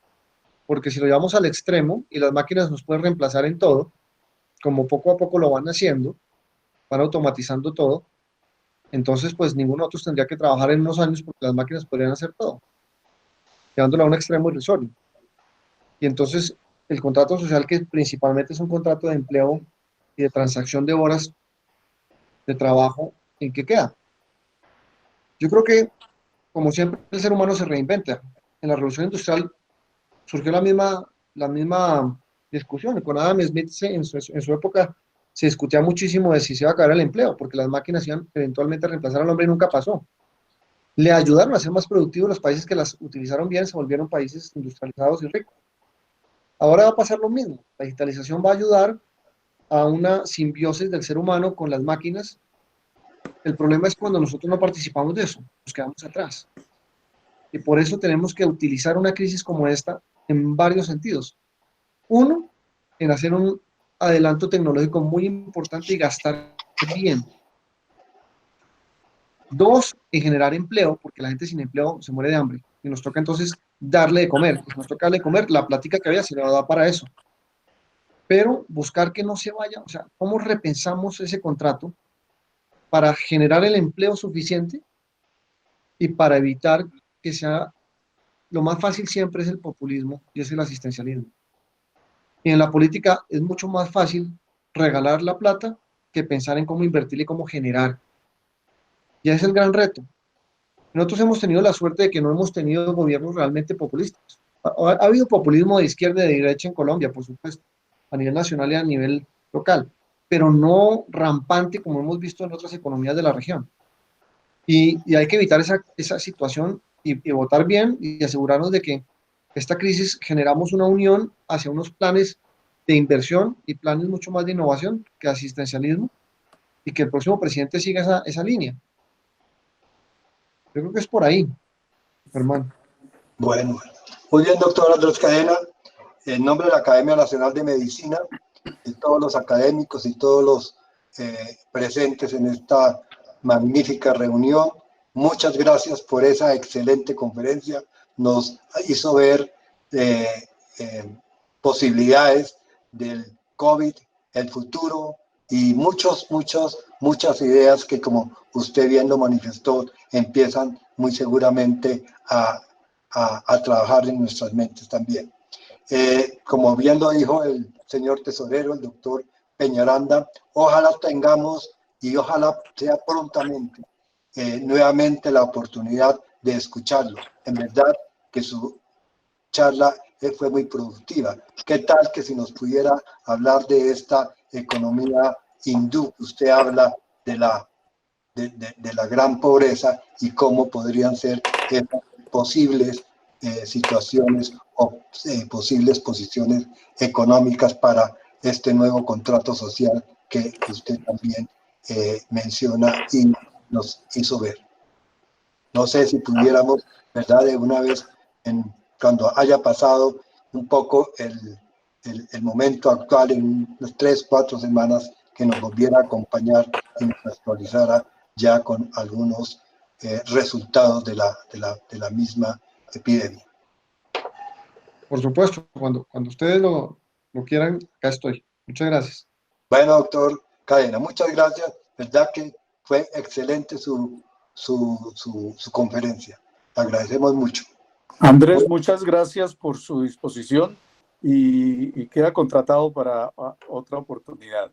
S5: Porque si lo llevamos al extremo y las máquinas nos pueden reemplazar en todo, como poco a poco lo van haciendo, van automatizando todo, entonces pues ninguno de nosotros tendría que trabajar en unos años, porque las máquinas podrían hacer todo, llevándolo a un extremo irrisorio. Y entonces el contrato social, que principalmente es un contrato de empleo y de transacción de horas de trabajo, ¿en qué queda? Yo creo que, como siempre, el ser humano se reinventa. En la Revolución Industrial surgió la misma discusión. Con Adam Smith en su época se discutía muchísimo de si se iba a acabar el empleo, porque las máquinas iban eventualmente a reemplazar al hombre, y nunca pasó. Le ayudaron a ser más productivos. Los países que las utilizaron bien se volvieron países industrializados y ricos. Ahora va a pasar lo mismo. La digitalización va a ayudar a una simbiosis del ser humano con las máquinas. El problema es cuando nosotros no participamos de eso, nos quedamos atrás. Y por eso tenemos que utilizar una crisis como esta en varios sentidos. Uno, en hacer un adelanto tecnológico muy importante y gastar bien. Dos, en generar empleo, porque la gente sin empleo se muere de hambre, y nos toca entonces darle de comer. Si nos toca darle de comer, la plática que había se le va a dar para eso. pero buscar que no se vaya, o sea, cómo repensamos ese contrato para generar el empleo suficiente y para evitar que sea, lo más fácil siempre es el populismo y es el asistencialismo. Y en la política es mucho más fácil regalar la plata que pensar en cómo invertir y cómo generar. Y ese es el gran reto. Nosotros hemos tenido la suerte de que no hemos tenido gobiernos realmente populistas. Ha habido populismo de izquierda y de derecha en Colombia, por supuesto, a nivel nacional y a nivel local, pero no rampante como hemos visto en otras economías de la región. Y hay que evitar esa situación y votar bien y asegurarnos de que esta crisis generamos una unión hacia unos planes de inversión y planes mucho más de innovación que asistencialismo y que el próximo presidente siga esa línea. Yo creo que es por ahí, hermano.
S2: Bueno, muy bien, doctor Andrés Cadena. En nombre de la Academia Nacional de Medicina, y todos los académicos y todos los presentes en esta magnífica reunión, muchas gracias por esa excelente conferencia. Nos hizo ver posibilidades del COVID, el futuro y muchas ideas que, como usted bien lo manifestó, empiezan muy seguramente a trabajar en nuestras mentes también. Como bien lo dijo el señor tesorero, el doctor Peñaranda, ojalá tengamos y ojalá sea prontamente nuevamente la oportunidad de escucharlo. En verdad que su charla fue muy productiva. ¿Qué tal que si nos pudiera hablar de esta economía hindú? Usted habla de la gran pobreza y cómo podrían ser posibles situaciones o posibles posiciones económicas para este nuevo contrato social que usted también menciona y nos hizo ver. No sé si pudiéramos, ¿verdad?, de una vez, cuando haya pasado un poco el momento actual, en unas 3 o 4 semanas, que nos volviera a acompañar y nos actualizara ya con algunos resultados de la misma epidemia.
S5: Por supuesto, cuando ustedes lo quieran, acá estoy. Muchas gracias.
S2: Bueno, doctor Cadena, muchas gracias. Verdad que fue excelente su conferencia. Le agradecemos mucho.
S4: Andrés, muchas gracias por su disposición y queda contratado para otra oportunidad.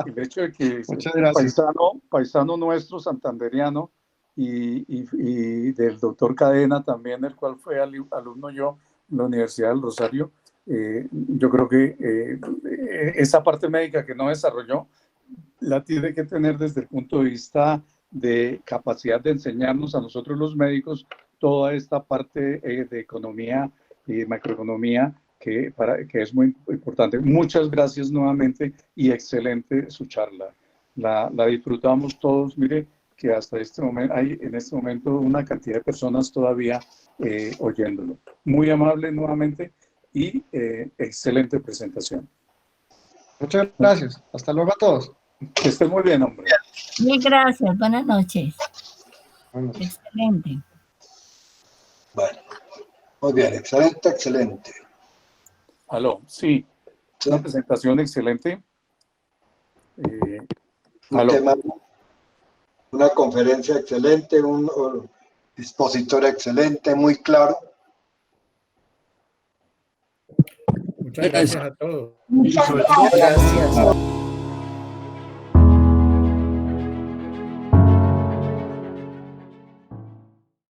S4: El hecho de que paisano nuestro, santanderiano, y del doctor Cadena también, el cual fue alumno yo en la Universidad del Rosario, yo creo que esa parte médica que no desarrolló la tiene que tener desde el punto de vista de capacidad de enseñarnos a nosotros los médicos toda esta parte de economía y macroeconomía que es muy importante. Muchas gracias nuevamente y excelente su charla. La disfrutamos todos. Mire que hasta este momento hay en este momento una cantidad de personas todavía oyéndolo. Muy amable nuevamente y excelente presentación.
S5: Muchas gracias. Hasta luego a todos.
S4: Que estén muy bien, hombre.
S11: Mil gracias. Buenas noches.
S5: Buenas noches.
S11: Excelente.
S2: Bueno, muy bien, excelente.
S4: Aló, sí, una presentación excelente.
S2: Una conferencia excelente, un expositor excelente, muy claro.
S1: Muchas gracias a todos.
S11: Muchas gracias.